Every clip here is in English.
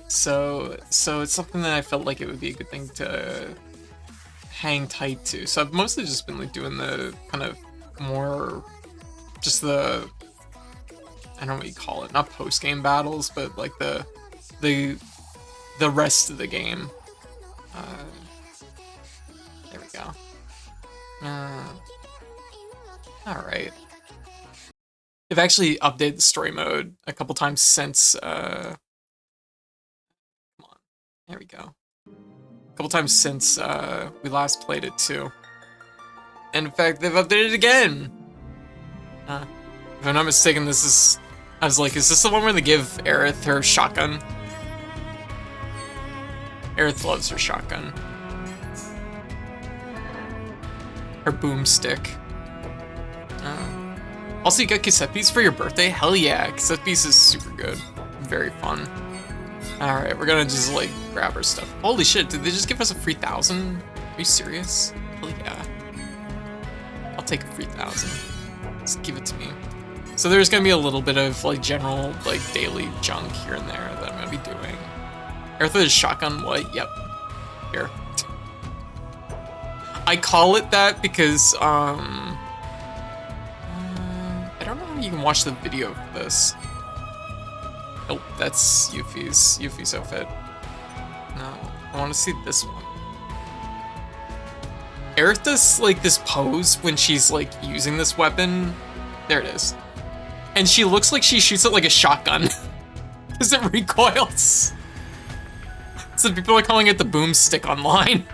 So it's something that I felt like it would be a good thing to hang tight to. So I've mostly just been like doing the kind of more, just the, I don't know what you call it, not post game battles, but like the the rest of the game. Uh, there we go. All right. They've actually updated the story mode a couple times since. Come on, there we go. A couple times since we last played it too. And in fact, they've updated it again. If I'm not mistaken, this is. I was like, is this the one where they give Aerith her shotgun? Aerith loves her shotgun. Her boomstick. Also, you got cassette piece for your birthday? Hell yeah, cassette piece is super good. Very fun. Alright, we're gonna just like grab our stuff. Holy shit, did they just give us a free 1,000? Are you serious? Hell yeah. I'll take a free 1,000. Just give it to me. So there's gonna be a little bit of like general like daily junk here and there that I'm gonna be doing. Aerith's shotgun, what? Yep. Here. I call it that because I don't know how you can watch the video of this. Oh, that's Yuffie's outfit. No, I want to see this one. Aerith does like this pose when she's like using this weapon. There it is. And she looks like she shoots it like a shotgun. Because it recoils. So people are calling it the boomstick online.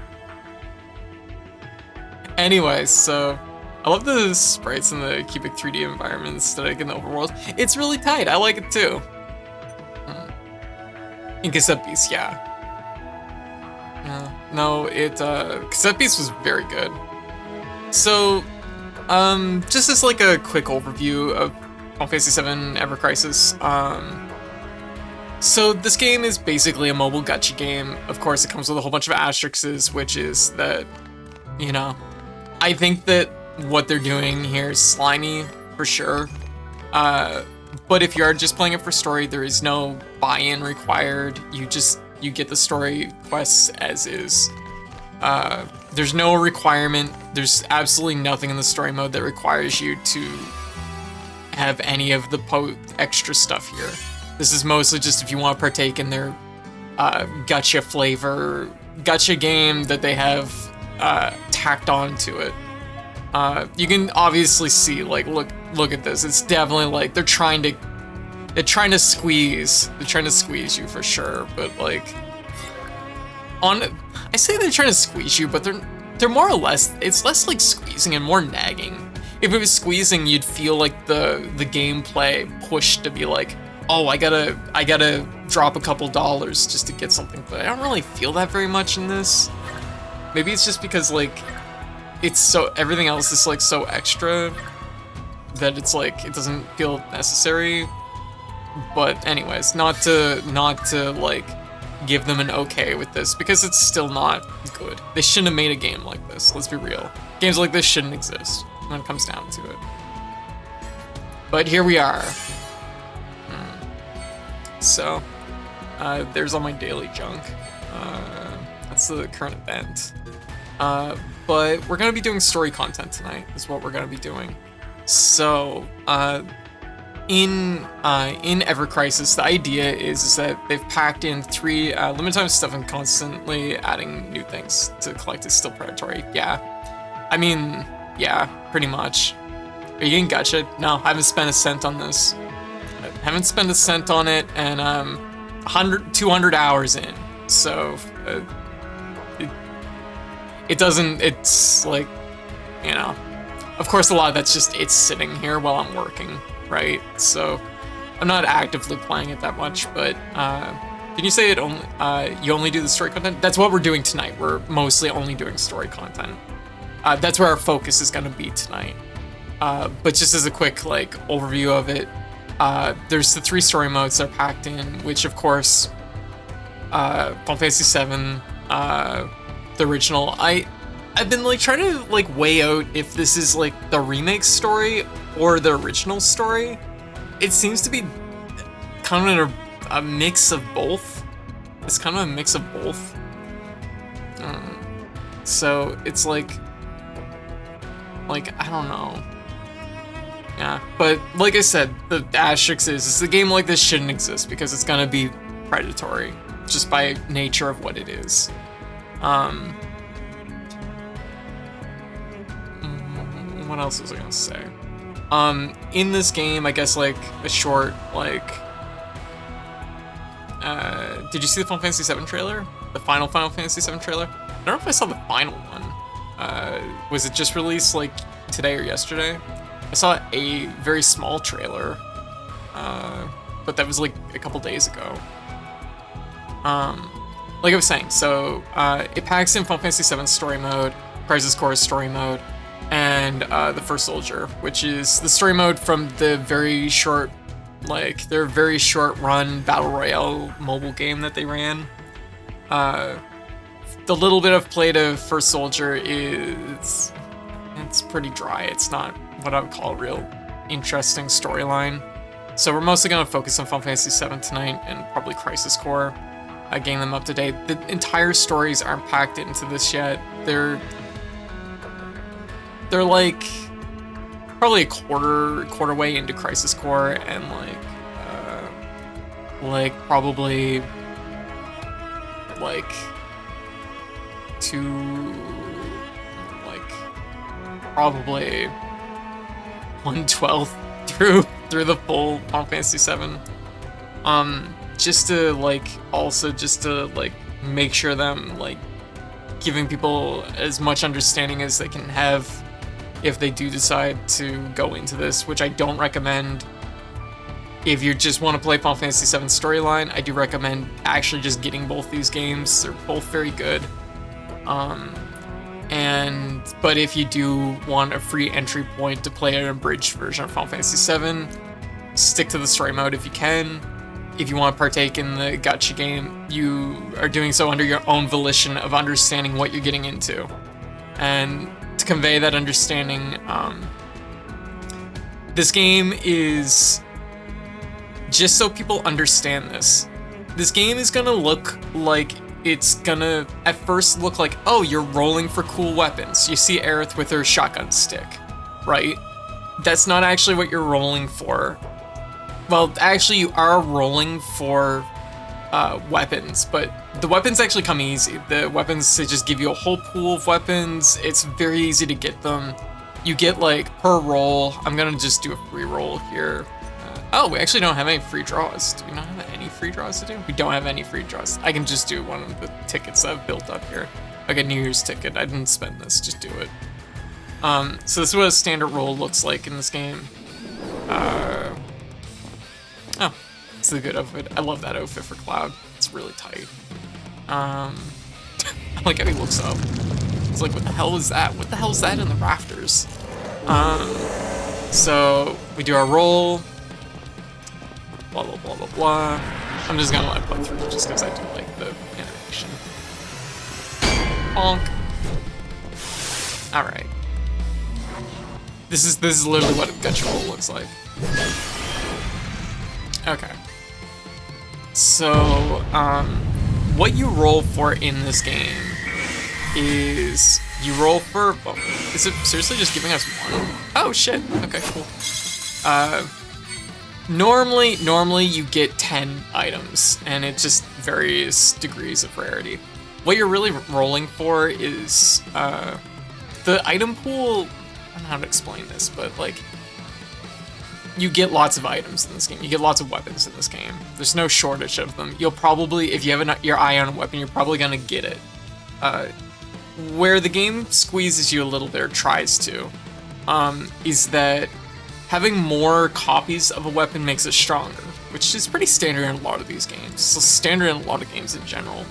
Anyways, so I love the sprites in the cubic 3D environments that I get in the overworld. It's really tight. I like it too. In cassette piece, yeah. No, cassette piece was very good. So, just as like a quick overview of Final Fantasy VII Ever Crisis. So this game is basically a mobile gacha game. Of course, it comes with a whole bunch of asterisks, which is that, you know, I think that what they're doing here is slimy for sure. But if you are just playing it for story, there is no buy-in required. You get the story quests as is. There's no requirement. There's absolutely nothing in the story mode that requires you to have any of the extra stuff here. This is mostly just if you want to partake in their gacha flavor, gacha game that they have tacked on to it. You can obviously see, like, look at this. It's definitely like they're trying to squeeze you for sure. But like, I say they're trying to squeeze you, but they're more or less. It's less like squeezing and more nagging. If it was squeezing, you'd feel like the gameplay push to be like, oh, I gotta drop a couple dollars just to get something. But I don't really feel that very much in this. Maybe it's just because like it's so everything else is like so extra that it's like it doesn't feel necessary. But anyways, not to like give them an okay with this because it's still not good. They shouldn't have made a game like this. Let's be real. Games like this shouldn't exist when it comes down to it. But here we are. So, there's all my daily junk. That's the current event. But we're gonna be doing story content tonight, is what we're gonna be doing. So, in Ever Crisis, the idea is that they've packed in 3 limited time stuff and constantly adding new things to collect. It's still predatory, yeah. I mean, yeah, pretty much. Are you getting gacha? No, I haven't spent a cent on this. Haven't spent a cent on it, and 200 hours in. So it's like, you know, of course a lot of that's just it's sitting here while I'm working, right? So I'm not actively playing it that much, but did you say you only do the story content? That's what we're doing tonight. We're mostly only doing story content. That's where our focus is gonna be tonight. But just as a quick like overview of it, there's the 3 story modes that are packed in, which of course, Final Fantasy VII, the original. I've been like trying to like weigh out if this is like the remake story or the original story. It seems to be kind of a mix of both. it's kind of a mix of both. So it's like I don't know. Yeah, but like I said, the asterisk is a game like this shouldn't exist because it's gonna be predatory just by nature of what it is. What else was I gonna say? In this game, I guess like a short did you see the Final Fantasy VII trailer? The final Final Fantasy VII trailer? I don't know if I saw the final one. Was it just released like today or yesterday? I saw a very small trailer, but that was like a couple days ago. Like I was saying, so it packs in Final Fantasy VII story mode, Crisis Core story mode, and the First Soldier, which is the story mode from the very short, their very short run Battle Royale mobile game that they ran. The little bit I've played of First Soldier it's pretty dry. It's not what I would call a real interesting storyline. So we're mostly going to focus on Final Fantasy VII tonight and probably Crisis Core, getting them up to date. The entire stories aren't packed into this yet. They're like probably a quarter way into Crisis Core, and probably probably 1/12 through the full Final Fantasy VII. Just to also just to make sure that I'm giving people as much understanding as they can have if they do decide to go into this, which I don't recommend. If you just want to play Final Fantasy VII storyline, I do recommend actually just getting both these games. They're both very good. But if you do want a free entry point to play an abridged version of Final Fantasy VII, stick to the story mode if you can. If you want to partake in the gacha game, you are doing so under your own volition of understanding what you're getting into. And to convey that understanding, this game is, just so people understand this game is gonna look like, it's gonna at first look like, oh, you're rolling for cool weapons. You see Aerith with her shotgun stick, right? That's not actually what you're rolling for. Well, actually you are rolling for weapons, but the weapons actually come easy. The weapons, they just give you a whole pool of weapons. It's very easy to get them. You get per roll, I'm gonna just do a free roll here. Oh, we actually don't have any free draws. Do we not have any free draws to do? We don't have any free draws. I can just do one of the tickets that I've built up here. Like a New Year's ticket. I didn't spend this, just do it. So this is what a standard roll looks like in this game. Oh, it's a good outfit. I love that outfit for Cloud. It's really tight. I like how he looks up. It's like, what the hell is that? What the hell is that in the rafters? So we do our roll. Blah, blah, blah, blah, blah. I'm just gonna let it play through just because I do like the animation. Bonk. Alright. This is literally what a gacha roll looks like. Okay. So, what you roll for in this game is you roll for, oh, is it seriously just giving us one? Oh shit, okay, cool. Normally you get 10 items, and it just varies degrees of rarity. What you're really rolling for is, the item pool, I don't know how to explain this, but you get lots of items in this game. You get lots of weapons in this game. There's no shortage of them. You'll probably, if you have your eye on a weapon, you're probably gonna get it. Where the game squeezes you a little bit, or tries to, is that having more copies of a weapon makes it stronger, which is pretty standard in a lot of these games. So standard in a lot of games in general,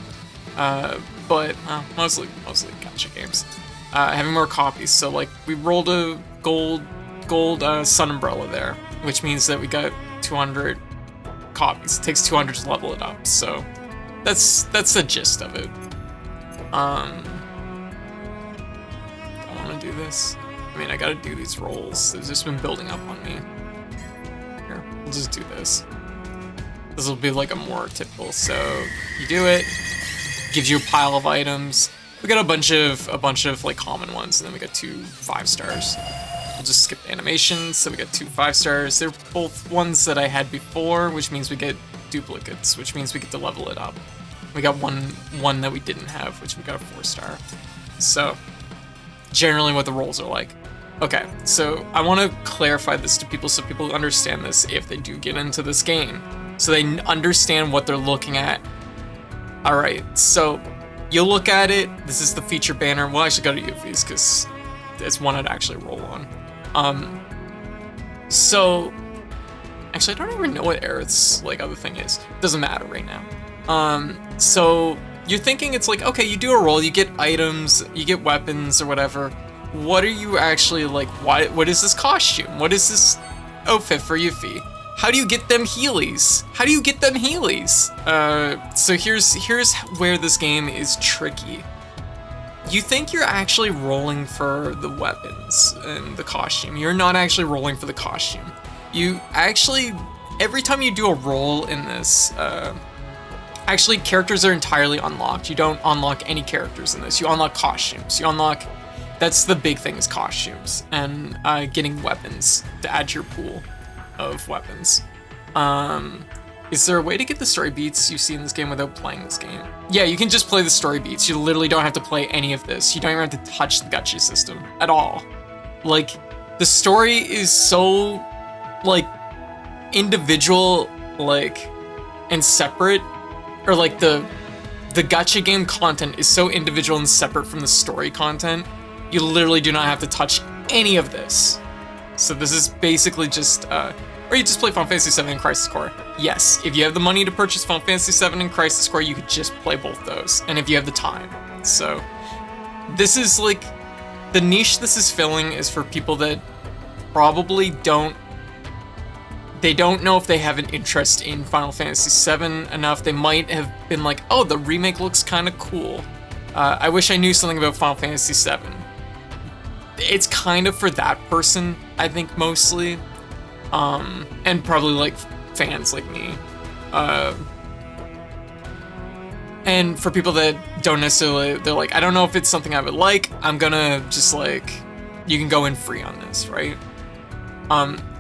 but mostly gacha games. Having more copies. So we rolled a gold Sun Umbrella there, which means that we got 200 copies. It takes 200 to level it up. So that's the gist of it. I want to do this. I mean, I gotta do these rolls. They've just been building up on me. Here, we'll just do this. This will be like a more typical. So you do it, gives you a pile of items. We got a bunch of like common ones, and then we got 2 5-stars. We'll just skip the animations. So we got 2 5-stars. They're both ones that I had before, which means we get duplicates, which means we get to level it up. We got one that we didn't have, which we got a 4-star. So generally what the rolls are like. Okay, so I want to clarify this to people so people understand this if they do get into this game, so they understand what they're looking at. All right, so you'll look at it. This is the feature banner. Well, I should go to UVs because it's one I'd actually roll on. So actually, I don't even know what Aerith's like other thing is. Doesn't matter right now. So you're thinking it's like, okay, you do a roll, you get items, you get weapons or whatever. What are you actually like? What is this costume? What is this outfit for Yuffie? How do you get them Heelys? How do you get them Heelys? So here's where this game is tricky. You think you're actually rolling for the weapons and the costume. You're not actually rolling for the costume. You actually, every time you do a roll in this, actually characters are entirely unlocked. You don't unlock any characters in this. You unlock costumes. You unlock, that's the big thing, is costumes and getting weapons to add to your pool of weapons. Is there a way to get the story beats you see in this game without playing this game? Yeah, you can just play the story beats. You literally don't have to play any of this. You don't even have to touch the gacha system at all. Like, the story is so, like, individual, like, and separate, or like the gacha game content is so individual and separate from the story content. You literally do not have to touch any of this. So this is basically just, or you just play Final Fantasy VII and Crisis Core. Yes, if you have the money to purchase Final Fantasy VII and Crisis Core, you could just play both those, and if you have the time. So this is like, the niche this is filling is for people that probably don't know if they have an interest in Final Fantasy VII enough. They might have been like, oh, the remake looks kind of cool. I wish I knew something about Final Fantasy VII. It's kind of for that person, I think, mostly. And probably like fans like me. And for people that don't necessarily, they're like, I don't know if it's something I would like. I'm gonna just like, you can go in free on this, right?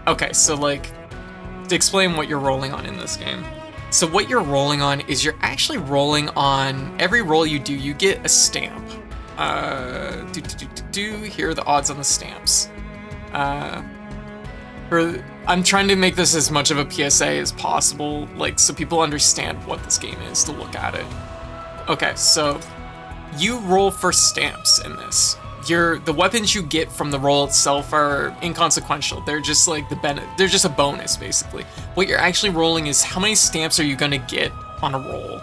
Okay, so like, to explain what you're rolling on in this game. So what you're rolling on is you're actually rolling on, every roll you do, you get a stamp. Here are the odds on the stamps. I'm trying to make this as much of a PSA as possible, like, so people understand what this game is to look at it. Okay, so you roll for stamps in this. The weapons you get from the roll itself are inconsequential. They're just like they're just a bonus, basically. What you're actually rolling is how many stamps are you gonna get on a roll.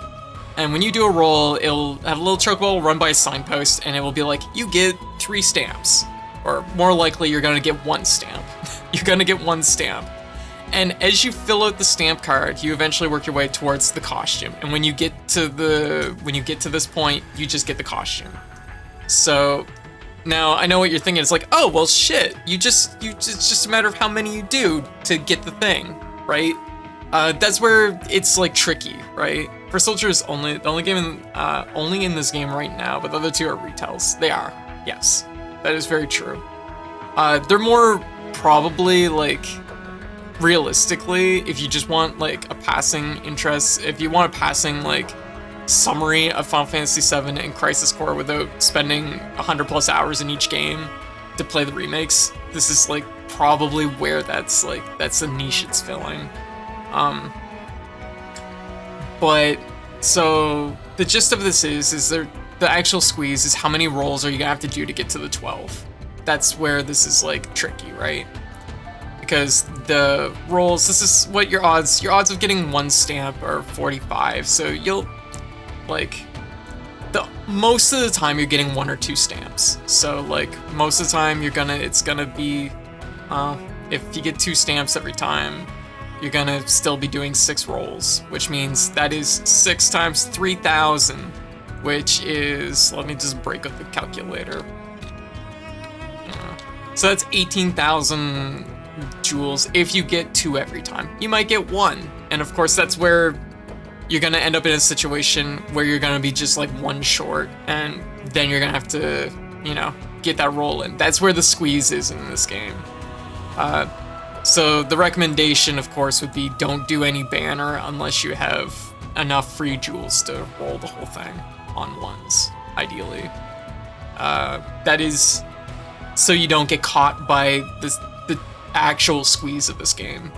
And when you do a roll, it'll have a little chocobo run by a signpost, and it will be like, you get 3 stamps. Or more likely, you're gonna get 1 stamp. You're gonna get 1 stamp. And as you fill out the stamp card, you eventually work your way towards the costume. And when you get to this point, you just get the costume. So now I know what you're thinking. It's like, oh well, shit. It's just a matter of how many you do to get the thing, right? That's where it's like tricky, right? For Soldier is the only game only in this game right now, but the other 2 are retells. They are, yes, that is very true. They're more probably like, realistically, if you just want like a passing interest, if you want a passing like summary of Final Fantasy VII and Crisis Core without spending 100+ hours in each game to play the remakes, this is like probably where that's the niche it's filling. But so the gist of this is the actual squeeze is how many rolls are you gonna have to do to get to the 12. That's where this is like tricky, right? Because the rolls, this is what your odds of getting 1 stamp are 45. So you'll like, most of the time you're getting 1 or 2 stamps. So like most of the time it's gonna be, if you get 2 stamps every time, you're gonna still be doing 6 rolls, which means that is 6 times 3,000, which is, let me just break up the calculator. So that's 18,000 jewels if you get 2 every time. You might get 1, and of course that's where you're gonna end up in a situation where you're gonna be just like 1 short, and then you're gonna have to, you know, get that roll in. That's where the squeeze is in this game. So the recommendation, of course, would be don't do any banner unless you have enough free jewels to roll the whole thing on 1s, ideally. That is so you don't get caught by the actual squeeze of this game.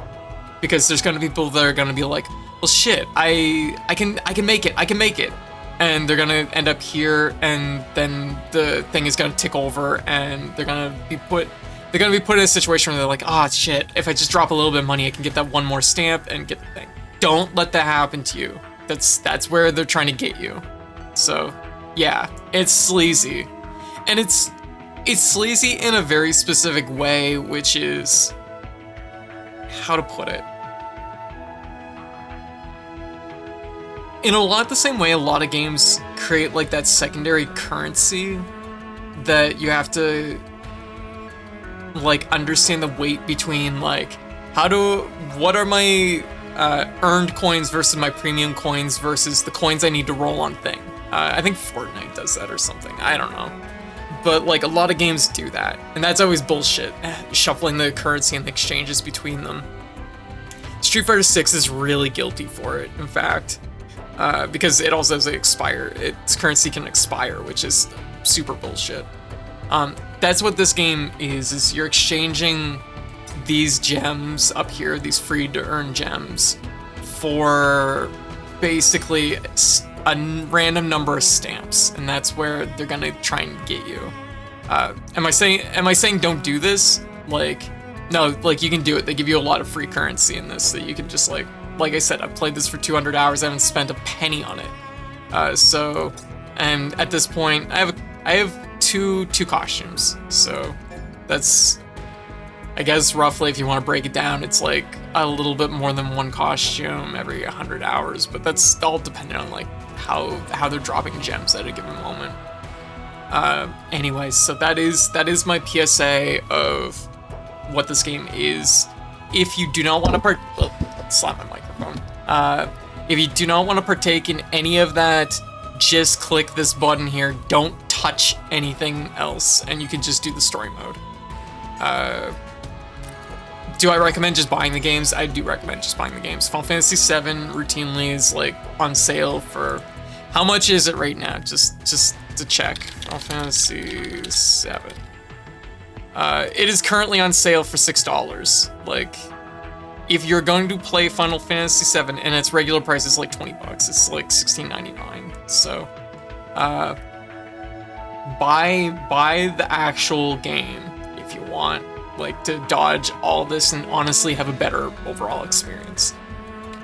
Because there's gonna be people that are gonna be like, well shit, I can make it. And they're gonna end up here, and then the thing is gonna tick over, and they're gonna be put in a situation where they're like, oh shit, if I just drop a little bit of money, I can get that 1 more stamp and get the thing. Don't let that happen to you. That's where they're trying to get you. So yeah, it's sleazy. And it's sleazy in a very specific way, which is, how to put it? In a lot the same way a lot of games create like that secondary currency that you have to like understand the weight between like what are my earned coins versus my premium coins versus the coins I need to roll on thing. I think Fortnite does that or something, I don't know. But like a lot of games do that, and that's always bullshit, shuffling the currency and the exchanges between them. Street Fighter 6 is really guilty for it, in fact. Because it also has its currency can expire, which is super bullshit. That's what this game is you're exchanging these gems up here, these free to earn gems, for basically a random number of stamps, and that's where they're gonna try and get you. Am I saying don't do this? Like, no, like you can do it. They give you a lot of free currency in this that you can just like I said, I've played this for 200 hours. I haven't spent a penny on it. So, and at this point, I have two costumes. So that's, I guess roughly, if you want to break it down, it's like a little bit more than 1 costume every 100 hours. But that's all dependent on like how they're dropping gems at a given moment. Anyways, so that is my PSA of what this game is. If you do not want to slap my microphone. If you do not want to partake in any of that, just click this button here. Don't touch anything else, and you can just do the story mode. Do I recommend just buying the games? I do recommend just buying the games. Final Fantasy VII routinely is like on sale for, how much is it right now? Just to check. Final Fantasy VII. It is currently on sale for $6. Like, if you're going to play Final Fantasy VII and its regular price is like $20, it's like $16.99. So, buy the actual game if you want, like, to dodge all this and honestly have a better overall experience.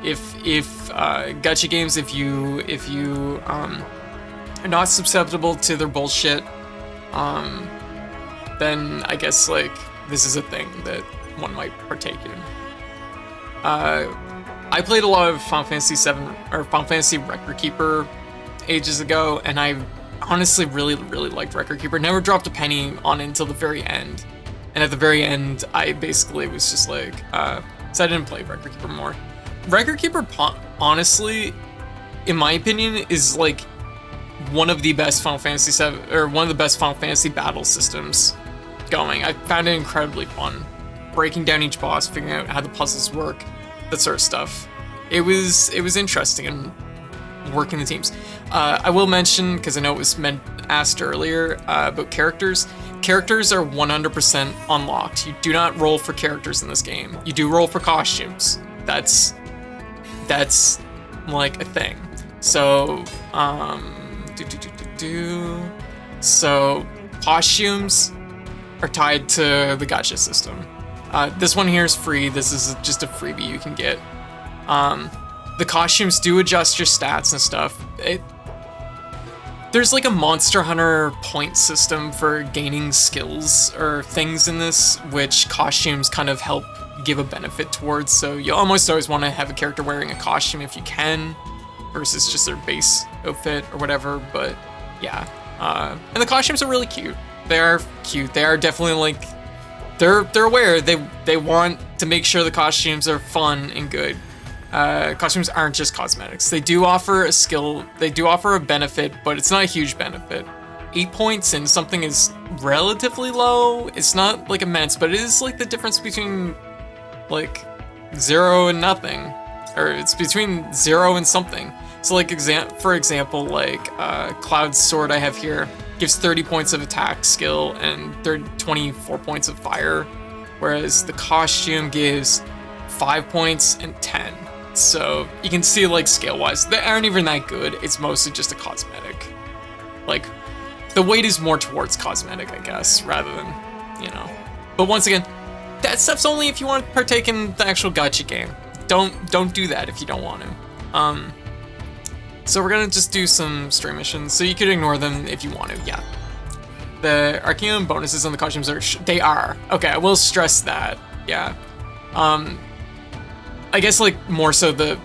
If gacha games, if you are not susceptible to their bullshit, then I guess like this is a thing that one might partake in. I played a lot of Final Fantasy VII or Final Fantasy Record Keeper ages ago, and I honestly really liked Record Keeper. Never dropped a penny on it until the very end, and at the very end, I basically was just like, so I didn't play Record Keeper more. Record Keeper, honestly, in my opinion, is like one of the best Final Fantasy VII, or one of the best Final Fantasy battle systems going. I found it incredibly fun, breaking down each boss, figuring out how the puzzles work, that sort of stuff. It was interesting and working the teams. I will mention, because I know it was asked earlier, about characters. Characters are 100% unlocked. You do not roll for characters in this game. You do roll for costumes. That's like a thing. So, so costumes are tied to the gacha system. This one here is free. This is just a freebie you can get. The costumes do adjust your stats and stuff. There's like a Monster Hunter point system for gaining skills or things in this, which costumes kind of help give a benefit towards. So you almost always want to have a character wearing a costume if you can, versus just their base outfit or whatever. But yeah, and the costumes are really cute. They are cute. They are definitely like they're aware. They want to make sure the costumes are fun and good. Costumes aren't just cosmetics. They do offer a skill. They do offer a benefit, but it's not a huge benefit. 8 points and something is relatively low. It's not like immense, but it is like the difference between like 0 and nothing, or it's between 0 and something. So like for example, like Cloud's sword I have here gives 30 points of attack skill and 24 points of fire, whereas the costume gives 5 points and 10. So you can see like scale-wise, they aren't even that good. It's mostly just a cosmetic. Like the weight is more towards cosmetic, I guess, rather than, you know. But once again, that stuff's only if you want to partake in the actual gacha game. Don't do that if you don't want to. So we're gonna just do some stray missions. So you could ignore them if you want to. Yeah. The Arceum bonuses on the costumes they are. Okay, I will stress that. Yeah. I guess like more so the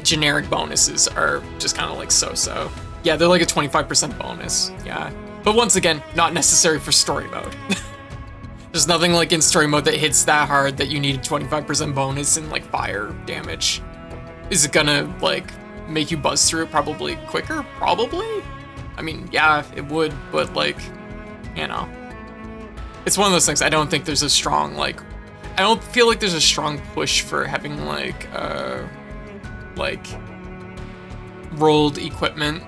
generic bonuses are just kind of like so-so. Yeah, they're like a 25% bonus. Yeah. But once again, not necessary for story mode. There's nothing like in story mode that hits that hard that you need a 25% bonus in like fire damage. Is it gonna like make you buzz through it probably quicker? Probably. I mean, yeah, it would, but like, you know, it's one of those things. I don't think there's a strong like, I don't feel like there's a strong push for having like rolled equipment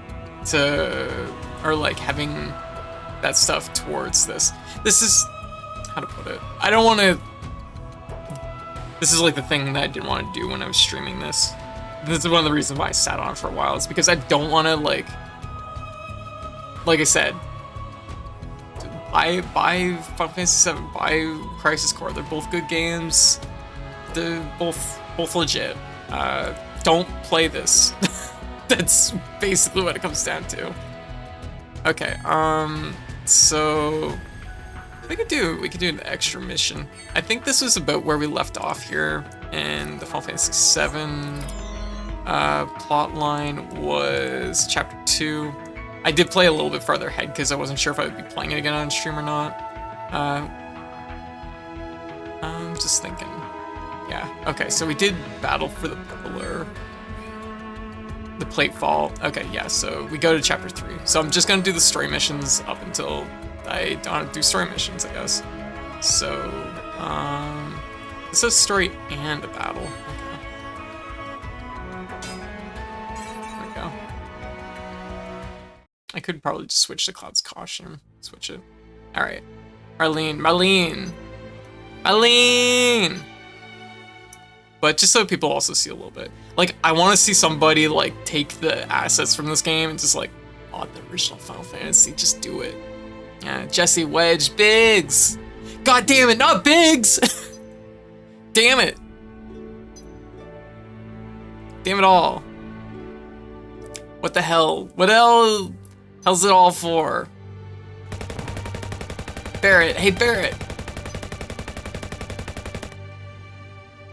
or like having that stuff towards this. This is, how to put it? I don't want to, this is like the thing that I didn't want to do when I was streaming this. This is one of the reasons why I sat on it for a while. It's because I don't want to like I said, buy Final Fantasy VII, buy Crisis Core. They're both good games. They're both legit. Don't play this. That's basically what it comes down to. Okay, so we could do an extra mission. I think this was about where we left off here in the Final Fantasy VII plot line was chapter 2. I did play a little bit farther ahead because I wasn't sure if I would be playing it again on stream or not. I'm just thinking. Yeah, okay, so we did battle for the pillar. The plate fall. Okay, yeah, so we go to chapter 3. So I'm just gonna do the story missions up until I don't have to do story missions, I guess. So, this says story and a battle. There we go. I could probably just switch to Cloud's costume. Switch it. Alright. Marlene! But just so people also see a little bit. Like, I want to see somebody, like, take the assets from this game and just, like, mod the original Final Fantasy. Just do it. Yeah, Jesse, Wedge, Biggs! God damn it, not Biggs! Damn it! Damn it all. What the hell? What hell's it all for? Barrett, hey Barrett!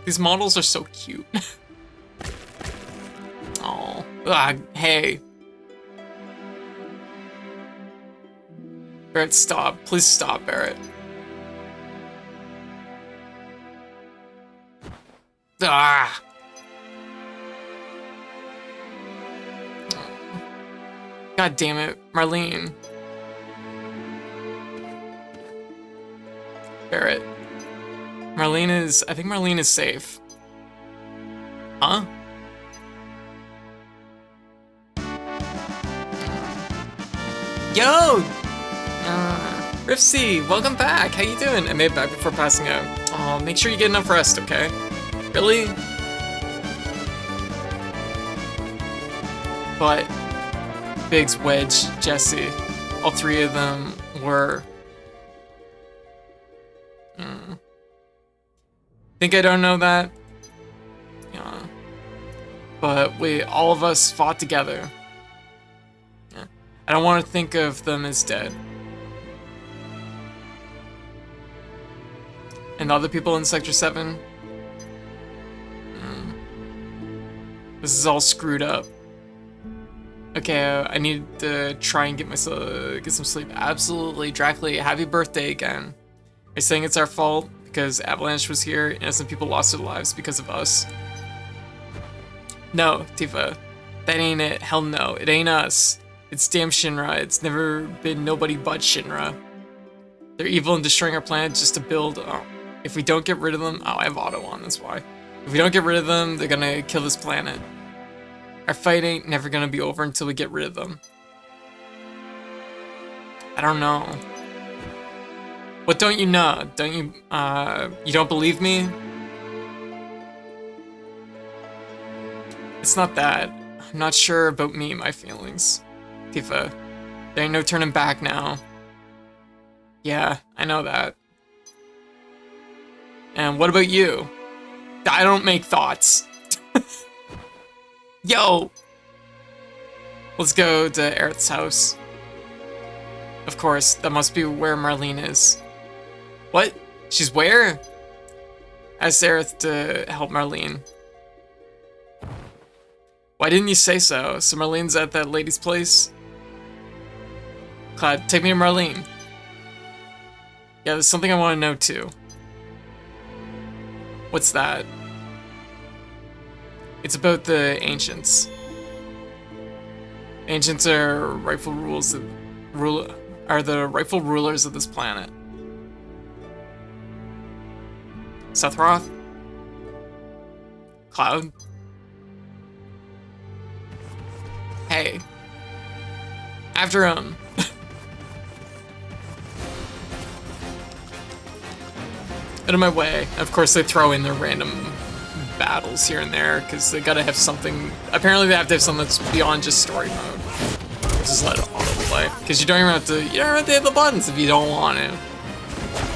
These models are so cute. Oh, hey. Barrett, stop. Please stop, Barrett. Ah! God damn it, Marlene. Barrett. I think Marlene is safe. Huh? Yo! Rifsy, welcome back. How you doing? I made it back before passing out. Oh, make sure you get enough rest, okay? Really? But Biggs, Wedge, Jesse, all three of them were... Think I don't know that? Yeah. But all of us fought together. Yeah. I don't want to think of them as dead. And the other people in Sector 7? This is all screwed up. Okay, I need to try and get some sleep. Absolutely, Dracula, happy birthday again. you saying it's our fault because Avalanche was here, innocent people lost their lives because of us? No, Tifa. That ain't it. Hell no. It ain't us. It's damn Shinra. It's never been nobody but Shinra. They're evil and destroying our planet just to build... Oh, if we don't get rid of them... Oh, I have auto on, that's why. If we don't get rid of them, they're gonna kill this planet. Our fight ain't never gonna be over until we get rid of them. I don't know. What don't you know? Don't you, you don't believe me? It's not that. I'm not sure about me, my feelings. Tifa, there ain't no turning back now. Yeah, I know that. And what about you? I don't make thoughts. Yo! Let's go to Aerith's house. Of course, that must be where Marlene is. What? She's where? Ask Aerith to help Marlene. Why didn't you say so? So Marlene's at that lady's place? Cloud, take me to Marlene. Yeah, there's something I want to know too. What's that? It's about the ancients. Ancients are the rightful rulers of this planet. Sethroth? Cloud? Hey. After him. Out of my way. Of course, they throw in their random battles here and there because they gotta have something. Apparently, they have to have something that's beyond just story mode. Just let it autoplay because you don't even have to. You don't have to hit the buttons if you don't want to.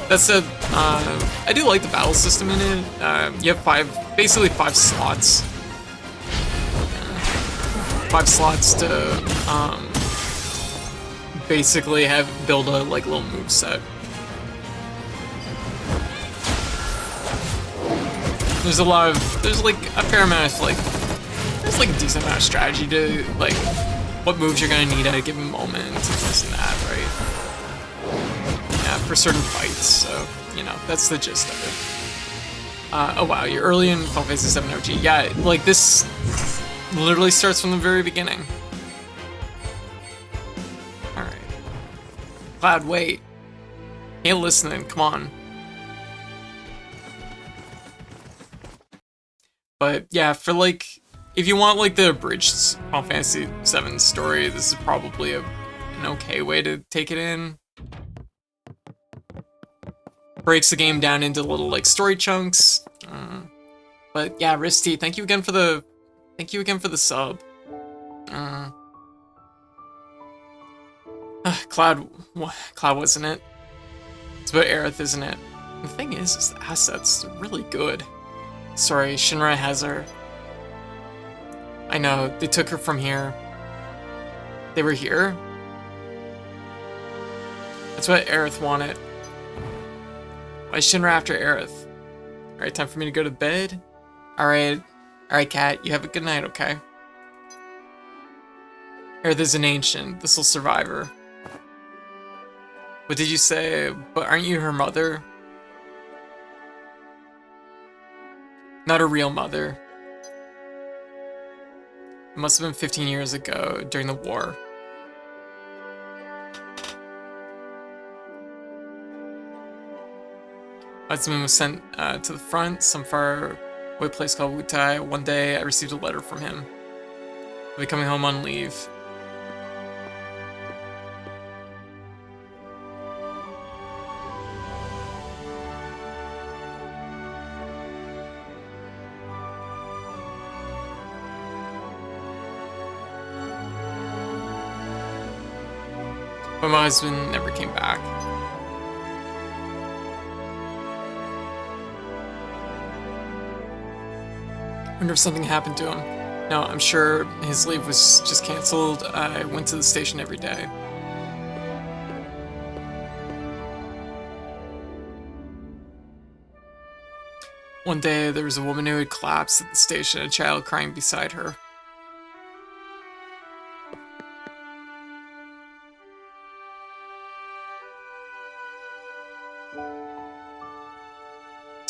That said, I do like the battle system in it. You have basically five slots. 5 slots to basically build a little move set. There's like a fair amount of there's like a decent amount of strategy to what moves you're gonna need at a given moment and this and that, right? Yeah, for certain fights, so you know, that's the gist of it. Oh wow, you're early in Final Fantasy VII OG. Yeah, this literally starts from the very beginning. Alright. Cloud, wait. Ain't listening, come on. But yeah, for if you want the abridged Final Fantasy VII story, this is probably an okay way to take it in. Breaks the game down into little story chunks. But yeah, Risty, thank you again for the sub. Cloud wasn't it? It's about Aerith, isn't it? The thing is the assets are really good. Sorry, Shinra has her. I know, they took her from here. They were here? That's what Aerith wanted. Why is Shinra after Aerith? Alright, time for me to go to bed? Alright, Kat, you have a good night, okay? Aerith is an ancient. This'll survive her. What did you say? But aren't you her mother? Not a real mother. It must have been 15 years ago, during the war. My husband was sent to the front, some far away place called Wutai. One day, I received a letter from him. I'll be coming home on leave. But my husband never came back. I wonder if something happened to him. No, I'm sure his leave was just canceled. I went to the station every day. One day, there was a woman who had collapsed at the station, a child crying beside her.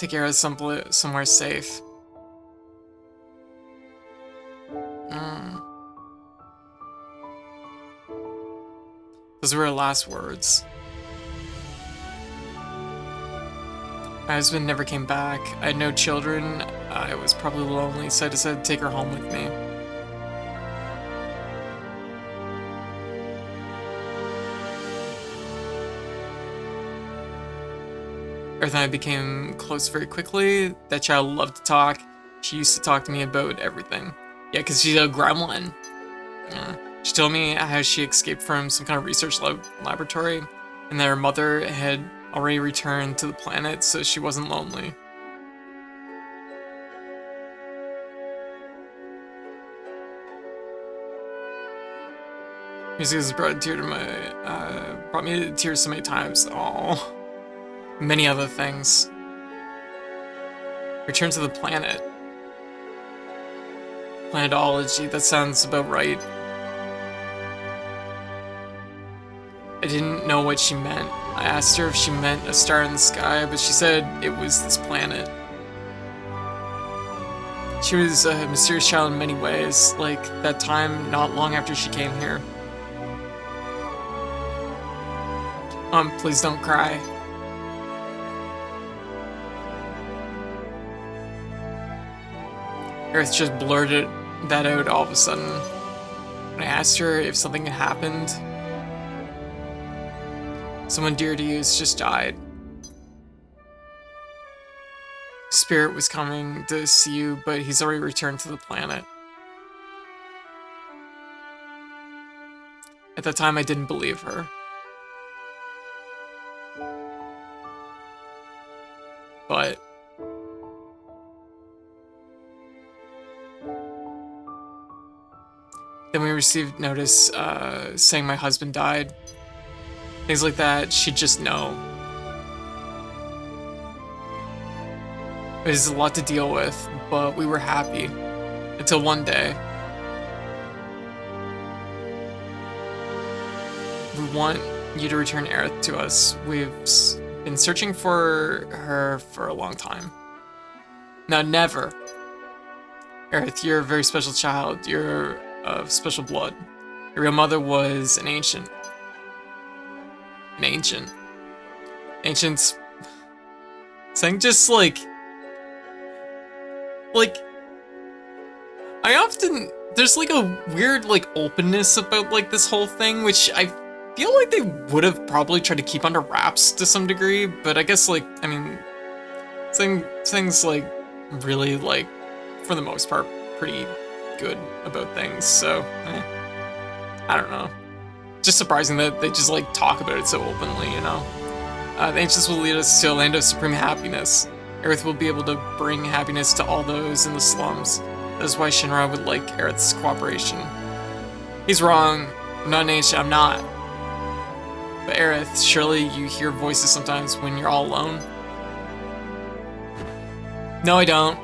take care of somewhere safe. Those were her last words. My husband never came back. I had no children. I was probably lonely, so I decided to take her home with me. Earth and I became close very quickly. That child loved to talk. She used to talk to me about everything. Yeah, because she's a gremlin. Yeah. She told me how she escaped from some kind of research laboratory, and that her mother had already returned to the planet, so she wasn't lonely. Music has brought me to tears so many times. Oh, many other things. Return to the planet. Planetology, that sounds about right. I didn't know what she meant. I asked her if she meant a star in the sky, but she said it was this planet. She was a mysterious child in many ways, like that time not long after she came here. Please don't cry. Earth just blurted that out all of a sudden. When I asked her if something had happened, someone dear to you has just died. Spirit was coming to see you, but he's already returned to the planet. At that time, I didn't believe her. But then we received notice saying my husband died. Things like that, she'd just know. It was a lot to deal with, but we were happy. Until one day. We want you to return Aerith to us. We've been searching for her for a long time. No, never. Aerith, you're a very special child. You're of special blood. Your real mother was an ancient. An ancient. Ancients. Saying just like, I often, there's like a weird like openness about like this whole thing, which I feel like they would have probably tried to keep under wraps to some degree, but I guess like, I mean, things like really like, for the most part, pretty good about things, so, I don't know. Just surprising that they just like talk about it so openly, you know? The ancients will lead us to a land of supreme happiness. Earth will be able to bring happiness to all those in the slums. That is why Shinra would like Aerith's cooperation. He's wrong. I'm not an ancient, I'm not. But Aerith, surely you hear voices sometimes when you're all alone? No, I don't.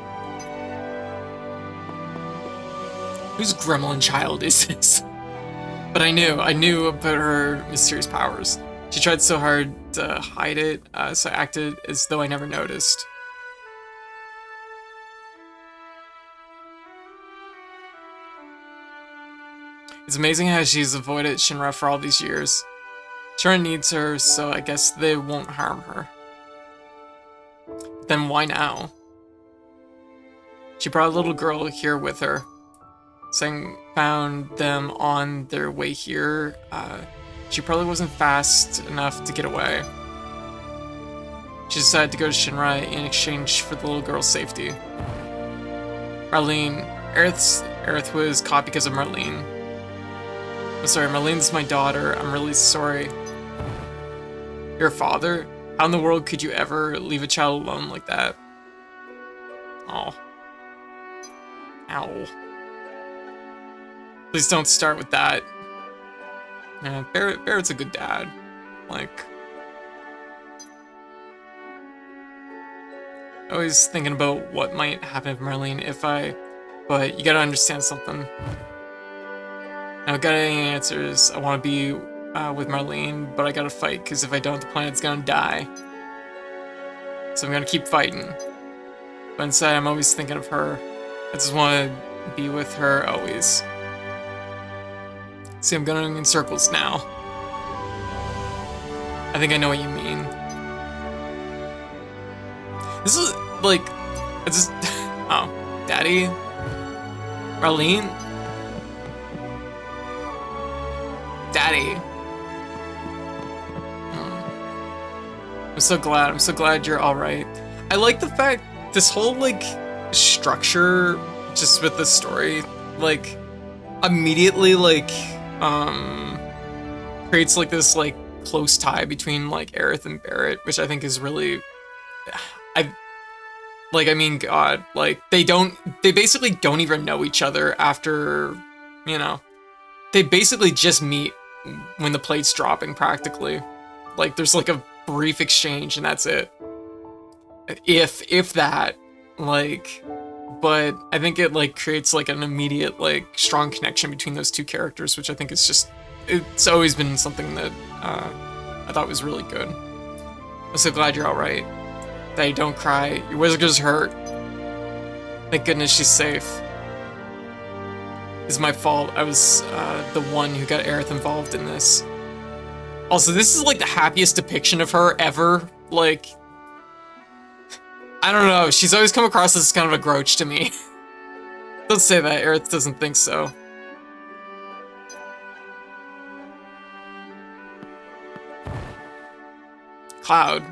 Whose gremlin child is this? But I knew about her mysterious powers. She tried so hard to hide it, so I acted as though I never noticed. It's amazing how she's avoided Shinra for all these years. Shinra needs her, so I guess they won't harm her. But then why now? She brought a little girl here with her. Saying found them on their way here. She probably wasn't fast enough to get away. She decided to go to Shinra in exchange for the little girl's safety. Marlene. Aerith was caught because of Marlene. I'm sorry, Marlene's my daughter. I'm really sorry. Your father? How in the world could you ever leave a child alone like that? Oh. Ow. Please don't start with that. Yeah, Barrett's a good dad. Like, always thinking about what might happen to Marlene but you gotta understand something. I don't got any answers. I want to be with Marlene, but I gotta fight, because if I don't, the planet's gonna die. So I'm gonna keep fighting. But inside, I'm always thinking of her. I just want to be with her always. See, I'm going in circles now. I think I know what you mean. This is, like, it's just, oh, Daddy? Marlene? Daddy. I'm so glad you're alright. I like the fact, this whole, like, structure, just with the story, like, immediately, like, creates, like, this, like, close tie between, like, Aerith and Barrett, which I think is really, I mean, God, like, they basically don't even know each other after, you know, they basically just meet when the plate's dropping, practically. Like, there's, like, a brief exchange, and that's it. If that, like, but I think it, like, creates, like, an immediate, like, strong connection between those two characters, which I think is just, it's always been something that, I thought was really good. I'm so glad you're alright. Daddy, don't cry. Your wizard is hurt. Thank goodness she's safe. It's my fault. I was the one who got Aerith involved in this. Also, this is like the happiest depiction of her ever. Like, I don't know. She's always come across as kind of a grouch to me. Don't say that. Aerith doesn't think so. Cloud.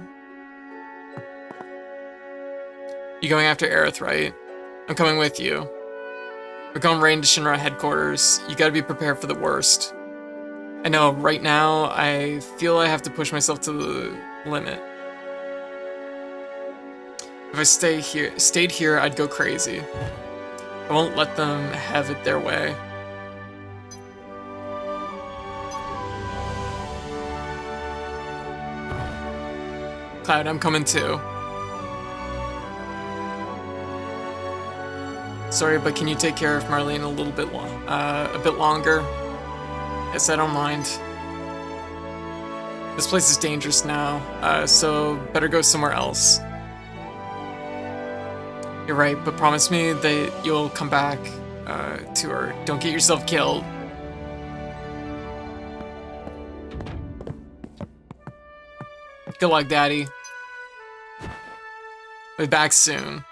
You going after Aerith, right? I'm coming with you. We're going right into Shinra headquarters. You gotta be prepared for the worst. I know, right now, I feel I have to push myself to the limit. If I stayed here, I'd go crazy. I won't let them have it their way. Cloud, I'm coming too. Sorry, but can you take care of Marlene a little bit longer? Yes, I don't mind. This place is dangerous now, so better go somewhere else. You're right, but promise me that you'll come back to her. Don't get yourself killed. Good luck, Daddy. I'll be back soon.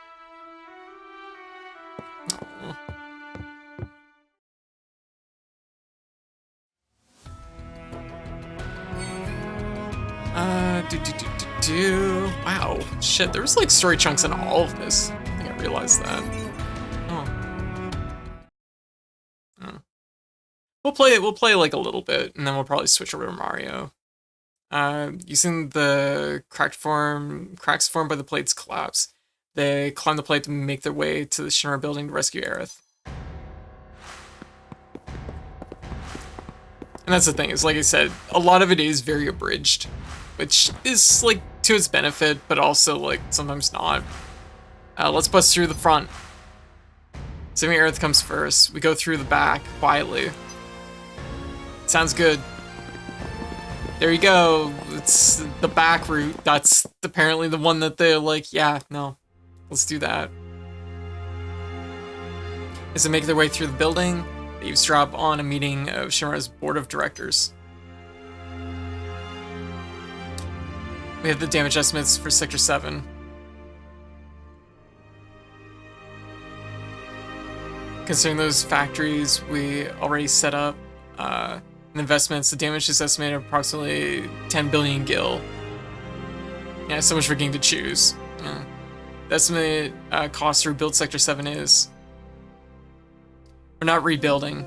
Wow, shit, there was like story chunks in all of this. I think I realized that. Oh. We'll play like a little bit, and then we'll probably switch over to Mario. Using the cracks formed by the plate's collapse. They climb the plate to make their way to the Shinra building to rescue Aerith. And that's the thing, is like I said, a lot of it is very abridged, which is like to its benefit, but also like sometimes not. Let's bust through the front. Assuming Aerith comes first, we go through the back quietly. Sounds good. There you go. It's the back route. That's apparently the one that they're like, yeah, no, let's do that. As they make their way through the building, they eavesdrop on a meeting of Shinra's board of directors. We have the damage estimates for Sector 7. Considering those factories we already set up, and investments, the damage is estimated at approximately 10 billion gil. Yeah, so much for getting to choose. Yeah. The estimated cost to rebuild Sector 7 is... We're not rebuilding.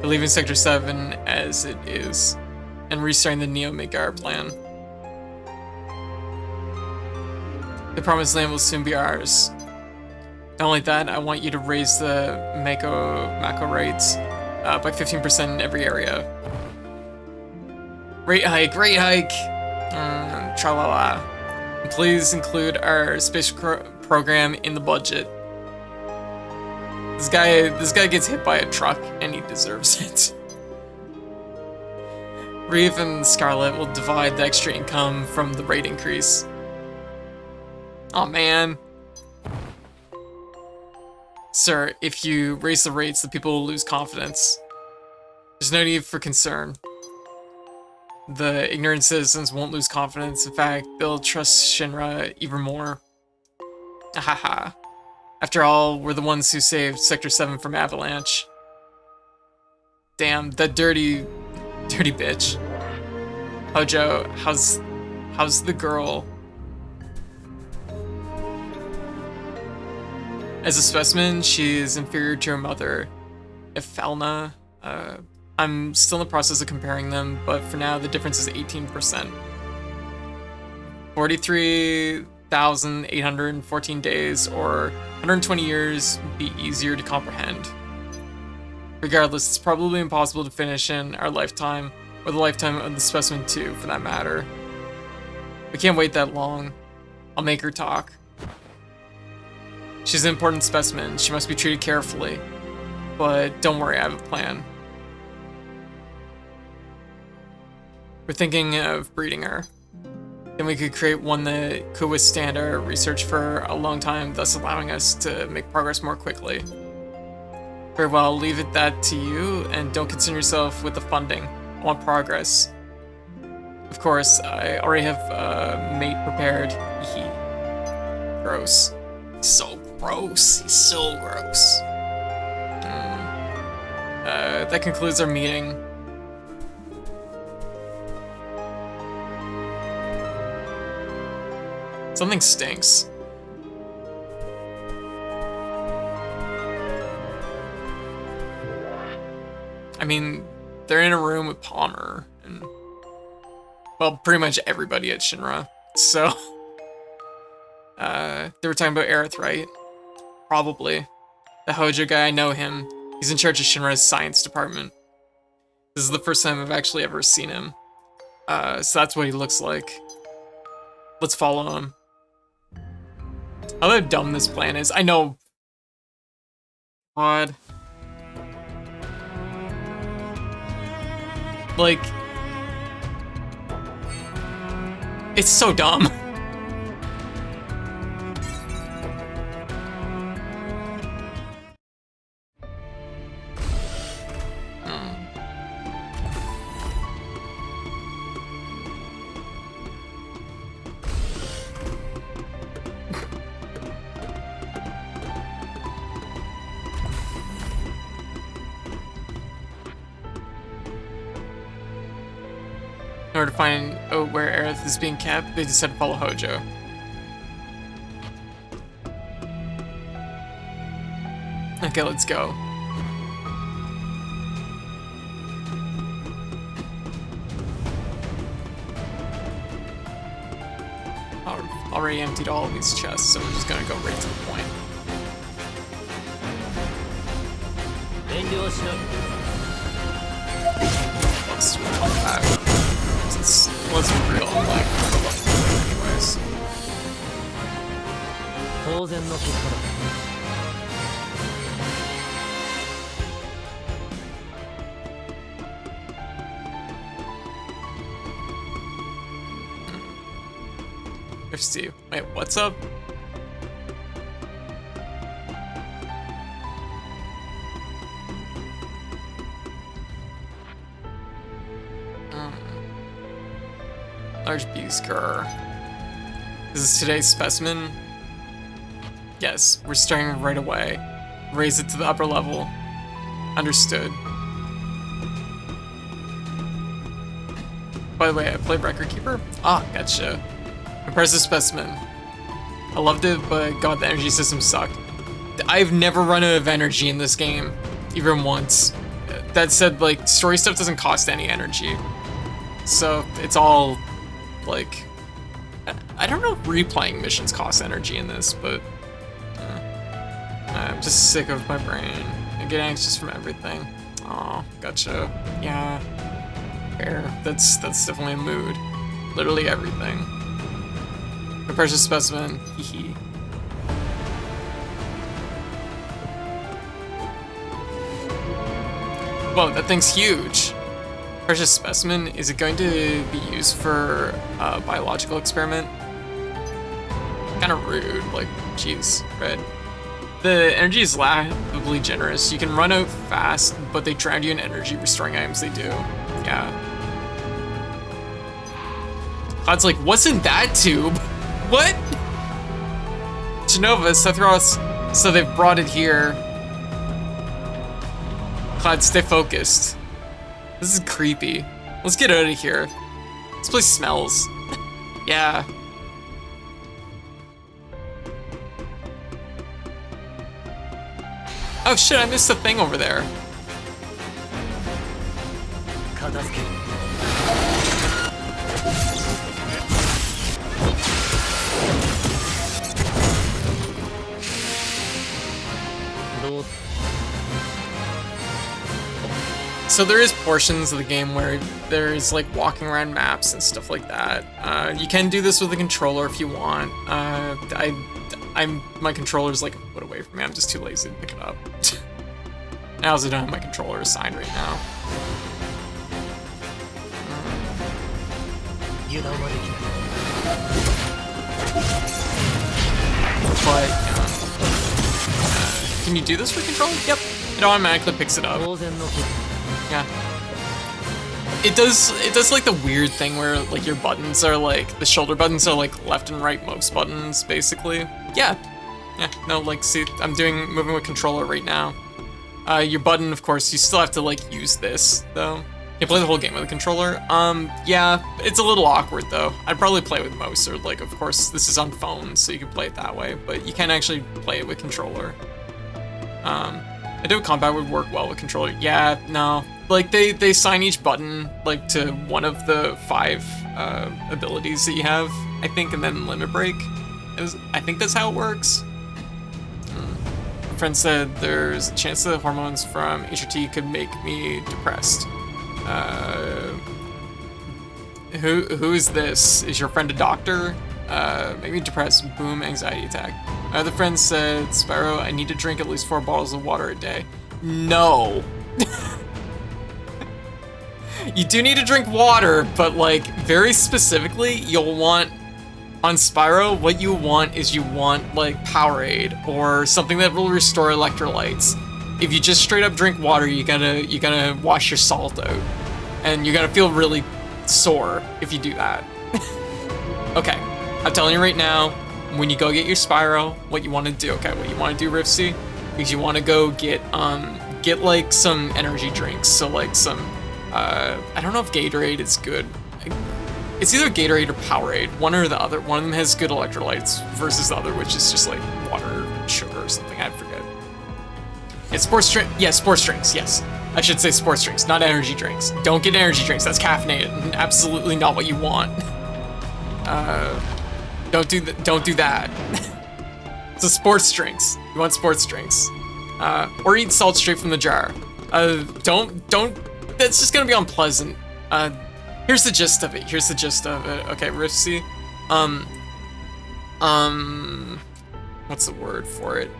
We're leaving Sector 7 as it is, and restarting the Neo-Midgar plan. The promised land will soon be ours. Not only that, I want you to raise the Mako rates by 15% in every area. Rate hike, rate hike! Tra-la-la. Please include our space program in the budget. This guy gets hit by a truck, and he deserves it. Reeve and Scarlet will divide the extra income from the rate increase. Oh man. Sir, if you raise the rates, the people will lose confidence. There's no need for concern. The ignorant citizens won't lose confidence. In fact, they'll trust Shinra even more. Ahaha. After all, we're the ones who saved Sector 7 from Avalanche. Damn, that dirty bitch. Hojo, how's the girl? As a specimen, she is inferior to her mother, Ifalna. I'm still in the process of comparing them, but for now the difference is 18%. 43,814 days, or 120 years, would be easier to comprehend. Regardless, it's probably impossible to finish in our lifetime, or the lifetime of the specimen too, for that matter. We can't wait that long. I'll make her talk. She's an important specimen. She must be treated carefully. But don't worry, I have a plan. We're thinking of breeding her. Then we could create one that could withstand our research for a long time, thus allowing us to make progress more quickly. Very well, I'll leave it that to you, and don't concern yourself with the funding. I want progress. Of course, I already have a mate prepared. Hee. Gross. So gross. He's so gross. That concludes our meeting. Something stinks. I mean, they're in a room with Palmer and, well, pretty much everybody at Shinra. So, they were talking about Aerith, right? Probably. The Hojo guy, I know him. He's in charge of Shinra's science department. This is the first time I've actually ever seen him. So that's what he looks like. Let's follow him. How dumb this plan is. I know. God. Like, it's so dumb. In order to find out where Aerith is being kept, they decided to follow Hojo. Okay, let's go. Already emptied all of these chests, so we're just gonna go right to the point. Let's be real, I'm like, anyways. There's Steve. Wait, what's up? Large Beasker. This is today's specimen? Yes, we're starting right away. Raise it to the upper level. Understood. By the way, I played Record Keeper? Ah, gotcha. Impressive specimen. I loved it, but god, the energy system sucked. I've never run out of energy in this game, even once. That said, like, story stuff doesn't cost any energy. So, it's all, like, I don't know if replaying missions cost energy in this, but I'm just sick of my brain. I get anxious from everything. Oh, gotcha. Yeah. Fair. That's definitely a mood. Literally everything. A precious specimen. Hee. Whoa, that thing's huge. Precious specimen, is it going to be used for a biological experiment? Kind of rude, like, jeez, Red. The energy is laughably generous. You can run out fast, but they drown you in energy restoring items. They do, yeah. Cloud's like, what's in that tube? What? Genova, Sephiroth, so they've brought it here. Cloud, stay focused. This is creepy. Let's get out of here. This place smells. Yeah. Oh shit, I missed the thing over there. So there is portions of the game where there's like walking around maps and stuff like that. You can do this with a controller if you want. My controller's like a foot away from me. I'm just too lazy to pick it up. I also don't have my controller assigned right now. But can you do this with controller? Yep. It automatically picks it up. Yeah. It does like the weird thing where like your buttons are like, the shoulder buttons are like left and right mouse buttons, basically. Yeah. Yeah, no, like, see, I'm moving with controller right now. Your button, of course, you still have to like use this, though. You play the whole game with a controller. Yeah, it's a little awkward though. I'd probably play with mouse, or like, of course, this is on phone, so you can play it that way, but you can actually play it with controller. I do combat would work well with controller. Yeah, no. Like, they assign each button, like, to one of the 5 abilities that you have, I think, and then limit break. I think that's how it works. A friend said there's a chance that hormones from HRT could make me depressed. Who is this? Is your friend a doctor? Make me depressed. Boom, anxiety attack. My other friend said, Spyro, I need to drink at least 4 bottles of water a day. No. You do need to drink water, but like very specifically, you'll want on Spyro, what you want is you want like Powerade or something that will restore electrolytes. If you just straight up drink water, you're gonna wash your salt out, and you're gonna feel really sore if you do that. Okay, I'm telling you right now, when you go get your Spyro, what you want to do? Okay, what you want to do, Rifsy, is you want to go get like some energy drinks. So like some. I don't know if Gatorade is good. It's either Gatorade or Powerade, one or the other. One of them has good electrolytes versus the other, which is just like water, sugar, or something. I forget. It's sports drink. Yeah, sports drinks. Yes, I should say sports drinks, not energy drinks. Don't get energy drinks. That's caffeinated. Absolutely not what you want. Don't do that. So sports drinks. You want sports drinks, or eat salt straight from the jar. Don't. That's just gonna be unpleasant. Here's the gist of it. Okay, Rifsy. What's the word for it?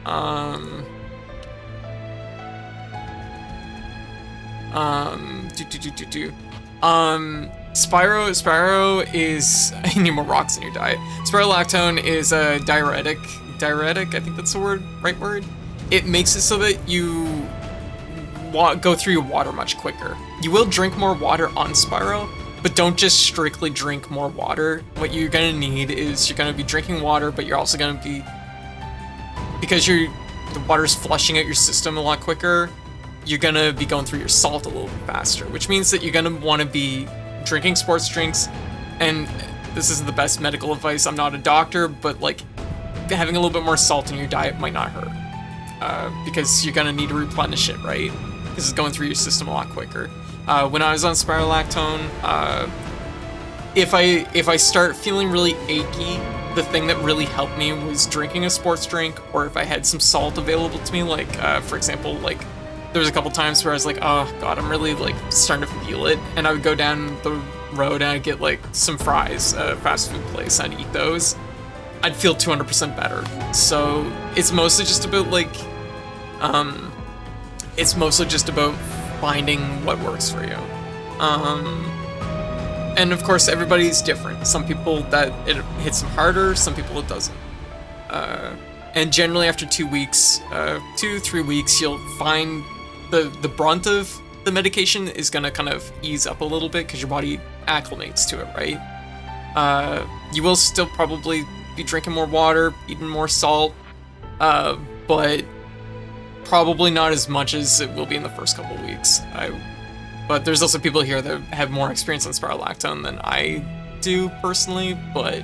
Spyro is, I need more rocks in your diet. Spirolactone is a diuretic, I think that's the right word. It makes it so that you go through your water much quicker. You will drink more water on Spyro, but don't just strictly drink more water. What you're gonna need is you're gonna be drinking water, but you're also gonna be, because the water's flushing out your system a lot quicker, you're gonna be going through your salt a little bit faster, which means that you're gonna wanna be drinking sports drinks, and this is the best medical advice, I'm not a doctor, but like having a little bit more salt in your diet might not hurt, because you're gonna need to replenish it, right? Because it's going through your system a lot quicker. When I was on Spirolactone, if I start feeling really achy, the thing that really helped me was drinking a sports drink, or if I had some salt available to me, like for example, like there was a couple times where I was like, oh god, I'm really like starting to feel it, and I would go down the road and I'd get like some fries at a fast food place, I'd eat those, I'd feel 200% better. So it's mostly just about like, finding what works for you. And of course, everybody's different. Some people that it hits them harder, some people it doesn't. And generally after 2 weeks, 2-3 weeks, you'll find the brunt of the medication is gonna kind of ease up a little bit because your body acclimates to it, right? You will still probably be drinking more water, eating more salt, but probably not as much as it will be in the first couple weeks. But there's also people here that have more experience on spironolactone than I do personally, but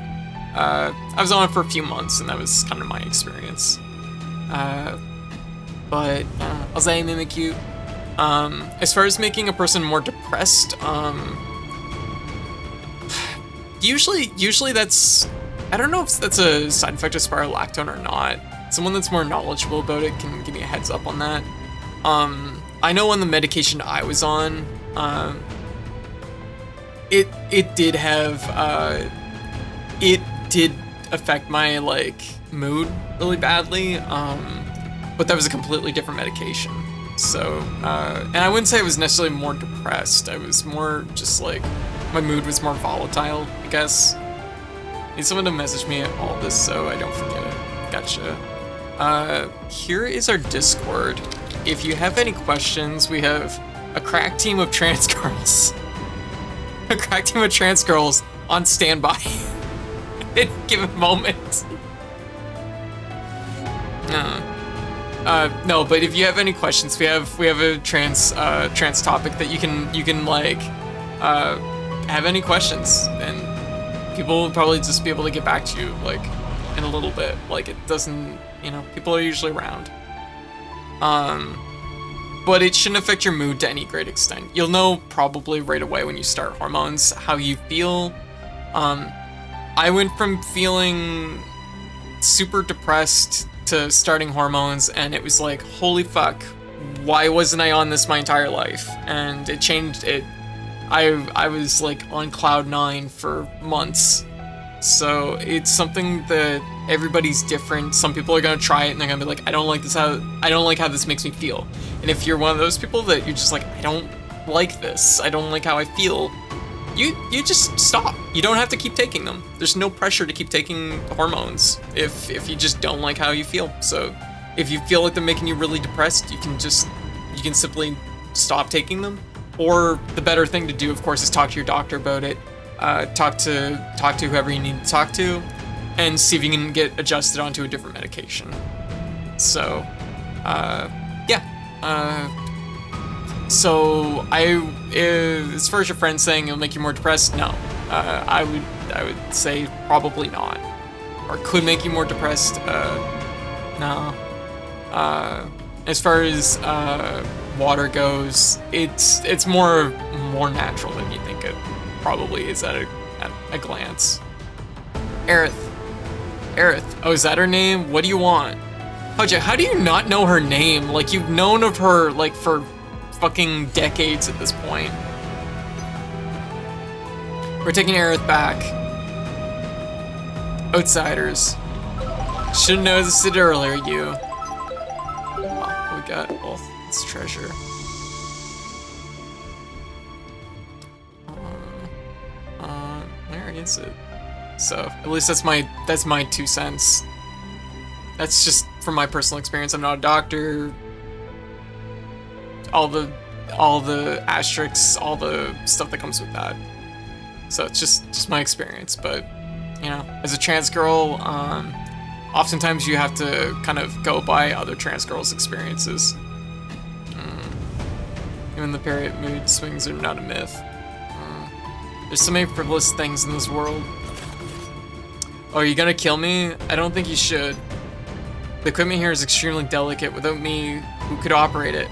I was on it for a few months and that was kind of my experience. But I'll say Mimikyu. As far as making a person more depressed, usually that's, I don't know if that's a side effect of spironolactone or not. Someone that's more knowledgeable about it can give me a heads up on that. I know on the medication I was on, it did have, it did affect my like mood really badly, but that was a completely different medication. So, and I wouldn't say I was necessarily more depressed. I was more just like, my mood was more volatile, I guess. I need someone to message me at all this so I don't forget it. Gotcha. Here is our Discord. If you have any questions, we have a crack team of trans girls. A crack team of trans girls on standby. At a given moment. No, but if you have any questions, we have a trans topic that you can like have any questions, and people will probably just be able to get back to you like in a little bit. Like it doesn't, you know, people are usually around. But it shouldn't affect your mood to any great extent. You'll know probably right away when you start hormones how you feel. I went from feeling super depressed to starting hormones, and it was like, holy fuck, why wasn't I on this my entire life? And it changed it. I was like on cloud 9 for months. So it's something that everybody's different. Some people are gonna try it and they're gonna be like, I don't like how this makes me feel. And if you're one of those people that you're just like, I don't like this, I don't like how I feel, you just stop. You don't have to keep taking them. There's no pressure to keep taking hormones if you just don't like how you feel. So if you feel like they're making you really depressed, you can simply stop taking them. Or the better thing to do, of course, is talk to your doctor about it. Talk to whoever you need to talk to, and see if you can get adjusted onto a different medication. So, yeah. So as far as your friend saying it'll make you more depressed, no. I would say probably not. Or could make you more depressed, no. As far as water goes, it's more natural than you think it probably is at a glance. Aerith. Oh, is that her name? What do you want? Hoja, how do you not know her name? Like, you've known of her, like, for fucking decades at this point. We're taking Aerith back. Outsiders. Should've noticed it earlier, you. Oh, we got all this treasure. Where is it? So, at least that's my 2 cents. That's just from my personal experience. I'm not a doctor. All the asterisks, all the stuff that comes with that. So it's just my experience. But, you know, as a trans girl, oftentimes you have to kind of go by other trans girls' experiences. Even the period mood swings are not a myth. There's so many frivolous things in this world. Oh, are you gonna kill me? I don't think you should. The equipment here is extremely delicate. Without me, who could operate it?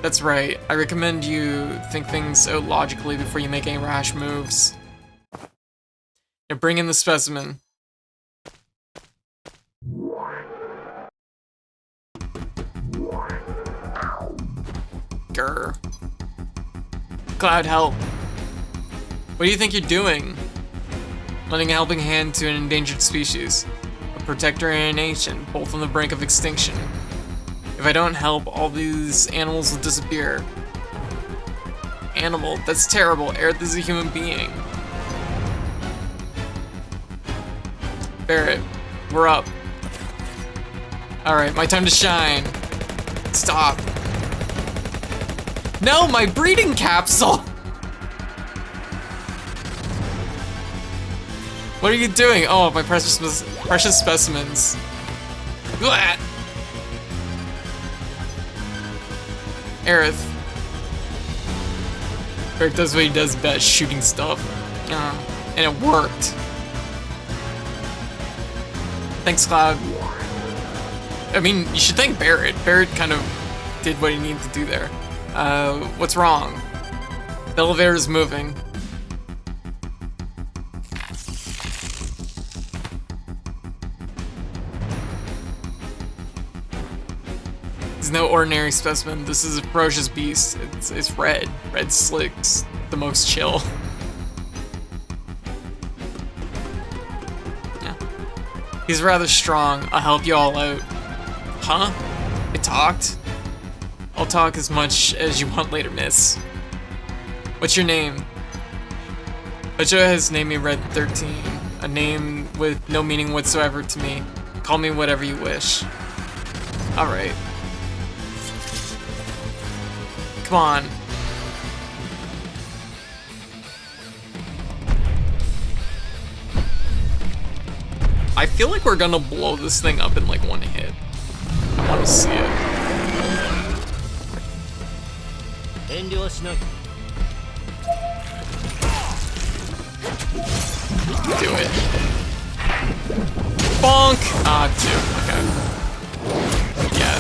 That's right. I recommend you think things out logically before you make any rash moves. Now bring in the specimen. Grr. Cloud, help. What do you think you're doing? Lending a helping hand to an endangered species. A protector and a nation, both on the brink of extinction. If I don't help, all these animals will disappear. Animal? That's terrible. Aerith is a human being. Barret, we're up. Alright, my time to shine. Stop. No, my breeding capsule! What are you doing? Oh, my precious specimens. Blah! Aerith. Barret does what he does best, shooting stuff. And it worked. Thanks, Cloud. I mean, you should thank Barret. Barret kind of did what he needed to do there. What's wrong? The elevator's moving. It's no ordinary specimen. This is a ferocious beast. It's red. Red Slick's the most chill. Yeah. He's rather strong. I'll help you all out. Huh? It talked? I'll talk as much as you want later, miss. What's your name? Ojo has named me Red 13, a name with no meaning whatsoever to me. Call me whatever you wish. Alright. Come on. I feel like we're gonna blow this thing up in like one hit. I want to see it. Do it. Bonk! Ah, 2. Okay. Yeah.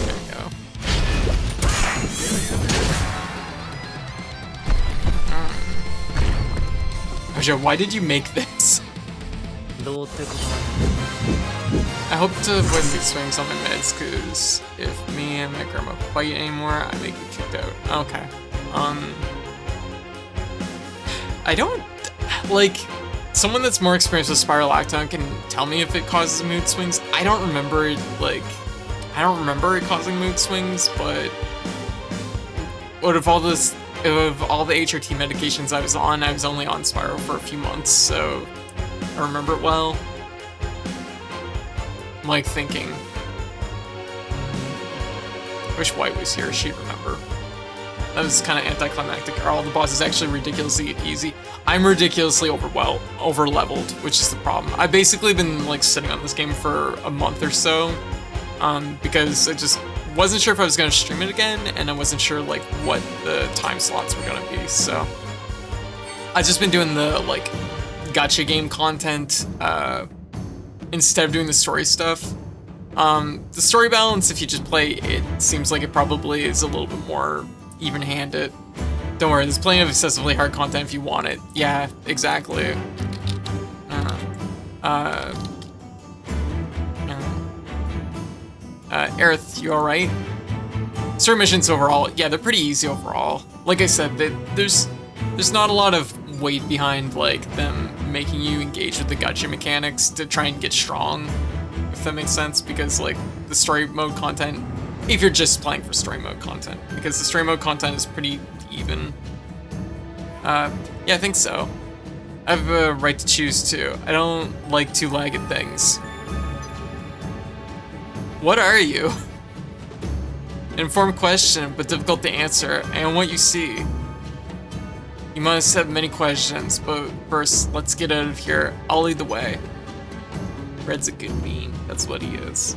There we go. Ojo, why did you make this? I hope to avoid mood swings on my meds, cause if me and my grandma fight anymore, I may get kicked out. Okay. I don't, like, someone that's more experienced with Spiralacton can tell me if it causes mood swings. I don't remember it, like, I don't remember it causing mood swings, but out of all the HRT medications I was only on Spyro for a few months, so I remember it well. I'm like thinking, I wish White was here, she'd remember. That was kind of anticlimactic. Are all the bosses actually ridiculously easy? I'm ridiculously over-leveled, which is the problem. I've basically been like sitting on this game for a month or so, because I just wasn't sure if I was gonna stream it again, and I wasn't sure like what the time slots were gonna be, so. I've just been doing the like gacha game content, instead of doing the story stuff. The story balance, if you just play it, seems like it probably is a little bit more even-handed. Don't worry, there's plenty of excessively hard content if you want it. Yeah, exactly. Aerith, you alright? Story missions overall, yeah, they're pretty easy overall. Like I said, there's not a lot of weight behind like them making you engage with the gacha mechanics to try and get strong, if that makes sense, because like the story mode content, if you're just playing for story mode content, because the story mode content is pretty even. Yeah, I think so. I have a right to choose too. I don't like two-legged things. What are you? An informed question, but difficult to answer, and what you see. You must have many questions, but first, let's get out of here. I'll lead the way. Red's a good bean. That's what he is.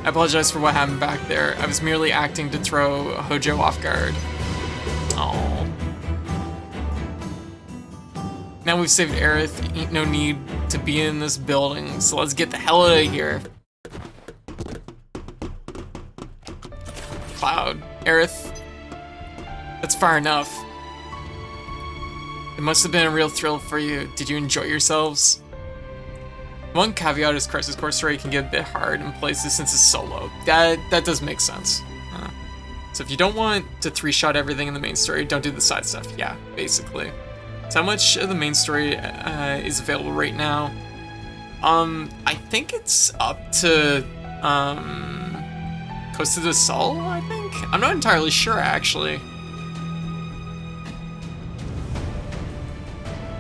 I apologize for what happened back there. I was merely acting to throw Hojo off guard. Aww. Now we've saved Aerith, ain't no need to be in this building, so let's get the hell out of here. Cloud, Aerith, that's far enough. It must have been a real thrill for you. Did you enjoy yourselves? One caveat is Crisis Core story can get a bit hard in places since it's solo. That does make sense. So if you don't want to three-shot everything in the main story, don't do the side stuff. Yeah, basically. So how much of the main story is available right now? I think it's up to Costa del Sol, I think? I'm not entirely sure, actually.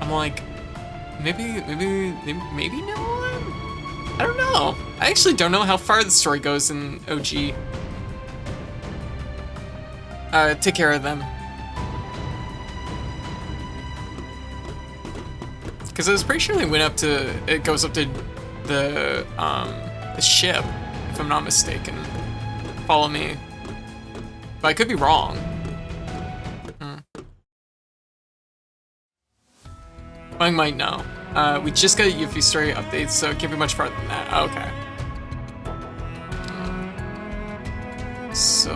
I'm like, maybe no one? I don't know. I actually don't know how far the story goes in OG. Take care of them. Because I was pretty sure they went up to, it goes up to the ship, if I'm not mistaken. Follow me. But I could be wrong. I might know. We just got a Yuffie story update, so it can't be much farther than that. Oh, okay. So,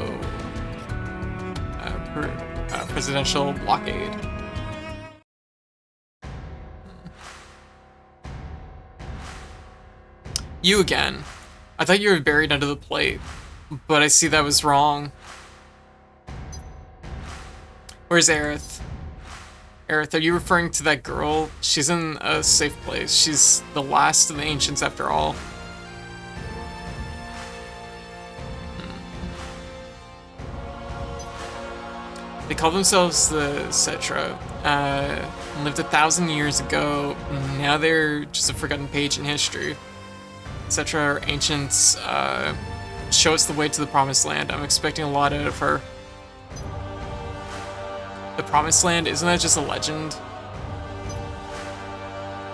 presidential blockade. You again. I thought you were buried under the plate, but I see that was wrong. Where's Aerith? Aerith, are you referring to that girl? She's in a safe place. She's the last of the ancients after all. They call themselves the Cetra. Lived 1,000 years ago. Now they're just a forgotten page in history. Cetra are ancients. Show us the way to the Promised Land. I'm expecting a lot out of her. The Promised Land, isn't that just a legend?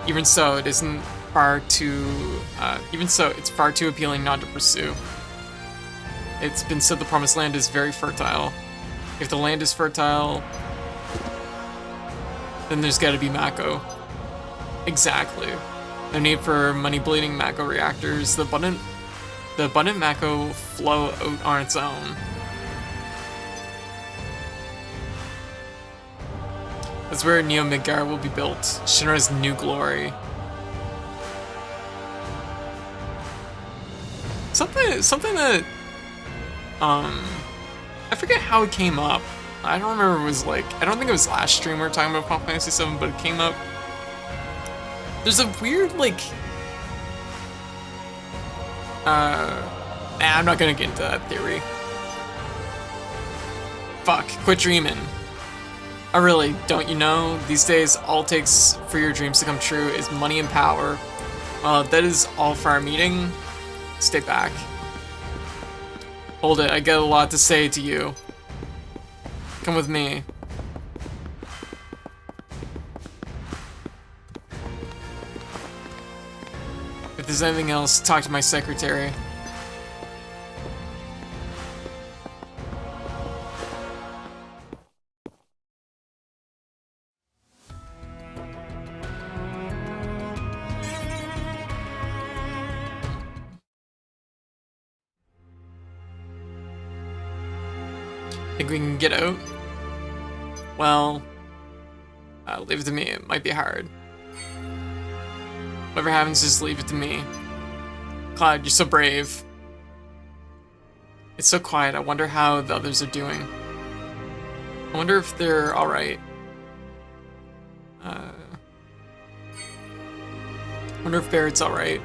Even so, it isn't far too... even so, it's far too appealing not to pursue. It's been said the Promised Land is very fertile. If the land is fertile, then there's gotta be Mako. Exactly. No need for money-bleeding Mako reactors. The abundant Mako flow out on its own. That's where Neo Midgar will be built. Shinra's new glory. Something that I forget how it came up. I don't remember. It was like, I don't think it was last stream we were talking about Final Fantasy VII, but it came up. There's a weird like I'm not gonna get into that theory. Fuck, quit dreaming. I really, don't you know? These days, all it takes for your dreams to come true is money and power. That is all for our meeting. Stay back. Hold it, I got a lot to say to you. Come with me. If there's anything else, talk to my secretary. Think we can get out? Well, leave it to me. It might be hard. Whatever happens, just leave it to me. Cloud, you're so brave. It's so quiet. I wonder how the others are doing. I wonder if they're alright. I wonder if Barrett's alright.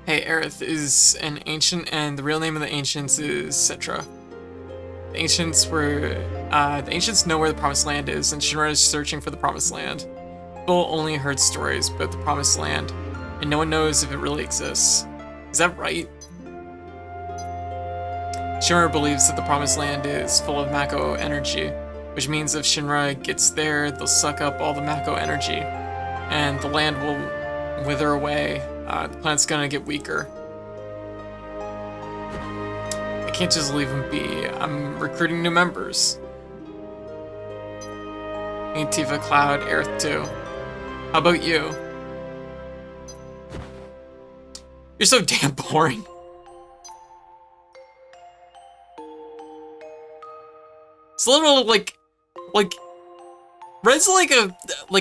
Hey, Aerith is an ancient, and the real name of the ancients is Cetra. The ancients know where the Promised Land is, and Shinra is searching for the Promised Land. People only heard stories about the Promised Land, and no one knows if it really exists. Is that right? Shinra believes that the Promised Land is full of Mako energy, which means if Shinra gets there, they'll suck up all the Mako energy, and the land will wither away. The planet's gonna get weaker. I can't just leave him be. I'm recruiting new members. Me and Tifa, Cloud, Aerith too. How about you? You're so damn boring. It's literally like Red's like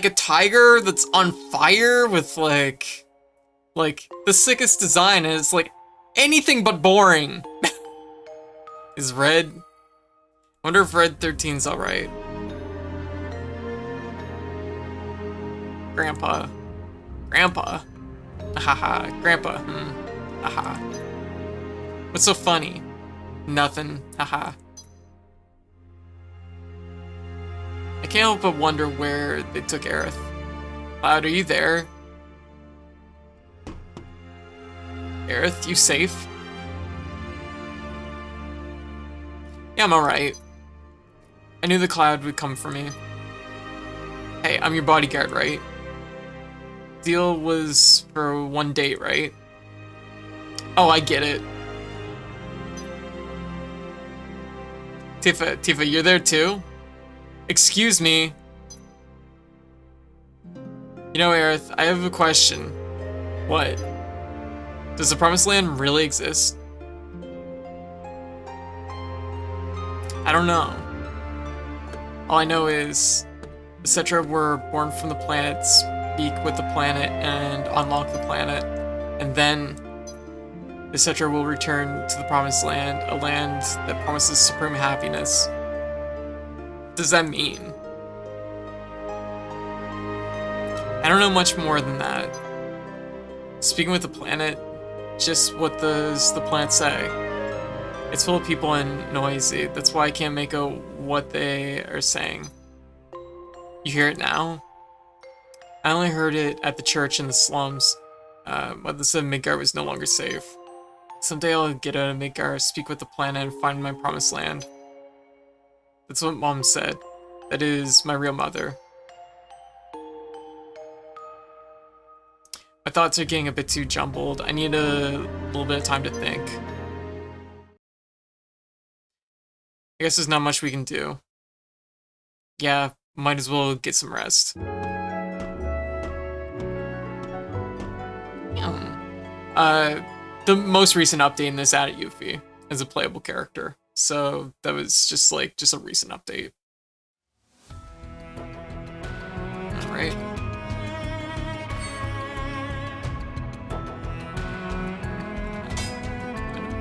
a tiger that's on fire with like the sickest design, and it's like anything but boring. Is Red? I wonder if Red 13's alright. Grandpa. Grandpa? Haha. Grandpa. Haha. What's so funny? Nothing. Haha. can't help but wonder where they took Aerith. Cloud, are you there? Aerith, you safe? Yeah, I'm alright. I knew the Cloud would come for me. Hey, I'm your bodyguard, right? Deal was for one date, right? Oh, I get it. Tifa, you're there too? Excuse me. You know, Aerith, I have a question. What? Does the Promised Land really exist? I don't know. All I know is the Cetra were born from the planet, speak with the planet, and unlock the planet. And then the Cetra will return to the Promised Land, a land that promises supreme happiness. What does that mean? I don't know much more than that. Speaking with the planet, just what does the planet say? It's full of people and noisy. That's why I can't make out what they are saying. You hear it now? I only heard it at the church in the slums. But they said Midgar was no longer safe. Someday I'll get out of Midgar, speak with the planet, and find my Promised Land. That's what Mom said. That is my real mother. My thoughts are getting a bit too jumbled. I need a little bit of time to think. I guess there's not much we can do. Yeah, might as well get some rest. The most recent update in this added Yuffie as a playable character. So that was just a recent update. Alright.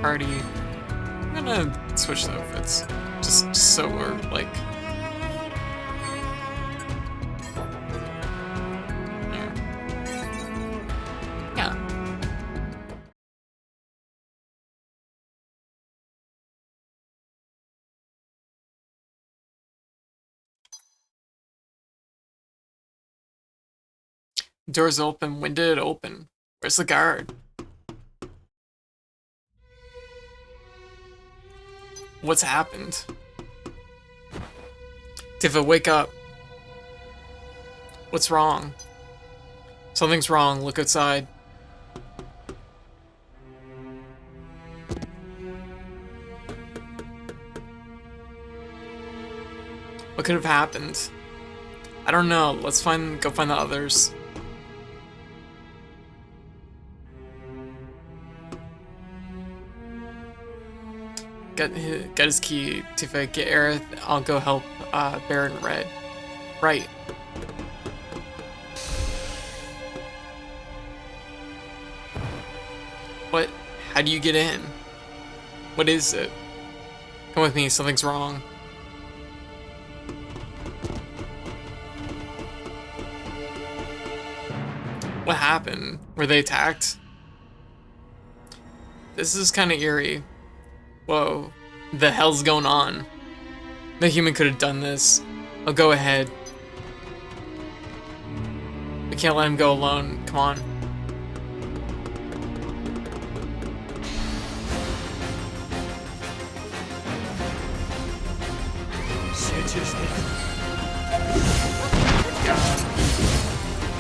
Party. I'm gonna switch the outfits. Just so we're like. Yeah. Door's open. When did it open? Where's the guard? What's happened? Tifa, wake up. What's wrong? Something's wrong. Look outside. What could have happened? I don't know. Let's go find the others. Got his key. Tifa, get Aerith. I'll go help Baron Red. Right. What? How do you get in? What is it? Come with me. Something's wrong. What happened? Were they attacked? This is kind of eerie. Whoa, the hell's going on? No human could have done this. I'll go ahead. We can't let him go alone. Come on.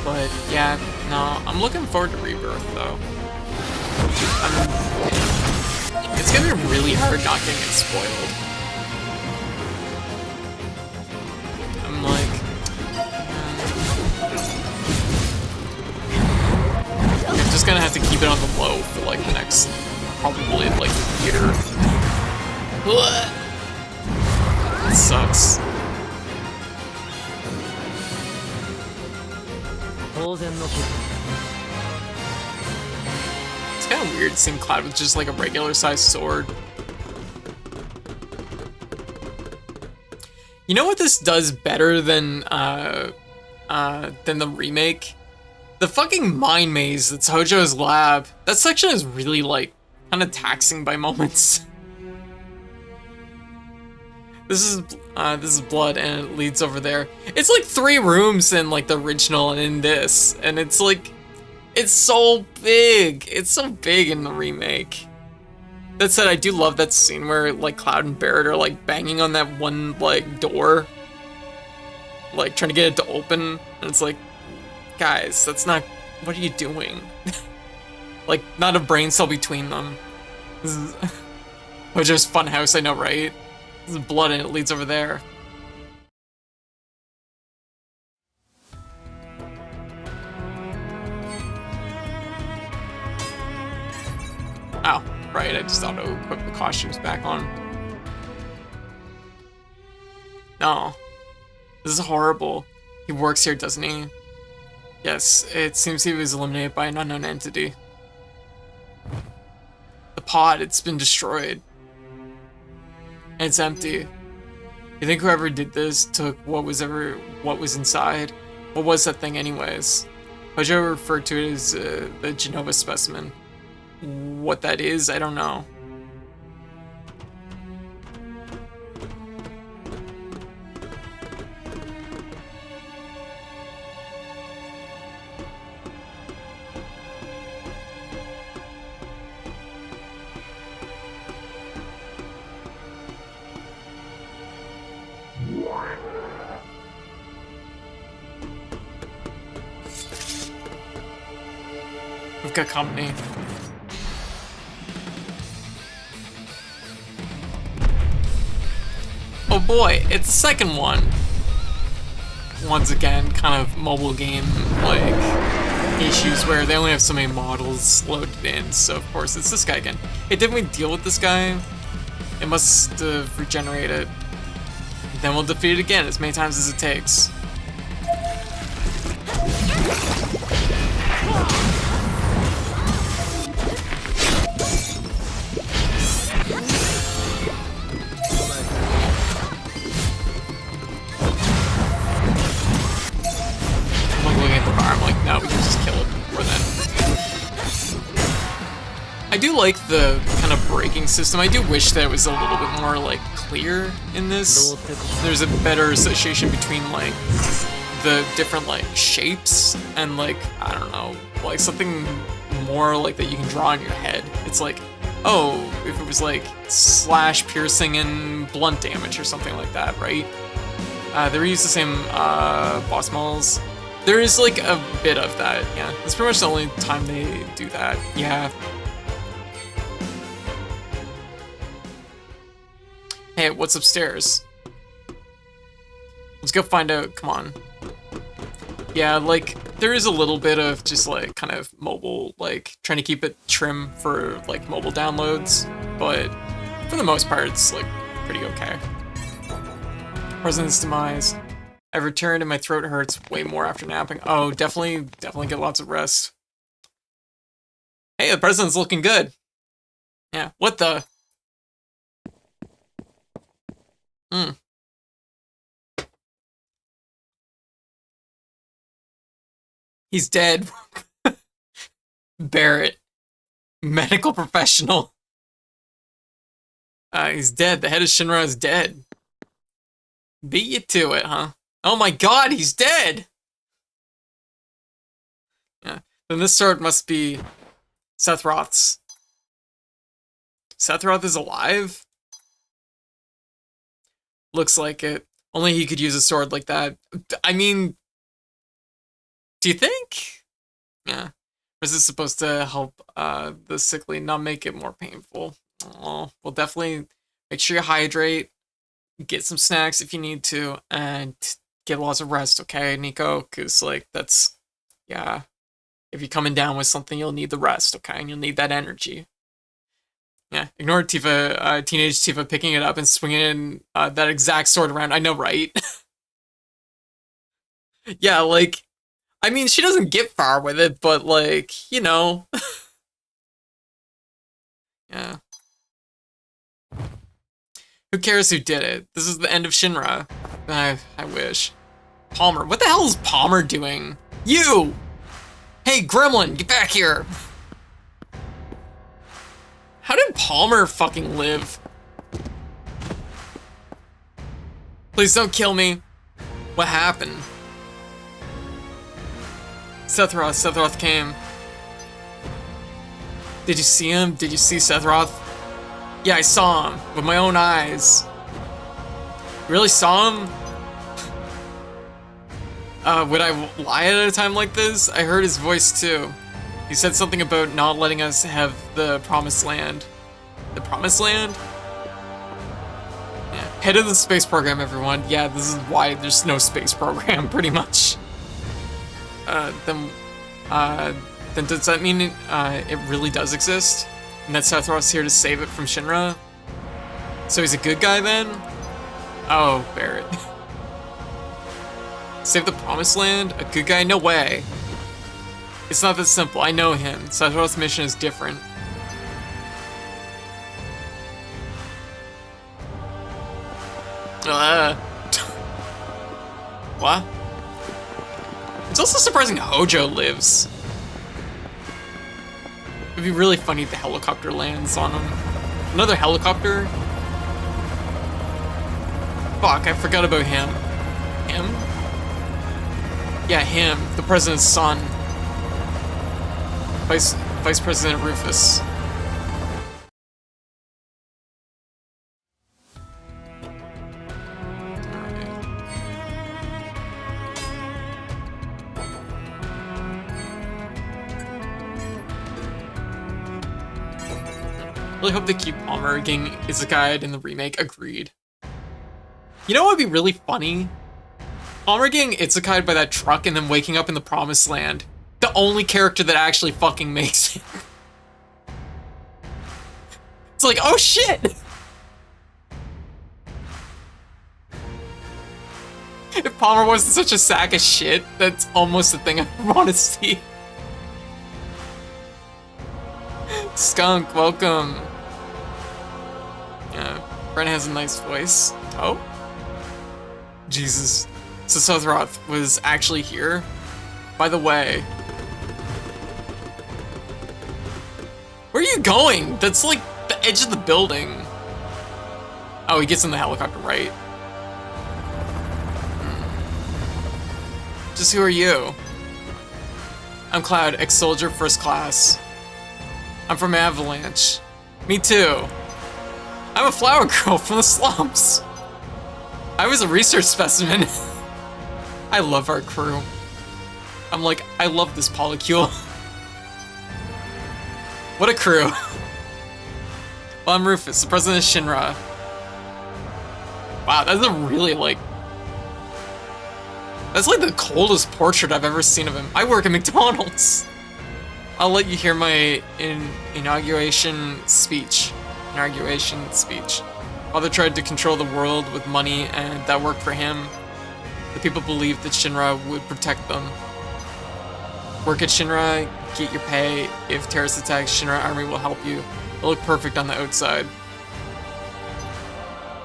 But yeah, no, I'm looking forward to Rebirth though. It's gonna be really hard not getting it spoiled. I'm like... I'm just gonna have to keep it on the low for like the next, probably like year. It sucks. It's kind of weird seeing Cloud with just like a regular sized sword. You know what this does better than the remake? The fucking mine maze that's Hojo's lab. That section is really like kind of taxing by moments. This is blood, and it leads over there. It's like 3 rooms in like the original and in this, and it's like, it's so big. It's so big in the remake. That said, I do love that scene where like Cloud and Barrett are like banging on that one like door, like trying to get it to open, and it's like, guys, that's not, what are you doing? Like, not a brain cell between them. This is, which is Funhouse, I know, right? This is blood and it leads over there. Oh, right, I just auto-equip the costumes back on. No. This is horrible. He works here, doesn't he? Yes, it seems he was eliminated by an unknown entity. The pod, it's been destroyed. And it's empty. You think whoever did this took what was inside? What was that thing anyways? Hojo referred to it as the Genova specimen. What that is, I don't know. We've got company. Oh boy, it's the second one. Once again, kind of mobile game like issues where they only have so many models loaded in, so of course it's this guy again. Hey, didn't we deal with this guy? It must have regenerated. Then we'll defeat it again as many times as it takes. I do like the kind of braking system. I do wish that it was a little bit more like clear in this. There's a better association between like the different like shapes and like, I don't know, like something more like that you can draw in your head. It's like, oh, if it was like slash, piercing, and blunt damage or something like that, right? They reuse the same boss models. There is like a bit of that, yeah. That's pretty much the only time they do that, yeah. Hey, what's upstairs? Let's go find out, come on. Yeah, like, there is a little bit of just like kind of mobile, like trying to keep it trim for like mobile downloads, but for the most part, it's like pretty okay. President's demise. I've returned and my throat hurts way more after napping. Oh, definitely get lots of rest. Hey, the president's looking good. Yeah, what the? He's dead. Barrett. Medical professional. He's dead. The head of Shinra is dead. Beat you to it, huh? Oh my god, he's dead! Yeah. Then this sword must be Seth Roth's. Seth Roth is alive? Looks like it. Only he could use a sword like that. I mean, do you think? Yeah. Or is this supposed to help the sickly not make it more painful? Oh, well, definitely make sure you hydrate, get some snacks if you need to, and get lots of rest, okay, Nico? Because, like, that's, yeah. If you're coming down with something, you'll need the rest, okay? And you'll need that energy. Yeah, ignore Tifa, teenage Tifa picking it up and swinging that exact sword around. I know, right? Yeah, like, I mean, she doesn't get far with it, but, like, you know. Yeah. Who cares who did it? This is the end of Shinra. I wish. Palmer. What the hell is Palmer doing? You! Hey, Gremlin, get back here! How did Palmer fucking live? Please don't kill me. What happened? Sephiroth came. Did you see him? Did you see Sephiroth? Yeah, I saw him with my own eyes. Really saw him? Would I lie at a time like this? I heard his voice too. He said something about not letting us have the promised land. The promised land? Yeah. Head of the space program, everyone. Yeah, this is why there's no space program, pretty much. Then does that mean it really does exist? And that Sephiroth's here to save it from Shinra? So he's a good guy then? Oh, Barrett. Save the promised land? A good guy? No way. It's not that simple. I know him. Sephiroth's mission is different. What? It's also surprising Hojo lives. It'd be really funny if the helicopter lands on him. Another helicopter? Fuck, I forgot about him. Him? Yeah, him. The president's son. Vice President Rufus. Really hope they keep Palmer getting Isekai in the remake. Agreed. You know what would be really funny? Palmer getting Isekai by that truck and then waking up in the promised land. The only character that actually fucking makes it. It's like, oh shit! If Palmer wasn't such a sack of shit, that's almost the thing I want to see. Skunk, welcome. Yeah, Brent has a nice voice. Oh? Jesus. So Sephiroth was actually here? By the way. Where are you going? That's like the edge of the building. Oh, he gets in the helicopter, right? Just who are you? I'm Cloud, ex-soldier, first class. I'm from Avalanche. Me too. I'm a flower girl from the slums. I was a research specimen. I love our crew. I'm like, I love this polycule. What a crew. Well, I'm Rufus, the president of Shinra. Wow, that's a really like... That's like the coldest portrait I've ever seen of him. I work at McDonald's. I'll let you hear my inauguration speech. Father tried to control the world with money, and that worked for him. The people believed that Shinra would protect them. Work at Shinra, get your pay. If terrorists attack, Shinra army will help you. It'll look perfect on the outside.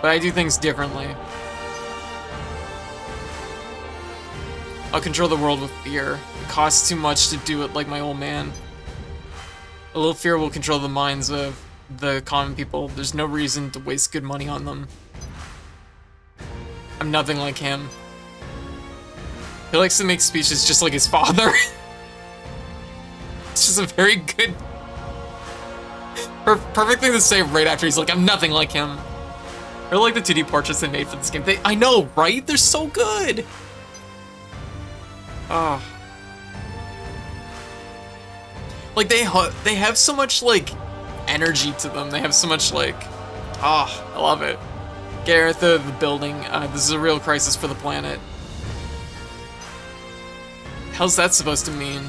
But I do things differently. I'll control the world with fear. It costs too much to do it like my old man. A little fear will control the minds of the common people. There's no reason to waste good money on them. I'm nothing like him. He likes to make speeches just like his father. It's just a very good... perfect thing to say right after he's like, I'm nothing like him. I really like the 2D portraits they made for this game. I know, right? They're so good! Oh. Like, they have so much, like, energy to them. They have so much, like... Oh, I love it. Get Aerith the building. This is a real crisis for the planet. How's that supposed to mean?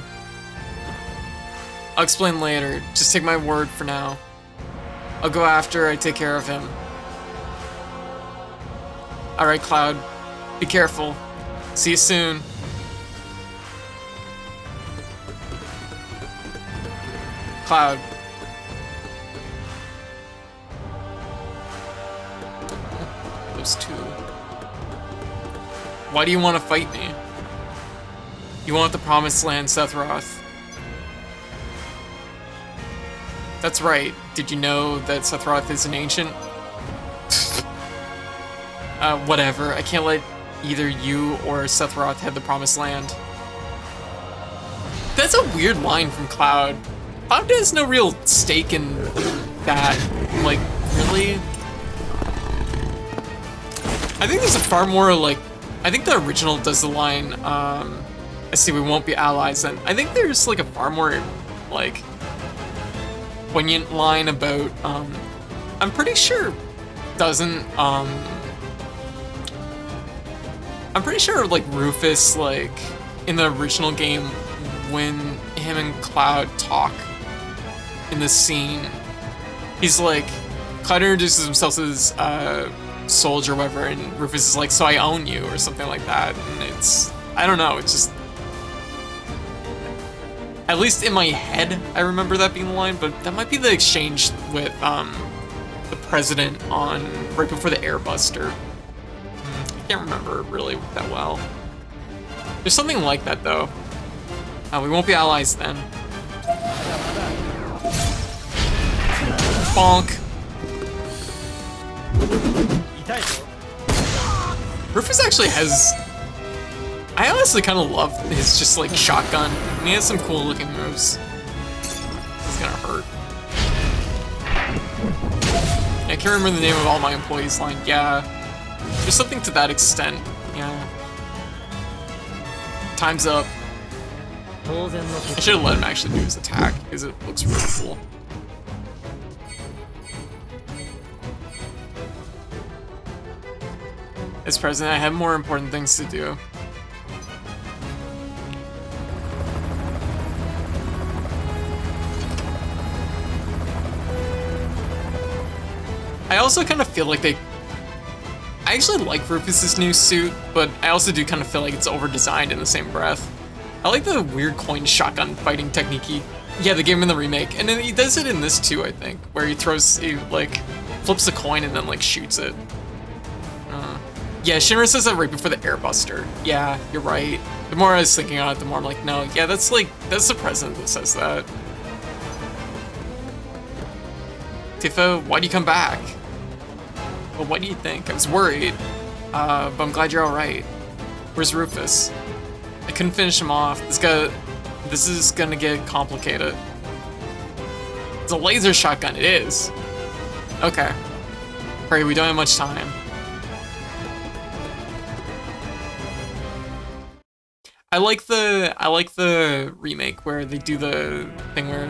I'll explain later. Just take my word for now. I'll go after I take care of him. Alright, Cloud. Be careful. See you soon. Cloud. Those two. Why do you want to fight me? You want the promised land, Sephiroth. That's right. Did you know that Sephiroth is an ancient? Whatever. I can't let either you or Sephiroth head the Promised Land. That's a weird line from Cloud. Cloud has no real stake in that. Like, really? I think there's a far more, like... I think the original does the line, I see we won't be allies, and I think there's, like, a far more, like, poignant line about, I'm pretty sure doesn't, I'm pretty sure, like, Rufus, like, in the original game, when him and Cloud talk in this scene, he's like, Cloud introduces himself as, soldier or whatever, and Rufus is like, so I own you, or something like that, and it's, I don't know, it's just, at least in my head, I remember that being the line, but that might be the exchange with, the president on, right before the Airbuster. I can't remember really that well. There's something like that, though. We won't be allies then. Bonk. Rufus actually has... I honestly kind of love his just like shotgun. And he has some cool looking moves. It's gonna hurt. I can't remember the name of all my employees line. Yeah. There's something to that extent. Yeah. Time's up. I should have let him actually do his attack because it looks really cool. As president, I have more important things to do. I also kind of feel like I actually like Rufus's new suit, but I also do kind of feel like it's over-designed in the same breath. I like the weird coin shotgun fighting technique. Yeah, the game in the remake, and then he does it in this too, I think, where he flips a coin and then like shoots it. Yeah, Shinra says that right before the Airbuster. Yeah, you're right. The more I was thinking on it, the more I'm like, no, yeah, that's the president that says that. Tifa, why'd you come back? Well, what do you think? I was worried, but I'm glad you're all right. Where's Rufus? I couldn't finish him off. This is gonna get complicated. It's a laser shotgun, it is. Okay. Hurry, we don't have much time. I like the remake where they do the thing where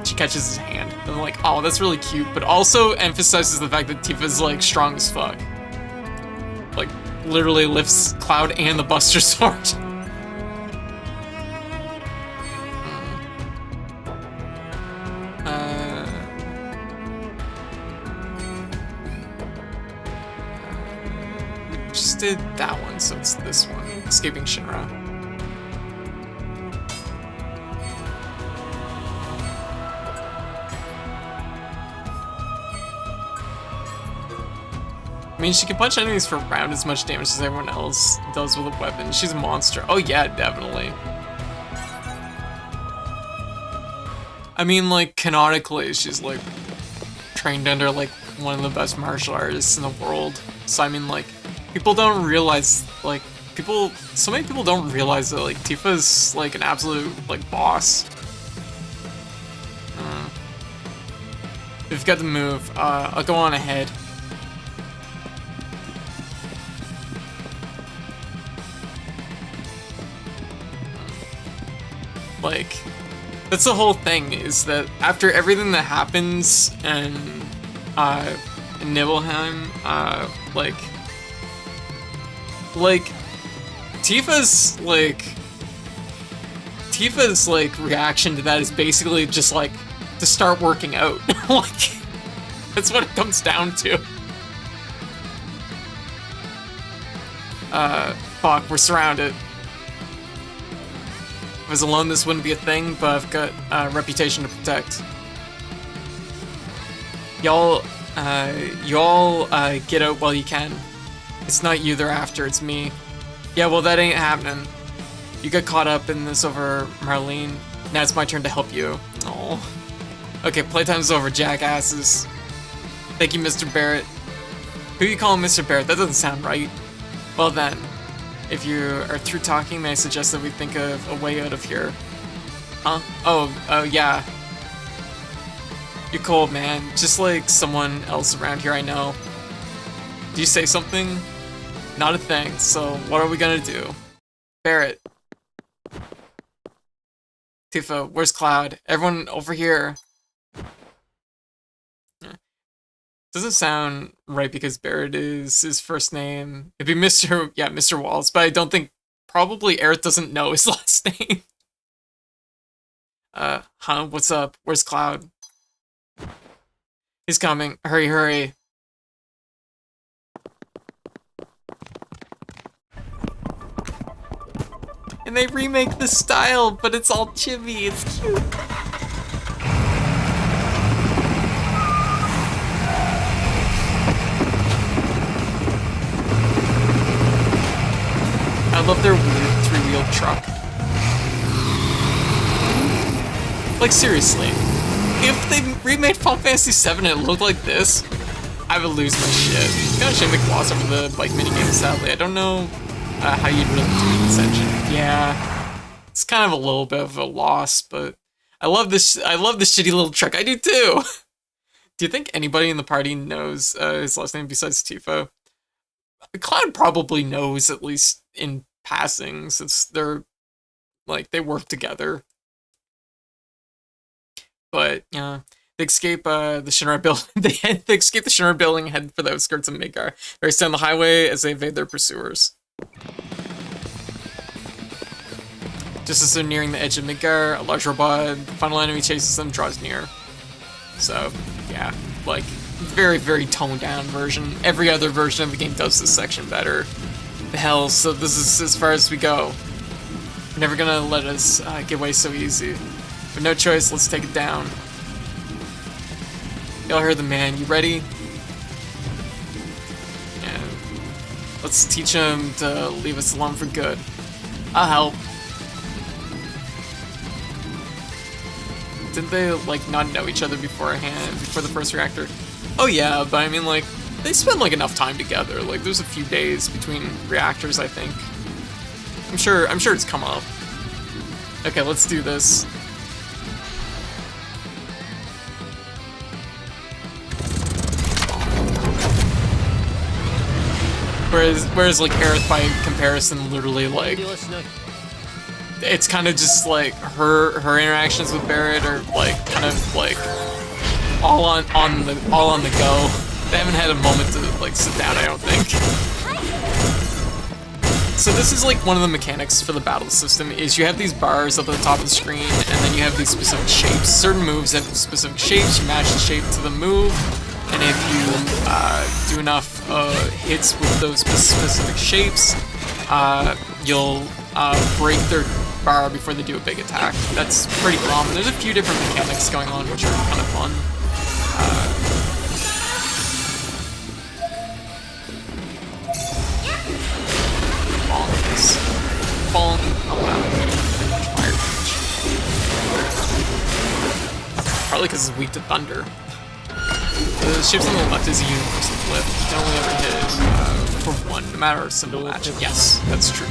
she catches his hand. And I'm like, oh, that's really cute, but also emphasizes the fact that Tifa's like strong as fuck. Like, literally lifts Cloud and the Buster Sword. Just did that one, so it's this one. Escaping Shinra. I mean, she can punch enemies for around as much damage as everyone else does with a weapon. She's a monster. Oh yeah, definitely. I mean, like, canonically, she's, like, trained under, like, one of the best martial artists in the world. So, I mean, like, people don't realize, like, so many people don't realize that, like, Tifa's, like, an absolute, like, boss. We've got the move. I'll go on ahead. Like, that's the whole thing, is that after everything that happens in Nibelheim, like, Tifa's reaction to that is basically just, like, to start working out. Like, that's what it comes down to. Fuck, we're surrounded. If I was alone, this wouldn't be a thing, but I've got a reputation to protect. Y'all get out while you can. It's not you they're after, it's me. Yeah, well, that ain't happening. You got caught up in this over Marlene. Now it's my turn to help you. Oh. Okay, playtime's over, jackasses. Thank you, Mr. Barrett. Who you call Mr. Barrett? That doesn't sound right. Well then, if you are through talking, may I suggest that we think of a way out of here? Huh? Oh, yeah. You're cold, man. Just like someone else around here I know. Do you say something? Not a thing, so what are we gonna do? Barrett. Tifa, where's Cloud? Everyone over here. Doesn't sound right because Barrett is his first name. It'd be Mr. Wallace, but I don't think, probably Aerith doesn't know his last name. Huh? What's up? Where's Cloud? He's coming. Hurry, hurry. And they remake the style, but it's all chibi. It's cute. I love their weird three-wheeled truck. Like, seriously. If they remade Final Fantasy VII and it looked like this, I would lose my shit. It's kind of shame they gloss over the bike minigame, sadly. I don't know how you'd really do this engine. Yeah, it's kind of a little bit of a loss, but I love this shitty little truck. I do too. Do you think anybody in the party knows his last name besides Tifo? Cloud probably knows, at least in passing, since they're like they work together. But yeah, they escape the Shinra building. They escape the Shinra building and head for the outskirts of Midgar. They stay on the highway as they evade their pursuers. Just as they're nearing the edge of Midgar, a large robot, the final enemy chases them, draws near. So yeah, like very, very toned down version. Every other version of the game does this section better. The hell, so this is as far as we go. You're never gonna let us get away so easy. But no choice, let's take it down. Y'all heard the man, you ready? And let's teach him to leave us alone for good. I'll help. Didn't they, like, not know each other beforehand, before the first reactor? Oh yeah, but I mean, like, they spend, like, enough time together. Like, there's a few days between reactors, I think. I'm sure it's come up. Okay, let's do this. Whereas like Aerith by comparison, literally like it's kind of just like her interactions with Barrett are like kind of like all on the go. They haven't had a moment to like sit down, I don't think. So this is like one of the mechanics for the battle system is you have these bars up at the top of the screen and then you have these specific shapes. Certain moves have specific shapes, you match the shape to the move. And if you do enough hits with those specific shapes, you'll break their bar before they do a big attack. That's pretty common. There's a few different mechanics going on which are kind of fun. Bonk. Oh wow. Fire damage. Probably because it's weak to thunder. The shapes on the left is a universal flip. You can only ever hit it for one, no matter a simple match. Yes, that's true.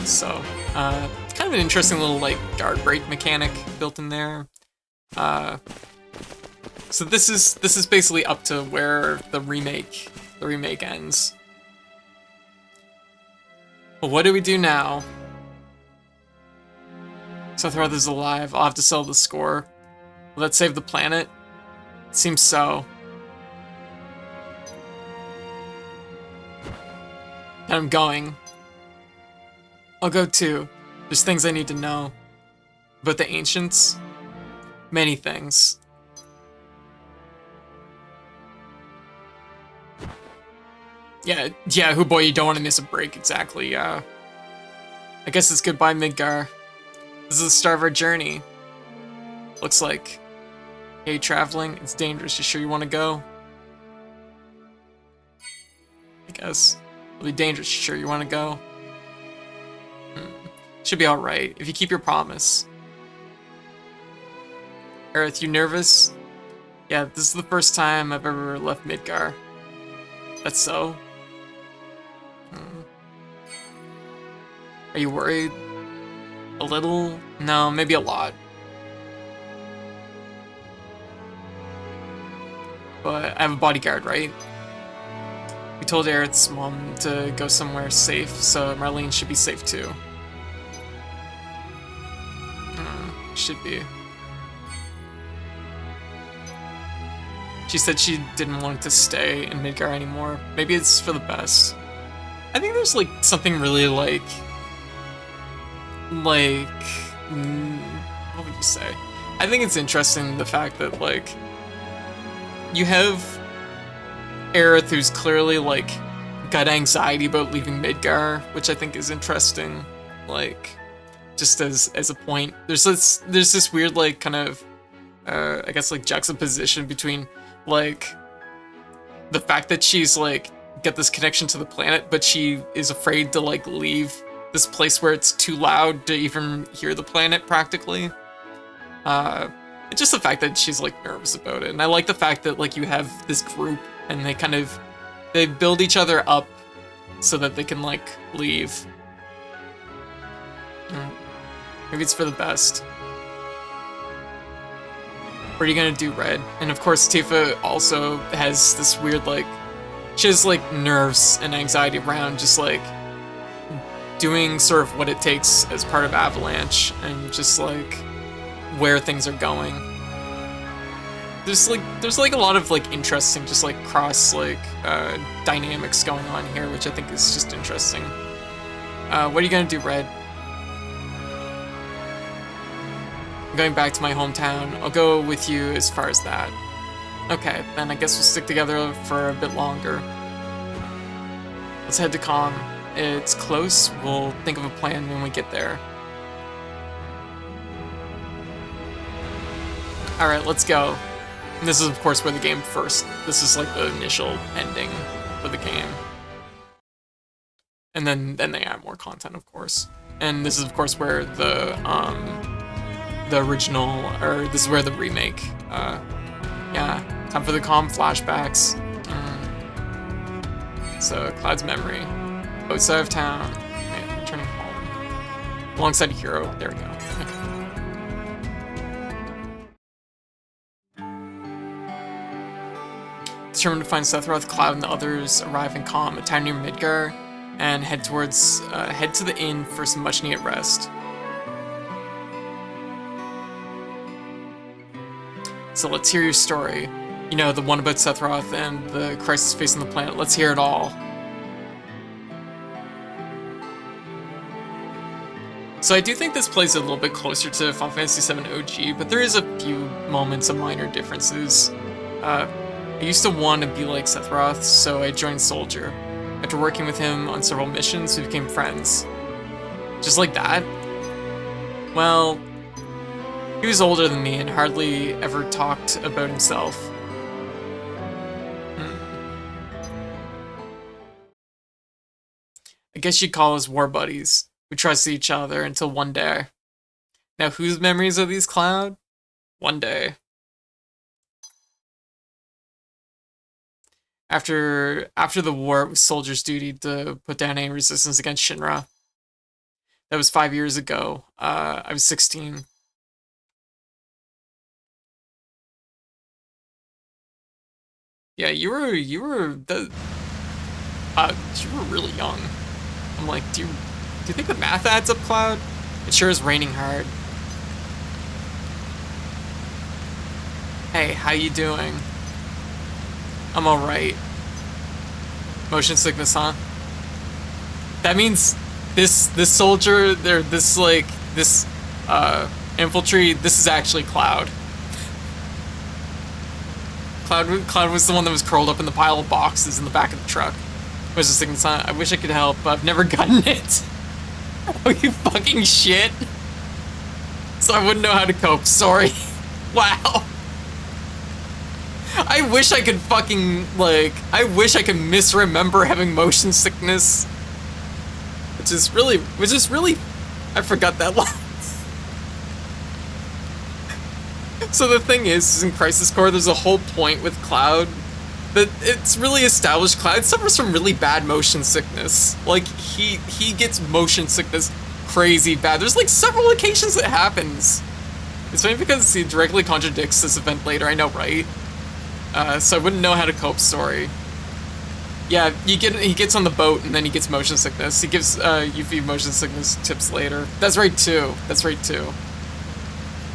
So, kind of an interesting little like guard break mechanic built in there. So this is basically up to where the remake ends. But what do we do now? So Throth alive. I'll have to sell the score. Will that save the planet? It seems so. And I'm going. I'll go too. There's things I need to know. About the ancients? Many things. Yeah, boy, you don't want to miss a break, exactly, I guess it's goodbye, Midgar. This is the start of our journey. Looks like. Hey, traveling, it's dangerous. You sure you want to go? I guess. It'll be dangerous. You sure you want to go? Should be alright, if you keep your promise. Aerith, you nervous? Yeah, this is the first time I've ever left Midgar. That's so. Hmm. Are you worried? A little? No, maybe a lot. But I have a bodyguard, right? We told Aerith's mom to go somewhere safe, so Marlene should be safe too. Should be. She said she didn't want to stay in Midgar anymore. Maybe it's for the best. I think there's like something really like, what would you say? I think it's interesting the fact that like you have Aerith who's clearly like got anxiety about leaving Midgar, which I think is interesting. Like, just as a point, there's this weird like kind of I guess like juxtaposition between like the fact that she's like got this connection to the planet, but she is afraid to like leave this place where it's too loud to even hear the planet practically. It's just the fact that she's like nervous about it, and I like the fact that like you have this group and they build each other up so that they can like leave. Maybe it's for the best. What are you gonna do, Red? And of course, Tifa also has this weird, like, she has, like, nerves and anxiety around just, like, doing sort of what it takes as part of Avalanche and just, like, where things are going. There's like a lot of, like, interesting, just, like, cross, like, dynamics going on here, which I think is just interesting. What are you gonna do, Red? Going back to my hometown. I'll go with you as far as that. Okay, then I guess we'll stick together for a bit longer. Let's head to Calm. It's close. We'll think of a plan when we get there. Alright, let's go. And this is, of course, where the game first... This is, like, the initial ending for the game. And then they add more content, of course. And this is, of course, where the original, or this is where the remake, yeah, time for the Calm flashbacks. So, Cloud's memory. Outside of town, okay, returning home. Alongside Hero, there we go. Okay. Determined to find Sephiroth, Cloud, and the others arrive in Calm, a town near Midgar, and head to the inn for some much-needed rest. So let's hear your story. You know, the one about Sephiroth and the crisis facing the planet. Let's hear it all. So I do think this plays a little bit closer to Final Fantasy VII OG, but there is a few moments of minor differences. I used to want to be like Sephiroth, so I joined Soldier. After working with him on several missions, we became friends. Just like that? Well, he was older than me and hardly ever talked about himself. I guess you'd call us war buddies. We trusted each other until one day. Now whose memories are these, Cloud? One day. After the war, it was Soldier's duty to put down any resistance against Shinra. That was 5 years ago. I was 16. Yeah, you were really young. I'm like, do you think the math adds up, Cloud? It sure is raining hard. Hey, how you doing? I'm alright. Motion sickness, huh? That means this soldier, this infantry, this is actually Cloud. Cloud was the one that was curled up in the pile of boxes in the back of the truck. Motion sickness, huh? I wish I could help, but I've never gotten it. Oh, you fucking shit. So I wouldn't know how to cope, sorry. Wow. I wish I could fucking, like, I wish I could misremember having motion sickness. Which is really, I forgot that line. So the thing is in Crisis Core, there's a whole point with Cloud that it's really established Cloud suffers from really bad motion sickness. Like, he gets motion sickness crazy bad. There's like several occasions that happens. It's funny because he directly contradicts this event later, I know, right? So I wouldn't know how to cope story. Yeah, he gets on the boat and then he gets motion sickness. He gives Yuffie motion sickness tips later. That's right too. That's right too.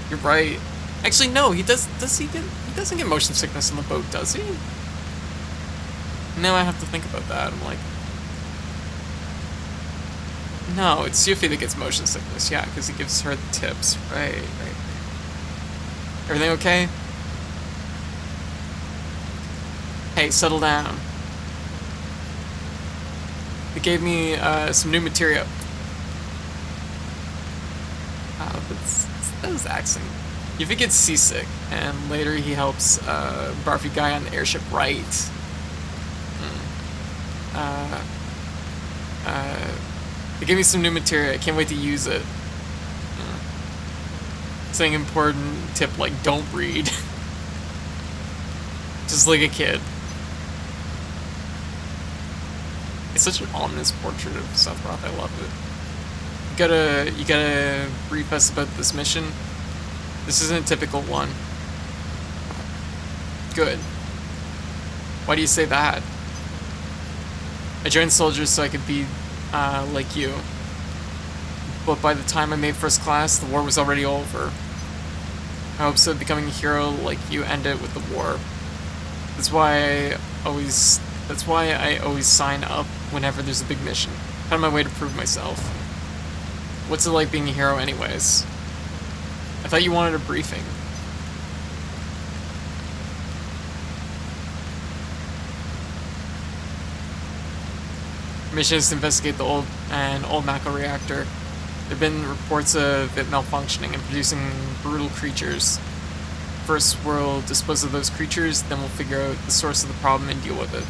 You're right. Actually, no, he does he doesn't get motion sickness on the boat, does he? Now I have to think about that. I'm like, no, it's Yuffie that gets motion sickness, yeah, because he gives her the tips. Right. Everything okay? Hey, settle down. They gave me some new material. That was accent. Yuffie gets seasick, and later he helps Barfy guy on the airship, right? They gave me some new material. I can't wait to use it. Saying important tip like don't read. Just like a kid. It's such an ominous portrait of Sephiroth. I love it. You gotta brief us about this mission. This isn't a typical one. Good. Why do you say that? I joined soldiers so I could be like you. But by the time I made first class, the war was already over. I hope so becoming a hero like you ended with the war. That's why I always sign up whenever there's a big mission. Kind of my way to prove myself. What's it like being a hero anyways? I thought you wanted a briefing. Mission is to investigate the old Mako reactor. There have been reports of it malfunctioning and producing brutal creatures. First, we'll dispose of those creatures, then we'll figure out the source of the problem and deal with it.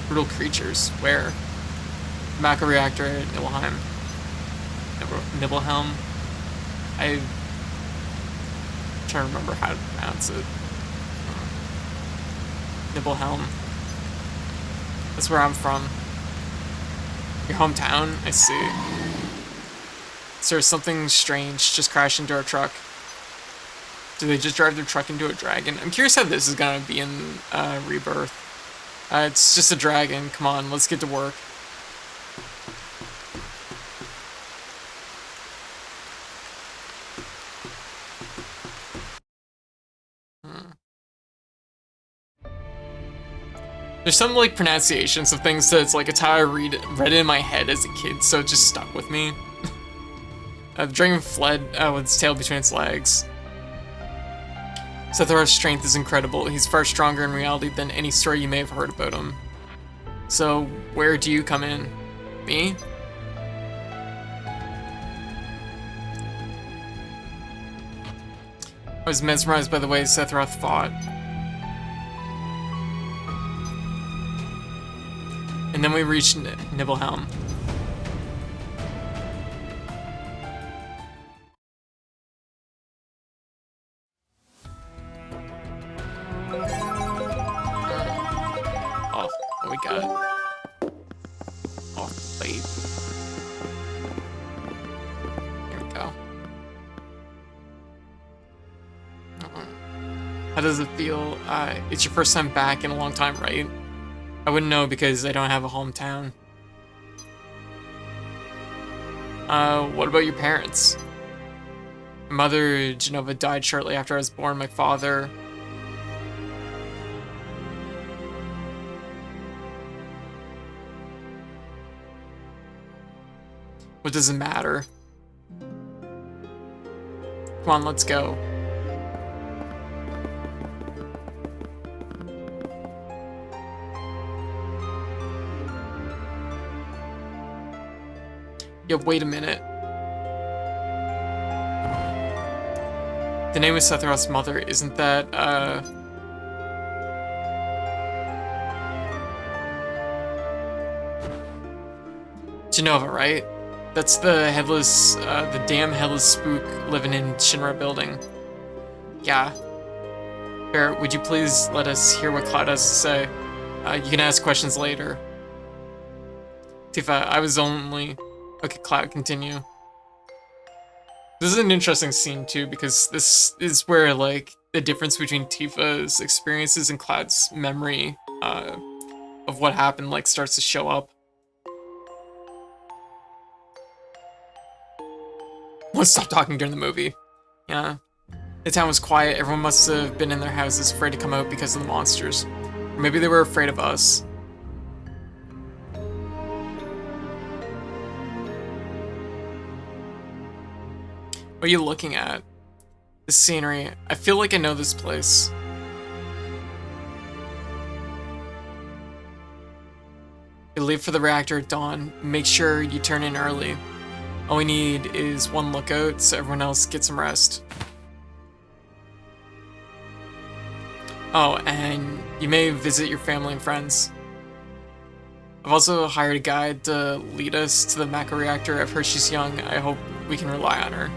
Brutal creatures. Where? Mako reactor at Nibelheim. Nibelhelm? I'm trying to remember how to pronounce it. Nibelhelm. That's where I'm from. Your hometown? I see. So there's something strange just crashed into our truck. Do they just drive their truck into a dragon? I'm curious how this is gonna be in Rebirth. It's just a dragon. Come on, let's get to work. There's some like pronunciations of things that it's like it's how I read it in my head as a kid, so it just stuck with me. The dragon fled with its tail between its legs. Sephiroth's strength is incredible. He's far stronger in reality than any story you may have heard about him. So, where do you come in? Me? I was mesmerized by the way Sephiroth fought. And then we reached Nibelhelm. Oh, what we got? Oh, wait. Here we go. How does it feel? It's your first time back in a long time, right? I wouldn't know because I don't have a hometown. What about your parents? My mother, Genova, died shortly after I was born. My father... What does it matter? Come on, let's go. Yeah, wait a minute. The name of Sephiroth's mother, isn't that, Genova, right? That's the headless, the damn headless spook living in Shinra building. Yeah. Bear, would you please let us hear what Cloud has to say? You can ask questions later. Tifa, I was only... Okay, Cloud, continue. This is an interesting scene, too, because this is where, like, the difference between Tifa's experiences and Cloud's memory of what happened, like, starts to show up. Let's stop talking during the movie. Yeah. The town was quiet. Everyone must have been in their houses, afraid to come out because of the monsters. Or maybe they were afraid of us. What are you looking at? This scenery. I feel like I know this place. You leave for the reactor at dawn. Make sure you turn in early. All we need is one lookout so everyone else gets some rest. Oh, and you may visit your family and friends. I've also hired a guide to lead us to the Mako reactor. I've heard she's young. I hope we can rely on her.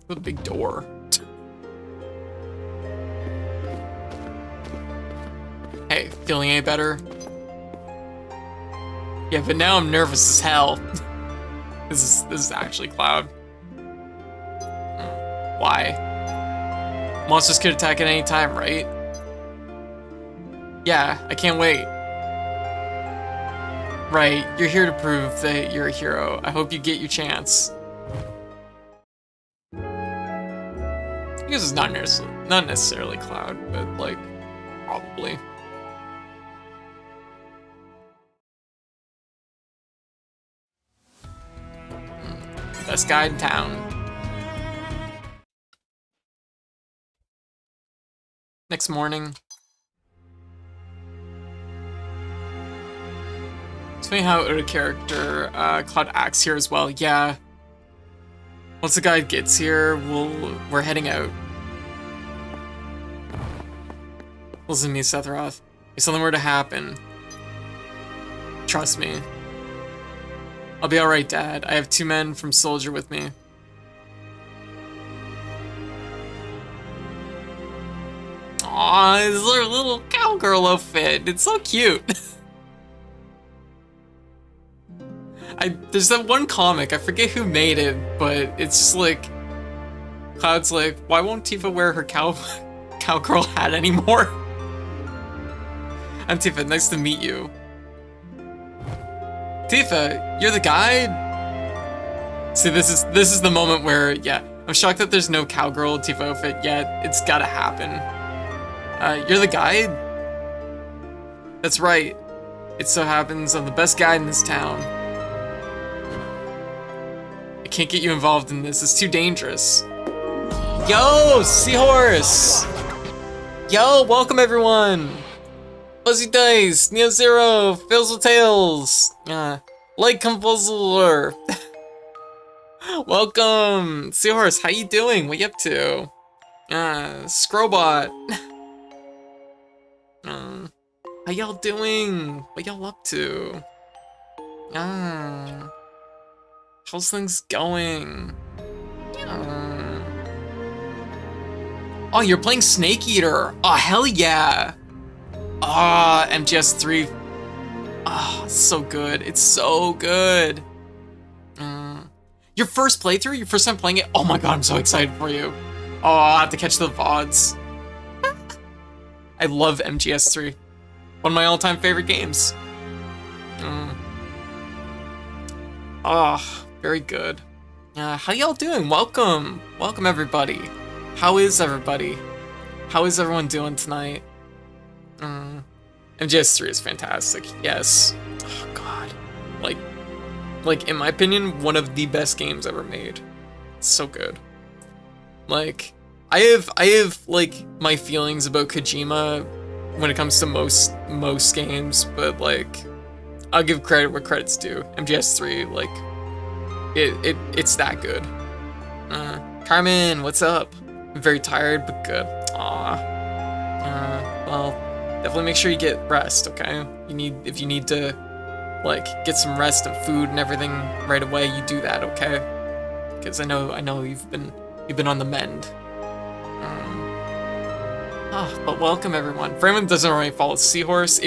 The big door. Hey, feeling any better? Yeah, but now I'm nervous as hell. This is actually Cloud. Why? Monsters could attack at any time, right? Yeah, I can't wait. Right, you're here to prove that you're a hero. I hope you get your chance. I guess it's not necessarily Cloud, but like, probably. Best guy in town. Next morning. It's funny how out of character Cloud acts here as well. Yeah. Once the guy gets here, we're heading out. Listen to me, Sephiroth. If something were to happen, trust me. I'll be alright, Dad. I have 2 men from Soldier with me. Aw, it's their little cowgirl outfit. It's so cute. There's that one comic, I forget who made it, but it's just like, Cloud's like, why won't Tifa wear her cowgirl hat anymore? I'm Tifa, nice to meet you. Tifa, you're the guide? See, this is the moment where, yeah, I'm shocked that there's no cowgirl Tifa outfit yet. It's gotta happen. You're the guide? That's right. It so happens I'm the best guide in this town. I can't get you involved in this. It's too dangerous. Yo, Seahorse! Yo, welcome everyone! Fuzzy Dice, Neo Zero, Fizzle Tails, Light Convulsor. Welcome! Seahorse, how you doing? What you up to? Scrobot. How y'all doing? What y'all up to? How's things going? Oh, you're playing Snake Eater. Oh, hell yeah. Ah, MGS3. Ah, so good. It's so good. Your first playthrough? Your first time playing it? Oh my god, I'm so excited for you. Oh, I'll have to catch the VODs. I love MGS3. One of my all-time favorite games. Ah, very good. How y'all doing? Welcome. Welcome, everybody. How is everybody? How is everyone doing tonight? MGS3 is fantastic. Yes. Oh god. Like in my opinion, one of the best games ever made. It's so good. Like, I have like my feelings about Kojima when it comes to most games, but like I'll give credit where credit's due. MGS3, like it's that good. Carmen, what's up? I'm very tired, but good. Well, definitely make sure you get rest, okay? If you need to like get some rest and food and everything right away, you do that, okay? Because I know you've been on the mend. But welcome everyone. For anyone that doesn't already follow Seahorse,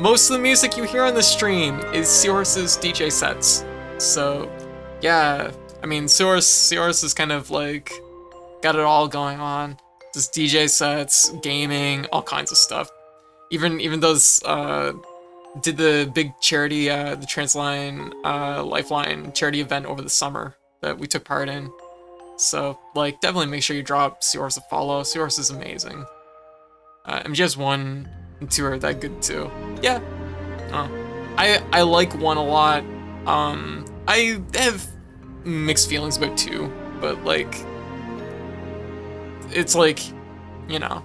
most of the music you hear on the stream is Seahorse's DJ sets. So yeah, I mean Seahorse is kind of like got it all going on. Just DJ sets, gaming, all kinds of stuff. Even those did the big charity, the Transline Lifeline charity event over the summer that we took part in. So, like, definitely make sure you drop Seahorse a follow. Seahorse is amazing. MGS 1 and 2 are that good too. Yeah. I like 1 a lot. I have mixed feelings about 2, but, like, it's like, you know,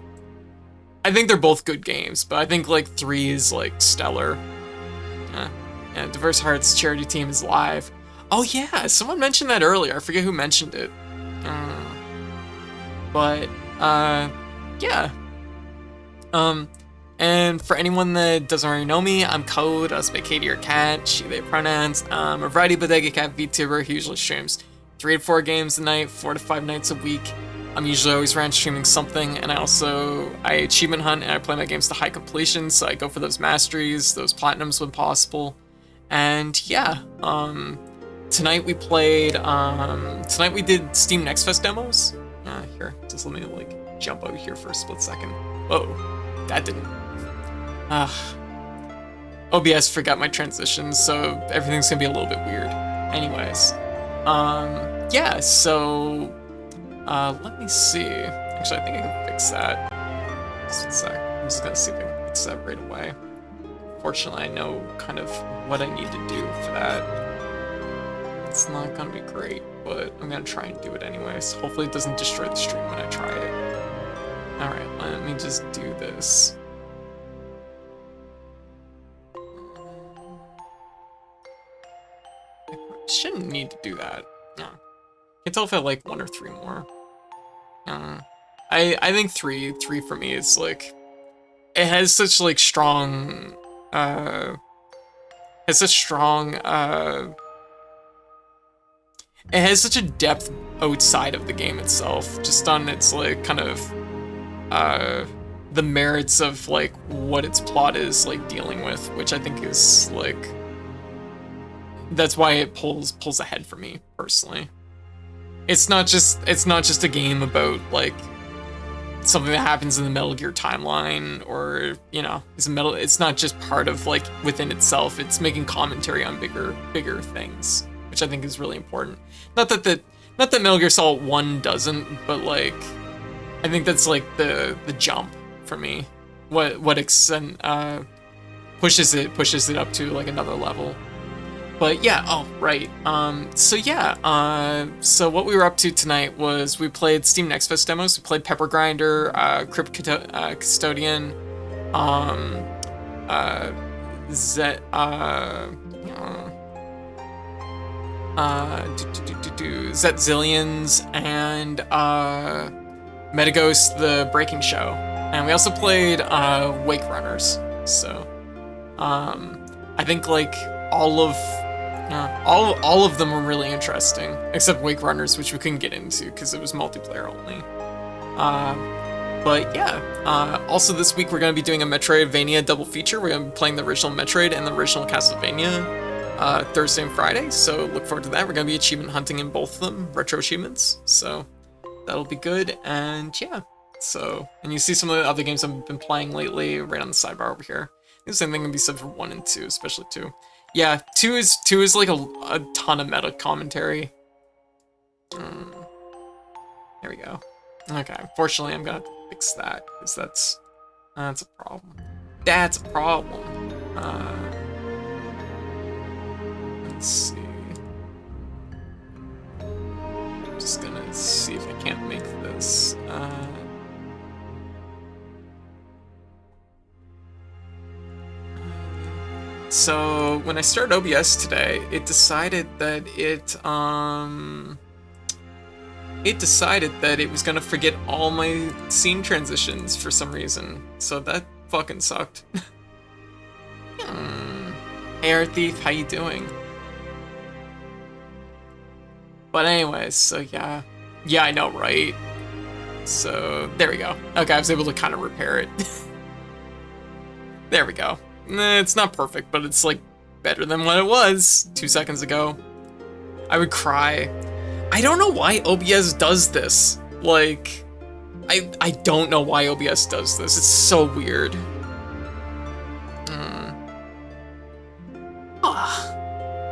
I think they're both good games, but I think, like, 3 is, like, stellar. Yeah, Diverse Hearts charity team is live. Oh, yeah, someone mentioned that earlier. I forget who mentioned it. Yeah. And for anyone that doesn't already know me, I'm Code, us by Katie or Cat, she, they pronouns. I'm a variety bodega cat VTuber who usually streams 3 to 4 games a night, 4 to 5 nights a week. I'm usually always around streaming something, and I achievement hunt and I play my games to high completion, so I go for those masteries, those platinums when possible. And yeah, tonight we did Steam Next Fest demos. Here, just let me like jump over here for a split second. Whoa, that didn't. OBS forgot my transitions, so everything's gonna be a little bit weird. Anyways, yeah, so let me see. Actually, I think I can fix that. Just a sec. I'm just gonna see if I can fix that right away. Fortunately, I know kind of what I need to do for that. It's not gonna be great, but I'm gonna try and do it anyways. Hopefully it doesn't destroy the stream when I try it. Alright, let me just do this. I shouldn't need to do that. No. Can't tell if I like 1 or 3 more. I think 3 for me is like, it has such like strong, it has such a depth outside of the game itself, just on its like kind of the merits of like what its plot is like dealing with, which I think is like, that's why it pulls ahead for me personally. It's not just a game about like something that happens in the Metal Gear timeline, or you know, it's not just part of like within itself. It's making commentary on bigger things, which I think is really important. Not that Metal Gear Solid 1 doesn't, but like I think that's like the jump for me. What extent pushes it up to like another level. But yeah, oh right. So yeah, so what we were up to tonight was we played Steam Next Fest demos. We played Pepper Grinder, Crypt Custodian, Zet Zillions, and Metaghost the Breaking Show. And we also played Wake Runners. So I think like all of them were really interesting, except Wake Runners, which we couldn't get into because it was multiplayer only. But yeah, also this week we're going to be doing a Metroidvania double feature. We're going to be playing the original Metroid and the original Castlevania Thursday and Friday, so look forward to that. We're going to be achievement hunting in both of them, retro achievements, so that'll be good. And yeah, so, and you see some of the other games I've been playing lately right on the sidebar over here. The same thing can be said for 1 and 2, especially 2. Yeah, 2 is like a ton of meta commentary. There we go. Okay, unfortunately I'm gonna have to fix that, because that's a problem. That's a problem. Let's see. I'm just gonna see if I can't make this. So when I started OBS today, it decided that it was gonna forget all my scene transitions for some reason. So that fucking sucked. Hey, Art Thief, how you doing? But anyways, so yeah. Yeah, I know, right? So, there we go. Okay, I was able to kind of repair it. There we go. It's not perfect, but it's, like, better than what it was 2 seconds ago. I would cry. I don't know why OBS does this. Like, I don't know why OBS does this. It's so weird.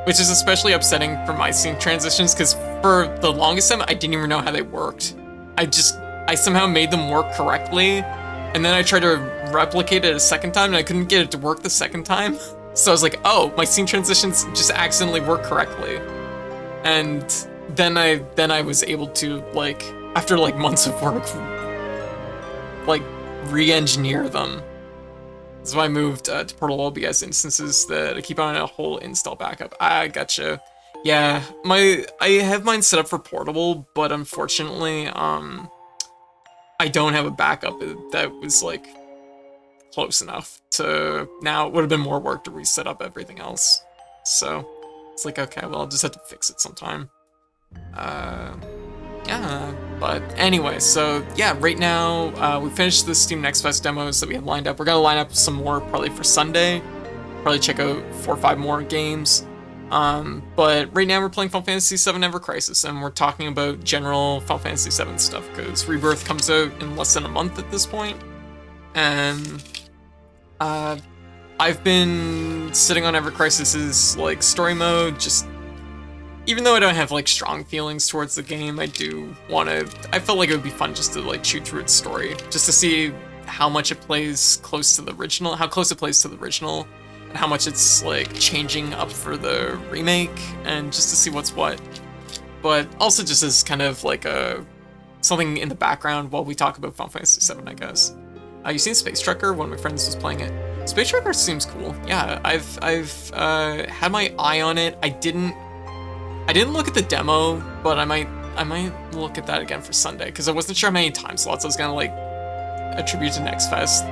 Which is especially upsetting for my scene transitions, because for the longest time, I didn't even know how they worked. I somehow made them work correctly, and then I tried to replicate it a second time, and I couldn't get it to work the second time. So I was like, oh, my scene transitions just accidentally work correctly. And then I was able to, like, after like months of work, like, re-engineer them. So I moved to Portal OBS instances that I keep on a whole install backup. I gotcha. Yeah, I have mine set up for portable, but unfortunately, I don't have a backup that was like close enough to. Now it would have been more work to reset up everything else. So it's like, okay, well, I'll just have to fix it sometime. Yeah, but anyway, so yeah, right now, we finished the Steam Next Fest demos that we had lined up. We're gonna line up some more probably for Sunday. Probably check out 4 or 5 more games. But right now we're playing Final Fantasy VII Ever Crisis, and we're talking about general Final Fantasy VII stuff, because Rebirth comes out in less than a month at this point. And, I've been sitting on Ever Crisis's, like, story mode, just even though I don't have, like, strong feelings towards the game, I do want to. I felt like it would be fun just to, like, chew through its story, just to see how much it plays close to the original, how close it plays to the original, and how much it's, like, changing up for the remake, and just to see what's what. But also just as kind of, like, something in the background while we talk about Final Fantasy VII, I guess. You seen Space Trucker? One of my friends was playing it. Space Trucker seems cool. Yeah, I've had my eye on it. I didn't look at the demo, but I might look at that again for Sunday, because I wasn't sure how many time slots I was gonna, like, attribute to Next Fest.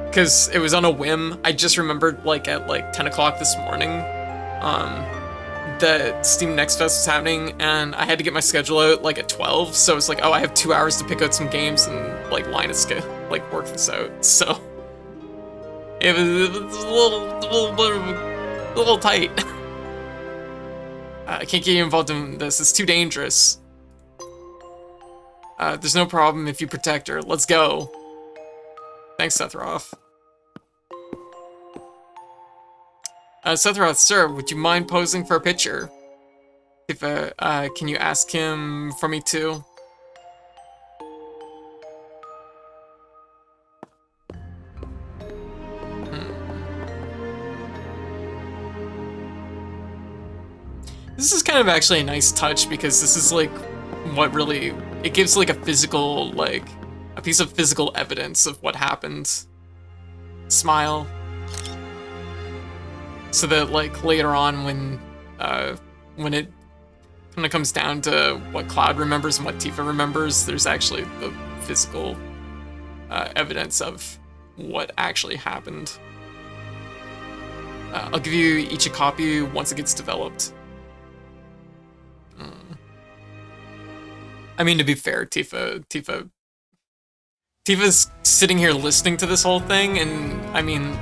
Because it was on a whim. I just remembered, like, at like 10 o'clock this morning, that Steam Next Fest was happening, and I had to get my schedule out like at 12. So it's like, oh, I have 2 hours to pick out some games and like work this out. So it was a little tight. I can't get you involved in this. It's too dangerous. There's no problem if you protect her. Let's go. Thanks, Sethroth. Sethroth, sir, would you mind posing for a picture? If can you ask him for me too? This is kind of actually a nice touch, because this is like what really, it gives like a physical, like a piece of physical evidence of what happened. Smile. So that like later on when it kind of comes down to what Cloud remembers and what Tifa remembers, there's actually the physical evidence of what actually happened. I'll give you each a copy once it gets developed. I mean, to be fair, Tifa's sitting here listening to this whole thing, and I mean,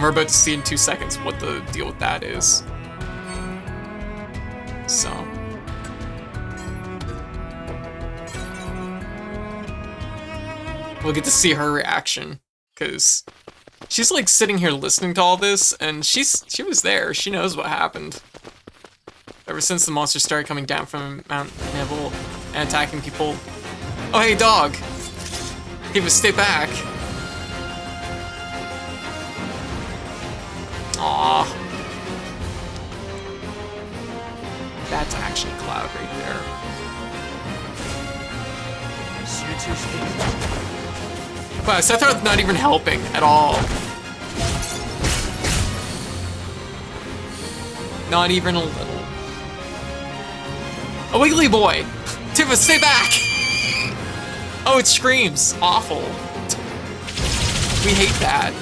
we're about to see in 2 seconds what the deal with that is. So. We'll get to see her reaction, because she's like sitting here listening to all this, and she was there. She knows what happened. Ever since the monsters started coming down from Mount Neville and attacking people. Oh, hey, dog. Tifa, stay back. Aww. That's actually Cloud right there. Wow, Sethroth's not even helping at all. Not even a little. A wiggly boy! Tifa, stay back! Oh, it screams. Awful. We hate that.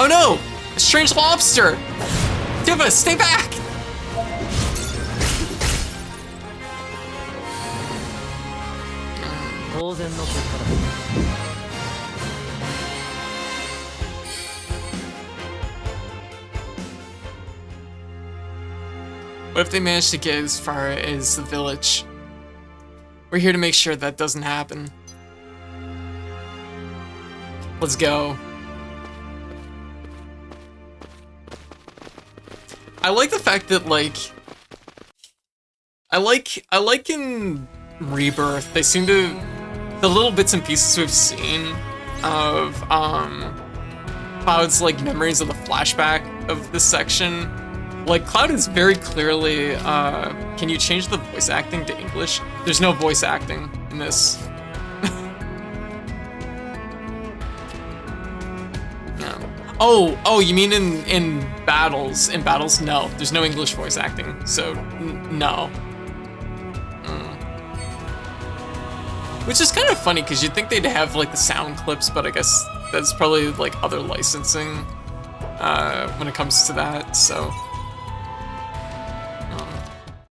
Oh no! A strange lobster! Diva, stay back! What if they manage to get as far as the village? We're here to make sure that doesn't happen. Let's go. I like the fact that, like, I like in Rebirth, they seem to, the little bits and pieces we've seen of Cloud's like memories of the flashback of this section. Like, Cloud is very clearly, can you change the voice acting to English? There's no voice acting in this. Yeah. Oh, you mean in battles? In battles, no. There's no English voice acting, so no. Which is kind of funny, because you'd think they'd have, like, the sound clips, but I guess that's probably, like, other licensing when it comes to that, so...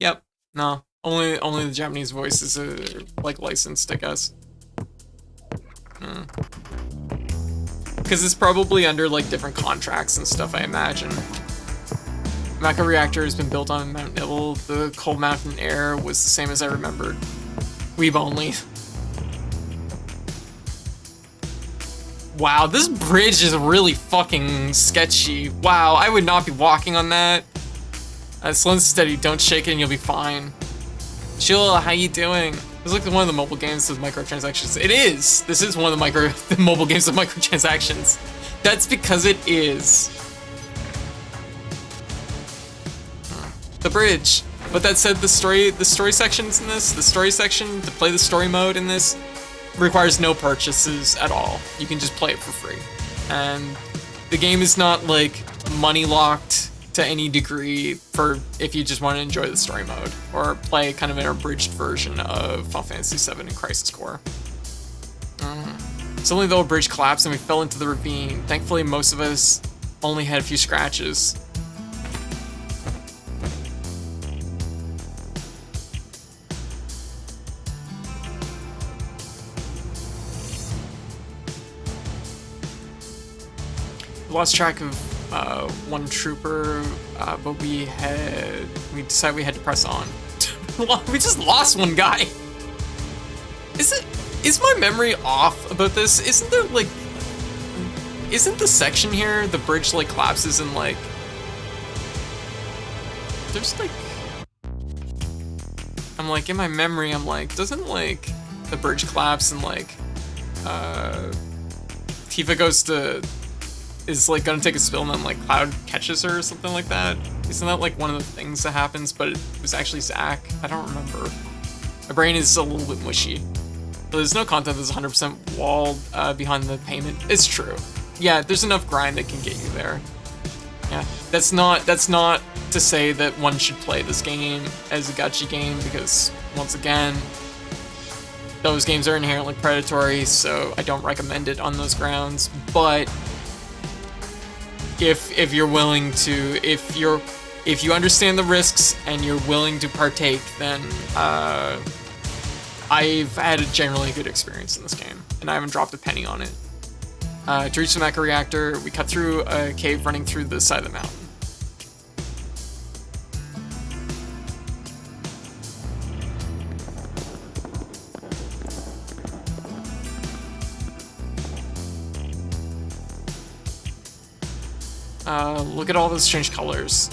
Yep, no. Only the Japanese voices are, like, licensed, I guess. Because it's probably under, like, different contracts and stuff, I imagine. Mecha Reactor has been built on Mount Nibble. The Cold Mountain air was the same as I remembered. Weeb only. Wow, this bridge is really fucking sketchy. Wow, I would not be walking on that. Slow and steady, don't shake it and you'll be fine. Sheila, how you doing? It's like one of the mobile games with microtransactions. It is! This is one of the mobile games with microtransactions. That's because it is. The bridge. But that said, the story sections in this, the story section, to play the story mode in this, requires no purchases at all. You can just play it for free. And the game is not, like, money locked to any degree for if you just want to enjoy the story mode or play kind of an abridged version of Final Fantasy VII and Crisis Core. Suddenly the old bridge collapsed and we fell into the ravine. Thankfully, most of us only had a few scratches. We lost track of one trooper, but we decided we had to press on. We just lost one guy. Is my memory off about this? Isn't the section here, the bridge like collapses and like, there's like, I'm like, in my memory, I'm like, doesn't like the bridge collapse and like, Tifa is like gonna take a spill and then like Cloud catches her or something like that? Isn't that like one of the things that happens, but it was actually Zack? I don't remember. My brain is a little bit mushy. But there's no content that's 100% walled behind the payment. It's true. Yeah, there's enough grind that can get you there. Yeah, that's not to say that one should play this game as a gacha game, because once again, those games are inherently predatory, so I don't recommend it on those grounds. But if you're willing to, if you understand the risks and you're willing to partake, then I've had a generally good experience in this game, and I haven't dropped a penny on it. To reach the mecha reactor, we cut through a cave running through the side of the mountain. Look at all those strange colors.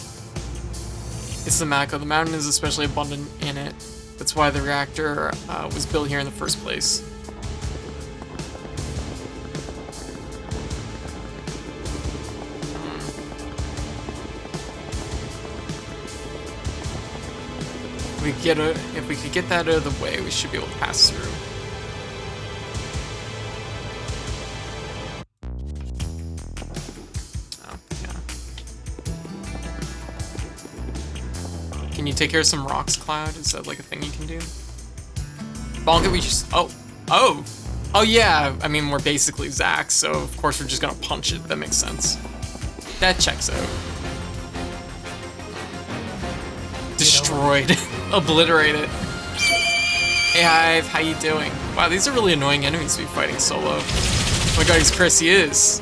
It's the Mako. The mountain is especially abundant in it. That's why the reactor was built here in the first place. If we could get that out of the way, we should be able to pass through. Can you take care of some rocks, Cloud? Is that like a thing you can do? Bonk it, we just... Oh yeah, I mean, we're basically Zack, so of course we're just gonna punch it. That makes sense. That checks out. Destroyed. Obliterated. Hey Hive, how you doing? Wow, these are really annoying enemies to be fighting solo. Oh my god, he's Chris, he is.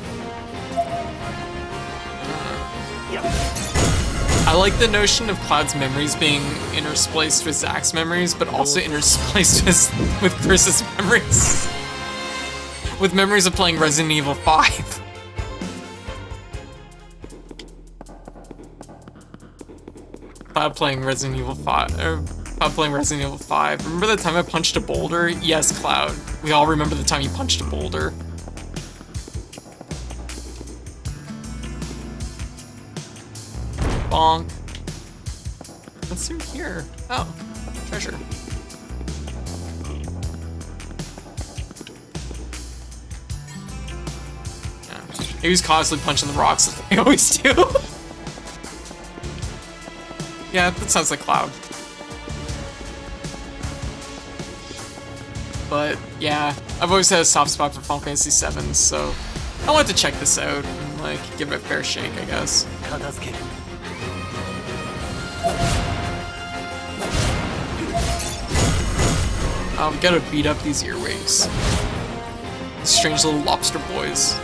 I like the notion of Cloud's memories being interspliced with Zack's memories, but also interspliced with Chris's memories. With memories of playing Resident Evil 5. Cloud playing Resident Evil 5, or Cloud playing Resident Evil 5. Remember the time I punched a boulder? Yes, Cloud. We all remember the time you punched a boulder. Bonk. What's through here? Oh, treasure. Yeah. He was constantly punching the rocks like I always do. Yeah, that sounds like Cloud. But yeah, I've always had a soft spot for Final Fantasy VII, so I wanted to check this out and like give it a fair shake, I guess. We gotta beat up these earwigs. These strange little lobster boys.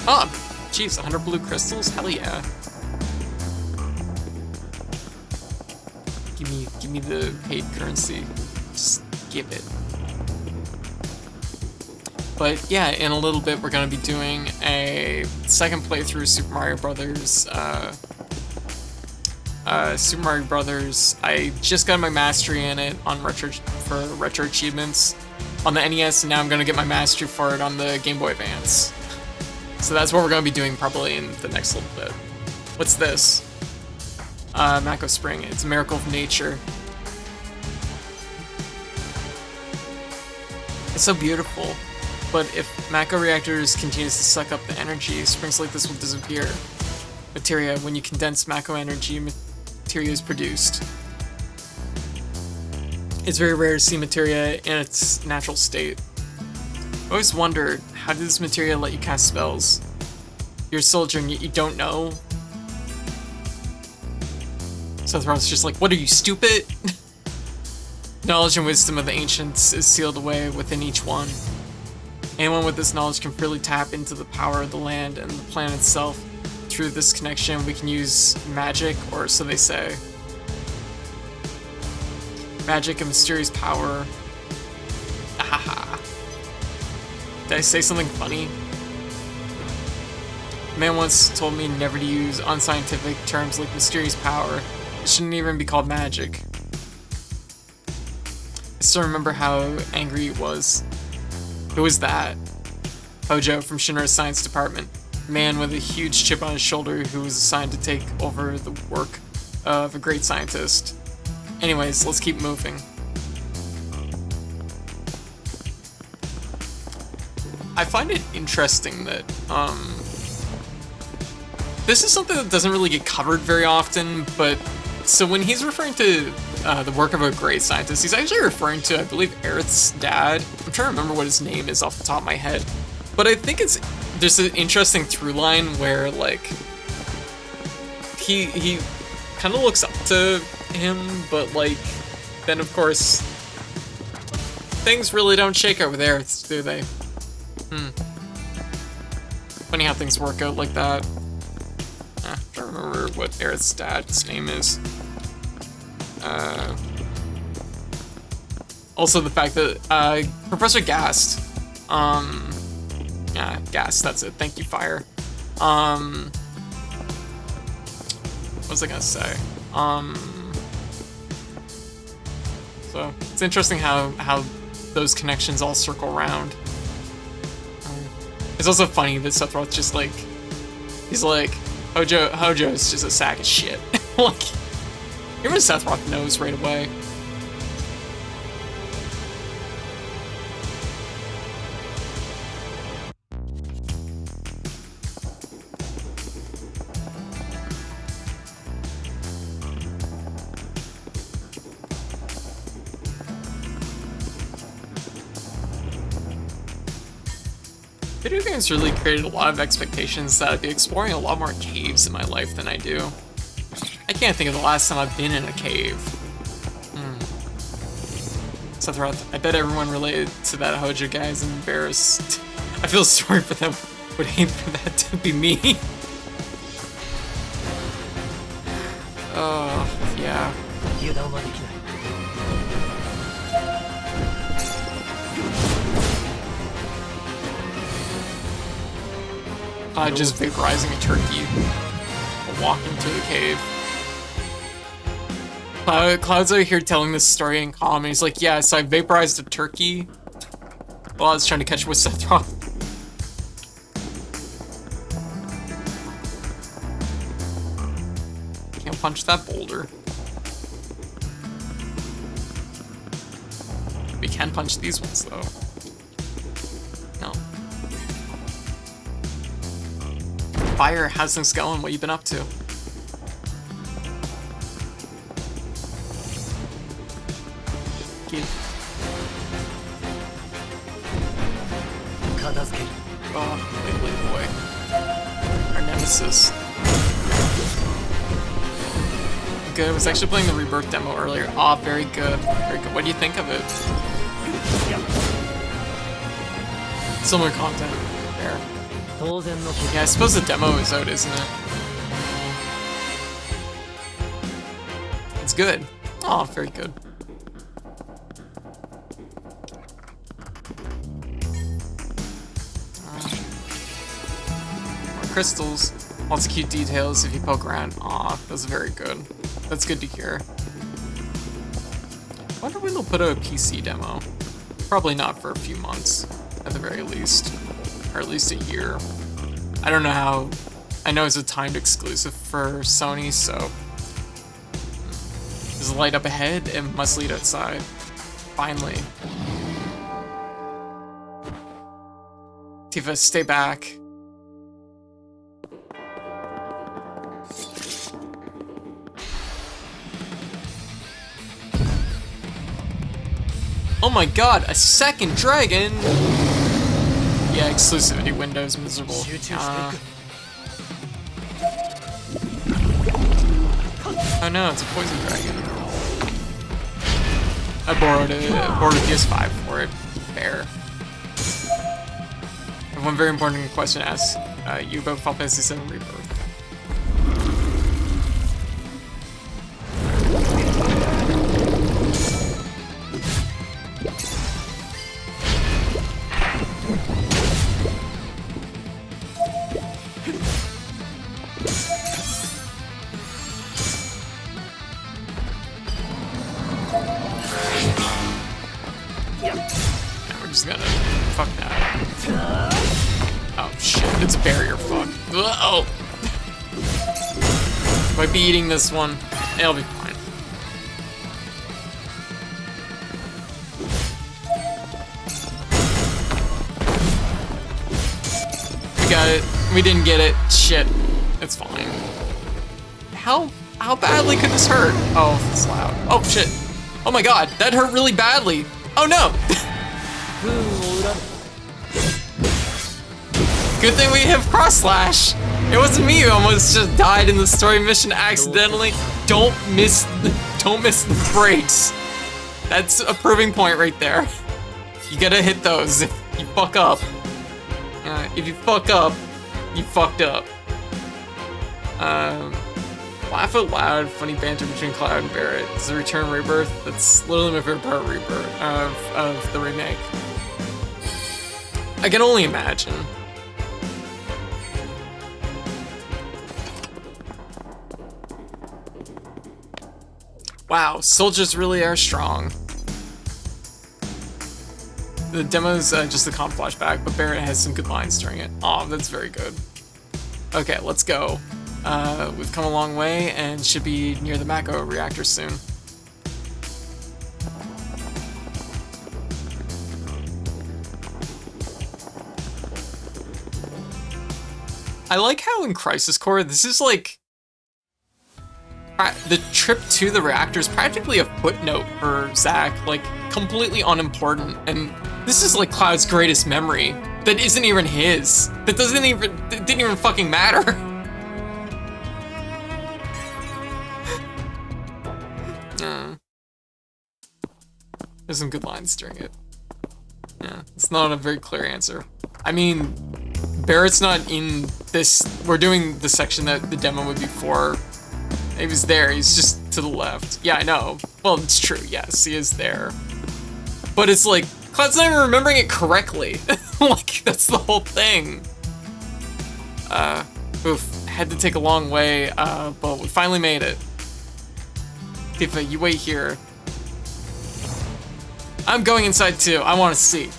Oh, jeez, 100 blue crystals? Hell yeah. Give me the paid currency. Just give it. But yeah, in a little bit we're gonna be doing a second playthrough of Super Mario Brothers. Super Mario Brothers. I just got my mastery in it on retro achievements on the NES, and now I'm gonna get my mastery for it on the Game Boy Advance. So that's what we're gonna be doing probably in the next little bit. What's this? Mako Spring. It's a miracle of nature. It's so beautiful. But if Mako Reactors continues to suck up the energy, springs like this will disappear. Materia. When you condense Mako energy, materia is produced. It's very rare to see materia in its natural state. I always wondered, how did this materia let you cast spells? You're a soldier and yet you don't know? Sephiroth's just like, what are you, stupid? Knowledge and wisdom of the ancients is sealed away within each one. Anyone with this knowledge can freely tap into the power of the land and the planet itself. Through this connection, we can use magic, or so they say. Magic and mysterious power. Ahaha. Did I say something funny? A man once told me never to use unscientific terms like mysterious power. It shouldn't even be called magic. I still remember how angry he was. Who was that? Hojo from Shinra's science department. A man with a huge chip on his shoulder who was assigned to take over the work of a great scientist. Anyways, let's keep moving. I find it interesting that, this is something that doesn't really get covered very often, but so when he's referring to the work of a great scientist, he's actually referring to, I believe, Aerith's dad. I'm trying to remember what his name is off the top of my head. But I think there's an interesting through line where, like, he kind of looks up to him, but, like, then, of course, things really don't shake over there, do they? Funny how things work out like that. I'm trying to remember what Aerith's dad's name is. Also the fact that, Professor Gast, yeah, Gast, that's it, thank you, Fire. What was I gonna say? So, it's interesting how those connections all circle around. It's also funny that Sephiroth just like, he's like, Hojo's just a sack of shit. Like, even Sephiroth knows right away. Video games really created a lot of expectations that I'd be exploring a lot more caves in my life than I do. I can't think of the last time I've been in a cave. Sephiroth, I bet everyone related to that Hojo guy is embarrassed. I feel sorry for them. Would hate for that to be me. Oh, yeah. Just vaporizing a turkey while walking to the cave. Cloud's out here telling this story in calm, and he's like, yeah, so I vaporized a turkey while I was trying to catch with Sephiroth. Can't punch that boulder. We can punch these ones, though. No. Fire, how's things going? What you been up to? Oh, Wiggly boy. Our nemesis. Good. I was actually playing the Rebirth demo earlier. Oh, very good. Very good. What do you think of it? Similar content there. Yeah, I suppose the demo is out, isn't it? It's good. Oh, very good. Crystals. Lots of cute details if you poke around. Aw, that's very good. That's good to hear. I wonder when they'll put out a PC demo. Probably not for a few months, at the very least. Or at least a year. I don't know how... I know it's a timed exclusive for Sony, so... There's a light up ahead, it must lead outside. Finally. Tifa, stay back. Oh my god, a second dragon! Yeah, exclusivity window's miserable. Oh no, it's a poison dragon. I borrowed a PS5 for it. Fair. I have one very important question to ask you about Final Fantasy VII Rebirth. Fuck that. Oh shit, it's barrier fuck. Oh! Might be eating this one. It'll be fine. We got it. We didn't get it. Shit. It's fine. How badly could this hurt? Oh, it's loud. Oh shit. Oh my god, that hurt really badly. Oh no! Good thing we have cross slash. It wasn't me who almost just died in the story mission accidentally. Don't miss the brakes. That's a proving point right there. You gotta hit those if you fuck up. If you fuck up, you fucked up. Laugh out loud, funny banter between Cloud and Barrett. Does it return Rebirth? That's literally my favorite part of Rebirth, of the remake. I can only imagine. Wow, soldiers really are strong. The demo's just a comp flashback, but Barrett has some good lines during it. Aw, that's very good. Okay, let's go. We've come a long way and should be near the Mako reactor soon. I like how in Crisis Core, this is like... the trip to the reactor is practically a footnote for Zack, like completely unimportant, and this is like Cloud's greatest memory. that isn't even his. That didn't even fucking matter. There's some good lines during it. Yeah, it's not a very clear answer. I mean, Barrett's not in this. We're doing the section that the demo would be for. He was there, he's just to the left. Yeah, I know. Well, it's true, yes, he is there. But it's like, Cloud's not even remembering it correctly. Like, that's the whole thing. Oof, had to take a long way, but we finally made it. Tifa, you wait here. I'm going inside too, I want to see.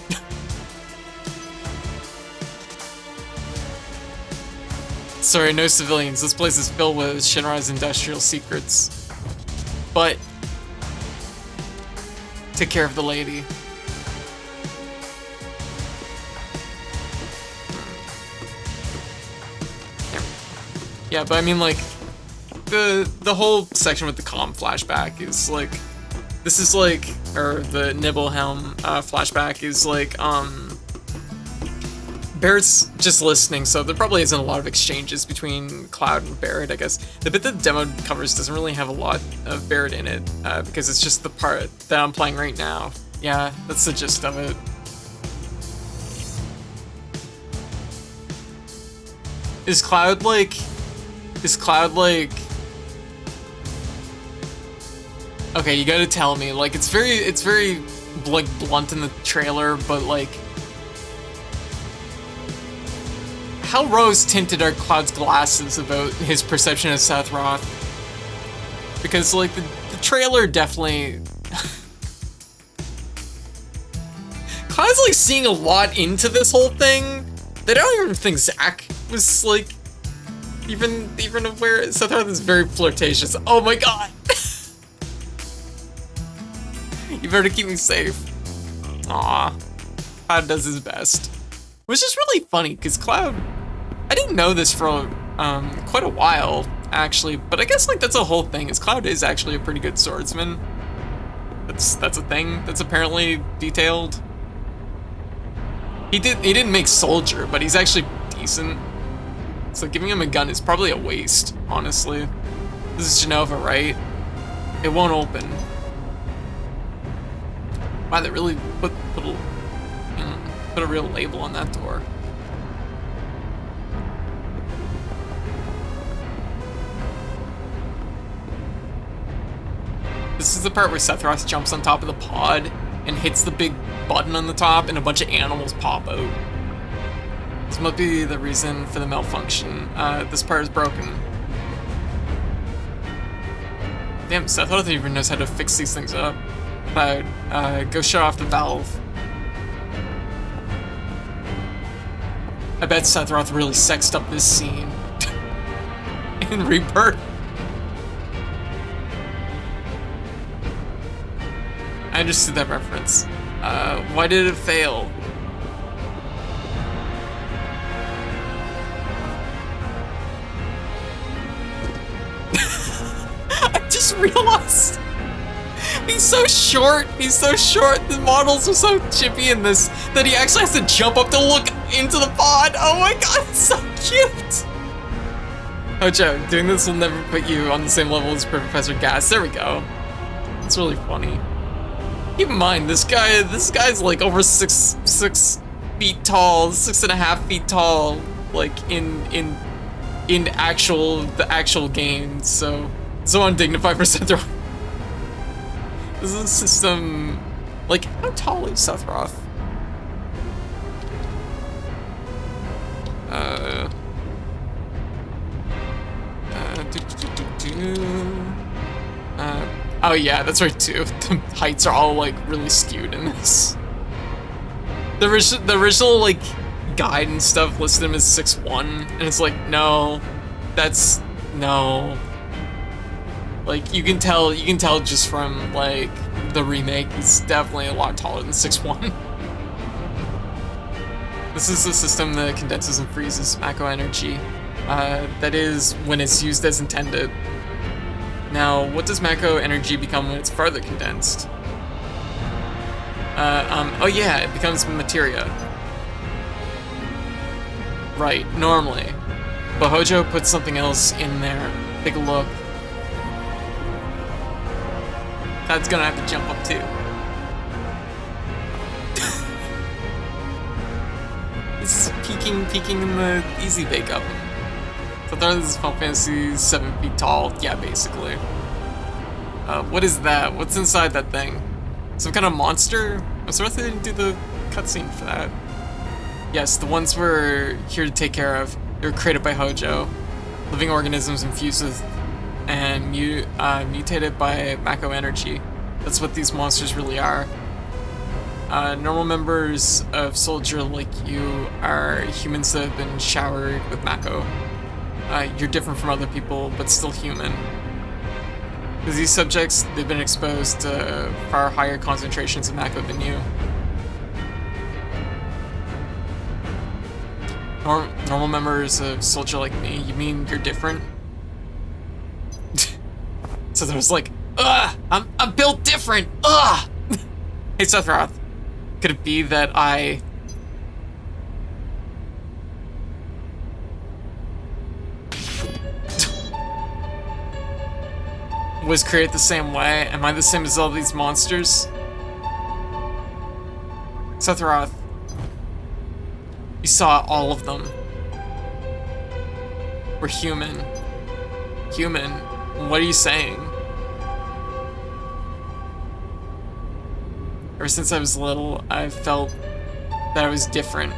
Sorry, no civilians. This place is filled with Shinra's industrial secrets. But take care of the lady. Yeah, but I mean, like, the whole section with the calm flashback is like, this is like, or the Nibelhelm flashback is like, Barrett's just listening, so there probably isn't a lot of exchanges between Cloud and Barrett, I guess. The bit that the demo covers doesn't really have a lot of Barrett in it, because it's just the part that I'm playing right now. Yeah, that's the gist of it. Is Cloud like... Okay, you gotta tell me, like, it's very, like, blunt in the trailer, but, like... How rose-tinted are Cloud's glasses about his perception of Sephiroth? Because, like, the trailer definitely... Cloud's, like, seeing a lot into this whole thing that I don't even think Zack was, like, even aware. Sephiroth is very flirtatious. Oh my god! You better keep me safe. Aw. Cloud does his best. Which is really funny, because Cloud... I didn't know this for quite a while, actually, but I guess, like, that's a whole thing, is Cloud is actually a pretty good swordsman. That's a thing that's apparently detailed. He didn't make Soldier, but he's actually decent. So giving him a gun is probably a waste, honestly. This is Genova, right? It won't open. Wow, they really put a real label on that door. This is the part where Sephiroth jumps on top of the pod and hits the big button on the top and a bunch of animals pop out. This might be the reason for the malfunction. This part is broken. Damn, Sephiroth even knows how to fix these things up. Cloud, go shut off the valve. I bet Sephiroth really sexed up this scene. In Rebirth. I understood that reference. Why did it fail? I just realized he's so short. He's so short. The models are so chippy in this that he actually has to jump up to look into the pod. Oh my god, it's so cute. Oh, Joe, doing this will never put you on the same level as Professor Gas. There we go. It's really funny. Keep in mind, this guy's like over 6 feet tall, 6.5 feet tall, like in the actual game. So undignified for Sephiroth. This is a system. Like, how tall is Sephiroth? Oh yeah, that's right too. The heights are all like really skewed in this. The original like guide and stuff listed him as 6'1", and it's like, no, that's no. Like you can tell just from like the remake, he's definitely a lot taller than 6'1". This is a system that condenses and freezes Mako energy. That is, when it's used as intended. Now, what does Mako energy become when it's further condensed? Oh yeah, it becomes materia. Right, normally. But Hojo put something else in there. Take a look. That's gonna have to jump up too. This is peeking in the easy bake oven. So I thought this is Final Fantasy 7 feet tall. Yeah, basically. What is that? What's inside that thing? Some kind of monster? I'm surprised they didn't do the cutscene for that. Yes, the ones we're here to take care of. They were created by Hojo. Living organisms infused with and mutated by Mako energy. That's what these monsters really are. Normal members of Soldier like you are humans that have been showered with Mako. You're different from other people, but still human. Because these subjects, they've been exposed to far higher concentrations of Mako than you. Normal members of Soldier like me, you mean you're different? So there was like, ugh, I'm built different, ugh! Hey Sephiroth, could it be that I... was created the same way? Am I the same as all these monsters? Sephiroth, you saw all of them. We're human. Human? What are you saying? Ever since I was little, I've felt that I was different.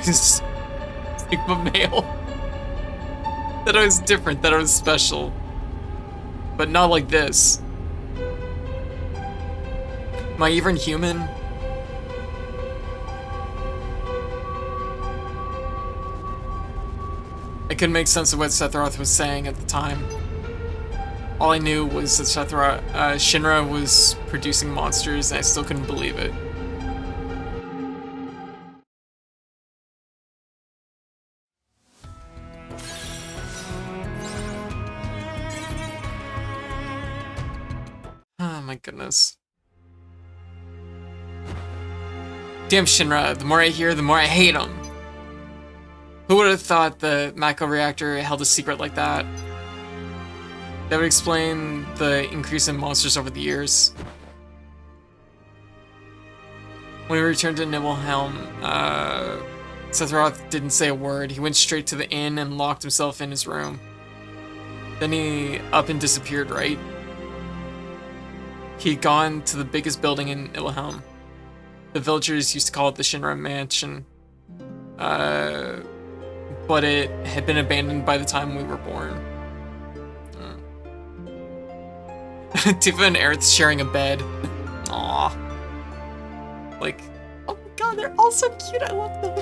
Sigma male. That I was different, that I was special. But not like this. Am I even human? I couldn't make sense of what Sephiroth was saying at the time. All I knew was that Shinra was producing monsters, and I still couldn't believe it. Oh my goodness. Damn Shinra, the more I hear, the more I hate them. Who would have thought the Mako reactor held a secret like that? That would explain the increase in monsters over the years. When we returned to Nibelheim, Sephiroth didn't say a word. He went straight to the inn and locked himself in his room. Then he up and disappeared, right? He'd gone to the biggest building in Nibelheim. The villagers used to call it the Shinra Mansion. But it had been abandoned by the time we were born. Tifa and Aerith sharing a bed. Aww. Like, oh my god, they're all so cute, I love them.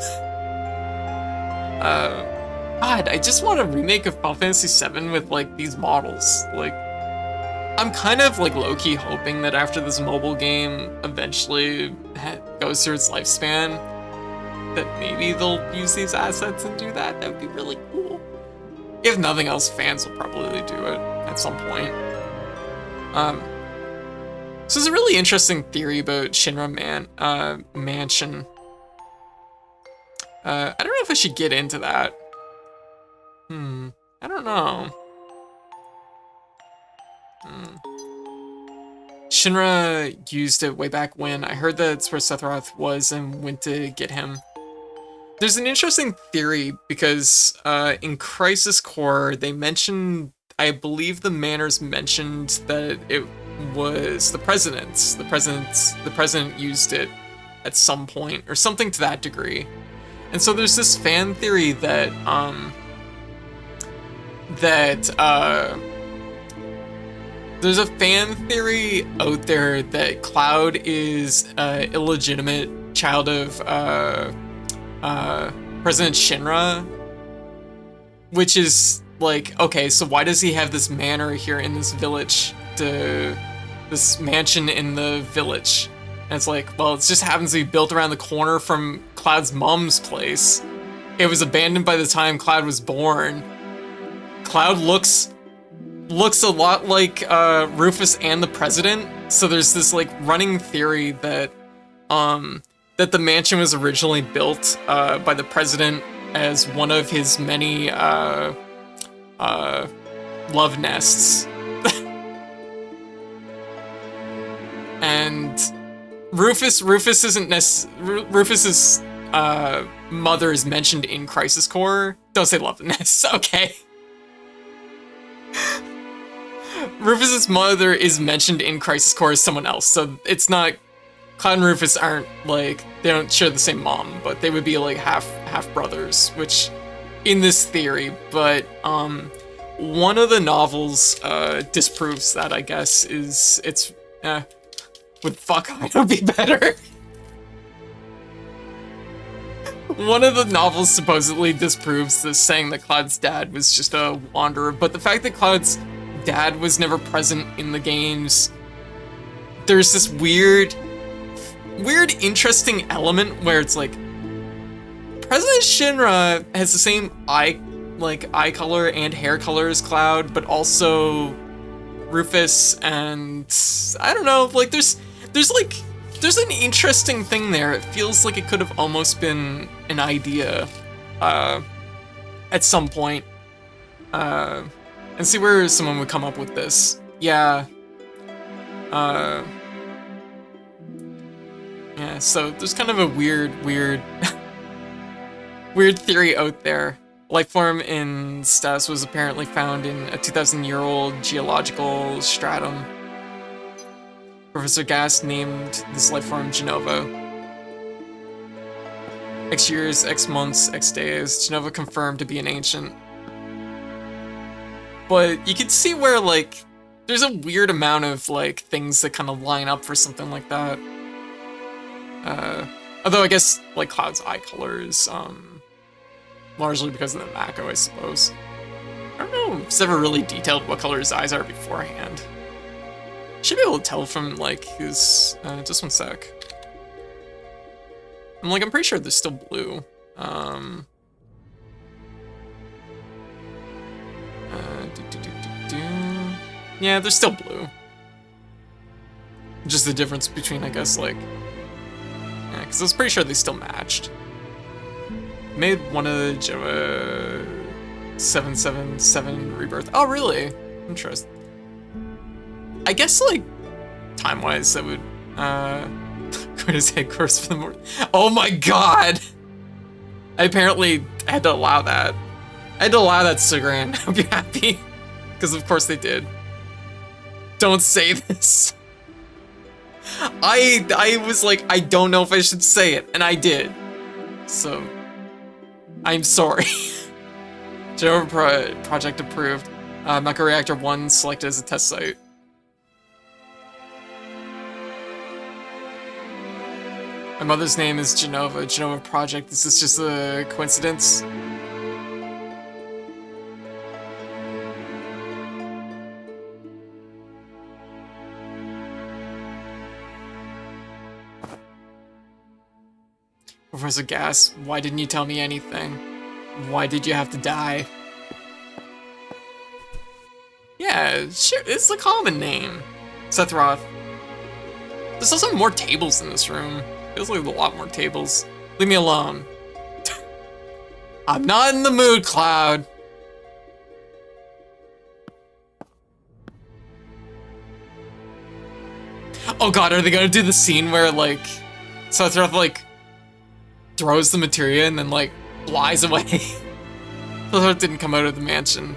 God, I just want a remake of Final Fantasy VII with, like, these models. Like, I'm kind of, like, low-key hoping that after this mobile game eventually goes through its lifespan, that maybe they'll use these assets and do that. That would be really cool. If nothing else, fans will probably do it at some point. So there's a really interesting theory about Shinra Mansion. I don't know if I should get into that. I don't know. Shinra used it way back when. I heard that's where Sephiroth was and went to get him. There's an interesting theory because in Crisis Core, they mentioned, I believe the Manners mentioned that it was the president's. The president used it at some point or something to that degree. And so there's this fan theory that there's a fan theory out there that Cloud is an illegitimate child of President Shinra, which is like, okay, so why does he have this manor here in this village, this mansion in the village? And it's like, well, it just happens to be built around the corner from Cloud's mom's place. It was abandoned by the time Cloud was born. Cloud looks a lot like Rufus and the president. So there's this like running theory that that that the mansion was originally built by the president as one of his many love nests. And Rufus's mother is mentioned in Crisis Core. Don't say love nest, okay. Rufus's mother is mentioned in Crisis Core as someone else, so it's not, Cloud and Rufus aren't like, they don't share the same mom, but they would be like half brothers, which in this theory, but one of the novels disproves that, I guess, would fuck, I would be better. One of the novels supposedly disproves this, saying that Cloud's dad was just a wanderer, but the fact that Cloud's dad was never present in the games, there's this weird interesting element where it's like, President Shinra has the same eye color and hair color as Cloud, but also Rufus, and I don't know, like there's an interesting thing there. It feels like it could have almost been an idea at some point. And see where someone would come up with this. Yeah. Yeah, so there's kind of a weird theory out there. Lifeform in Stas was apparently found in a 2,000-year-old geological stratum. Professor Gass named this lifeform Genova. X years, X months, X days, Genova confirmed to be an ancient. But you can see where, like, there's a weird amount of, like, things that kind of line up for something like that. Although I guess, like, Cloud's eye color is, largely because of the Mako, I suppose. I don't know if it's ever really detailed what color his eyes are beforehand. Should be able to tell from, like, his, just one sec. I'm pretty sure they're still blue. Yeah, they're still blue. Just the difference between, I guess, like, yeah, because I was pretty sure they still matched. Made one of the Jova 777 Rebirth. Oh, really? Interesting. I guess, like, time-wise, that would, go to his headquarters for the morning. Oh my god! I apparently had to allow that. I had to allow that, Sigran. I hope you're happy. Because of course they did. Don't say this. I was like, I don't know if I should say it, and I did. So, I'm sorry. Genova project approved. Mecha Reactor 1 selected as a test site. My mother's name is Genova. Genova project. Is this just a coincidence? Professor Gas, why didn't you tell me anything? Why did you have to die? Yeah, sure, it's a common name. Seth Roth. There's also more tables in this room. Feels like a lot more tables. Leave me alone. I'm not in the mood, Cloud. Oh god, are they gonna do the scene where, like, Seth Roth, like, throws the materia and then, like, flies away? Seth Roth didn't come out of the mansion.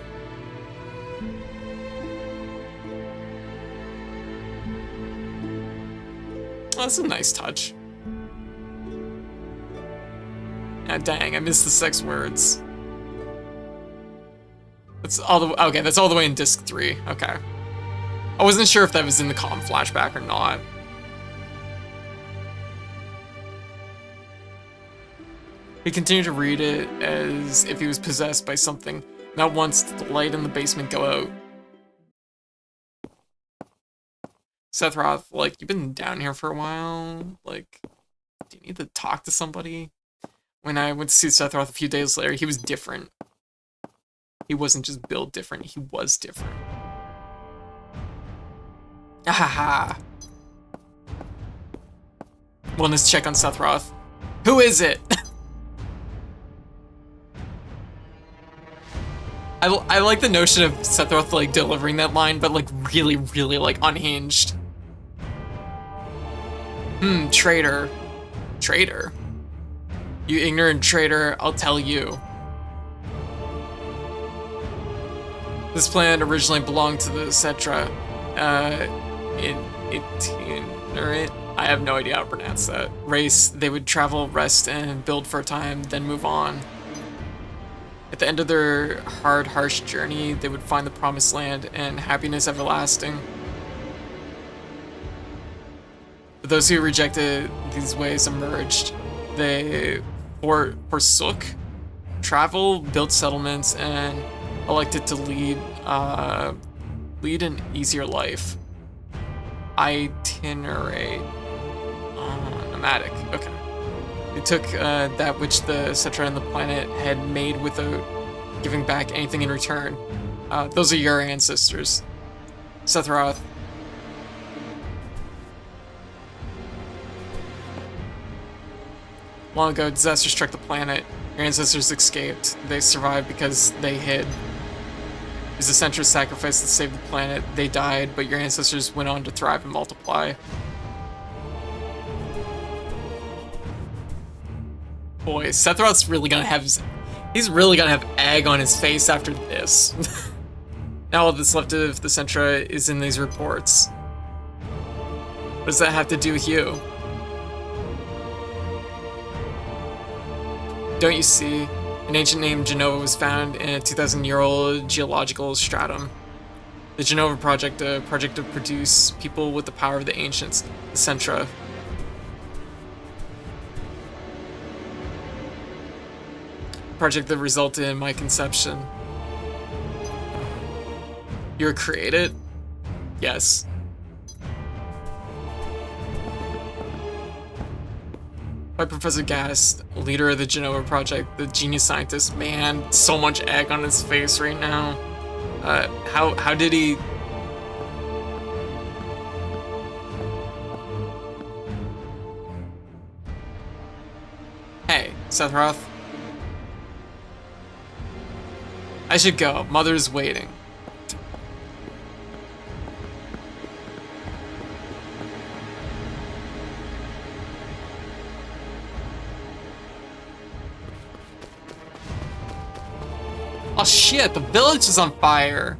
Oh, that's a nice touch. Ah, dang, I missed the sex words. That's all the okay, that's all the way in disc 3. Okay. I wasn't sure if that was in the comm flashback or not. He continued to read it as if he was possessed by something. Not once did the light in the basement go out. Seth Roth, like, you've been down here for a while. Like, do you need to talk to somebody? When I went to see Seth Roth a few days later, he was different. He wasn't just built different, he was different. Ahaha. Wellness check on Seth Roth. Who is it? I like the notion of Sephiroth like delivering that line, but like really, really like unhinged. Traitor. Traitor? You ignorant traitor, I'll tell you. This planet originally belonged to the Cetra. Itinerant? I have no idea how to pronounce that. Race, they would travel, rest, and build for a time, then move on. At the end of their hard, harsh journey, they would find the promised land and happiness everlasting. But those who rejected these ways emerged. They forsook travel, built settlements, and elected to lead an easier life. Itinerate. Nomadic. Okay. They took that which the Cetra and the planet had made without giving back anything in return. Those are your ancestors. Sephiroth. Long ago, disaster struck the planet. Your ancestors escaped. They survived because they hid. It was the Cetra's sacrifice that saved the planet. They died, but your ancestors went on to thrive and multiply. Boy, Sephiroth's really gonna have he's really gonna have egg on his face after this. Now all that's left of the Cetra is in these reports. What does that have to do with you? Don't you see? An ancient name Genova was found in a 2,000-year-old geological stratum. The Genova Project, a project to produce people with the power of the ancients, the Cetra. Project that resulted in my conception. You were created? Yes. By Professor Gast, leader of the Genova Project, the genius scientist. Man, so much egg on his face right now. How did he... Hey, Sephiroth. I should go. Mother's waiting. Oh shit, the village is on fire.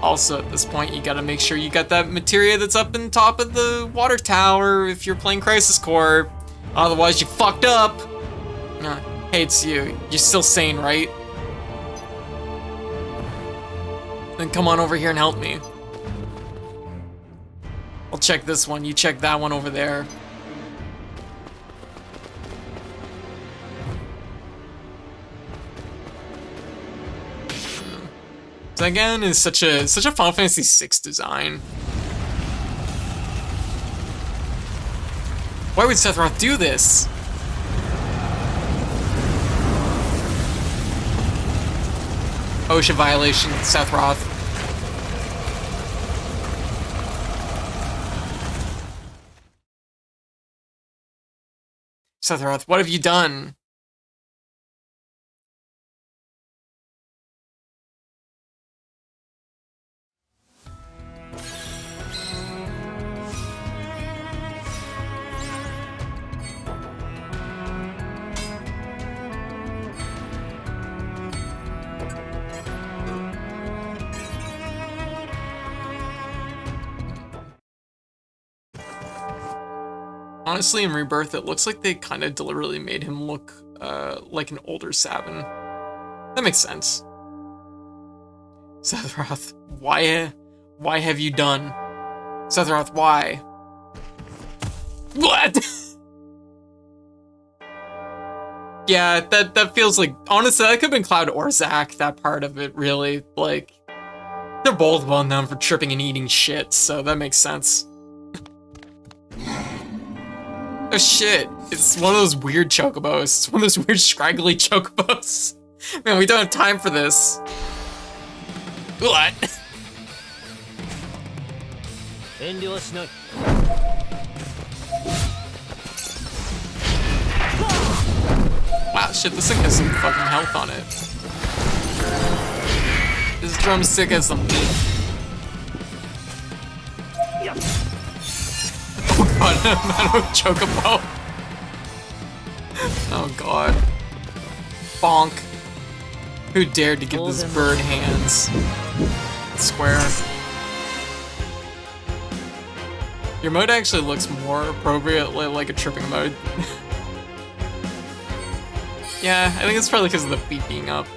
Also, at this point, you gotta make sure you got that materia that's up in top of the water tower if you're playing Crisis Core. Otherwise, you fucked up. Hey, it's you. You're still sane, right? Then come on over here and help me. I'll check this one. You check that one over there. That again is such a Final Fantasy VI design. Why would Sephiroth do this? OSHA violation, Sephiroth. Sephiroth, what have you done? Honestly, in Rebirth, it looks like they kind of deliberately made him look like an older Sabin. That makes sense. Sephiroth, why have you done? Sephiroth, why? What? Yeah, that feels like, honestly, that could have been Cloud or Zack, that part of it, really. Like, they're both well known for tripping and eating shit, so that makes sense. Oh shit, it's one of those weird chocobos. It's one of those weird scraggly chocobos. Man, we don't have time for this. What? Wow, shit, this thing has some fucking health on it. This drumstick has some meat. Oh god, chocobo. Oh god. Bonk. Who dared to give this bird hands? Square. Your mode actually looks more appropriately like a tripping mode. Yeah, I think it's probably because of the feet being up.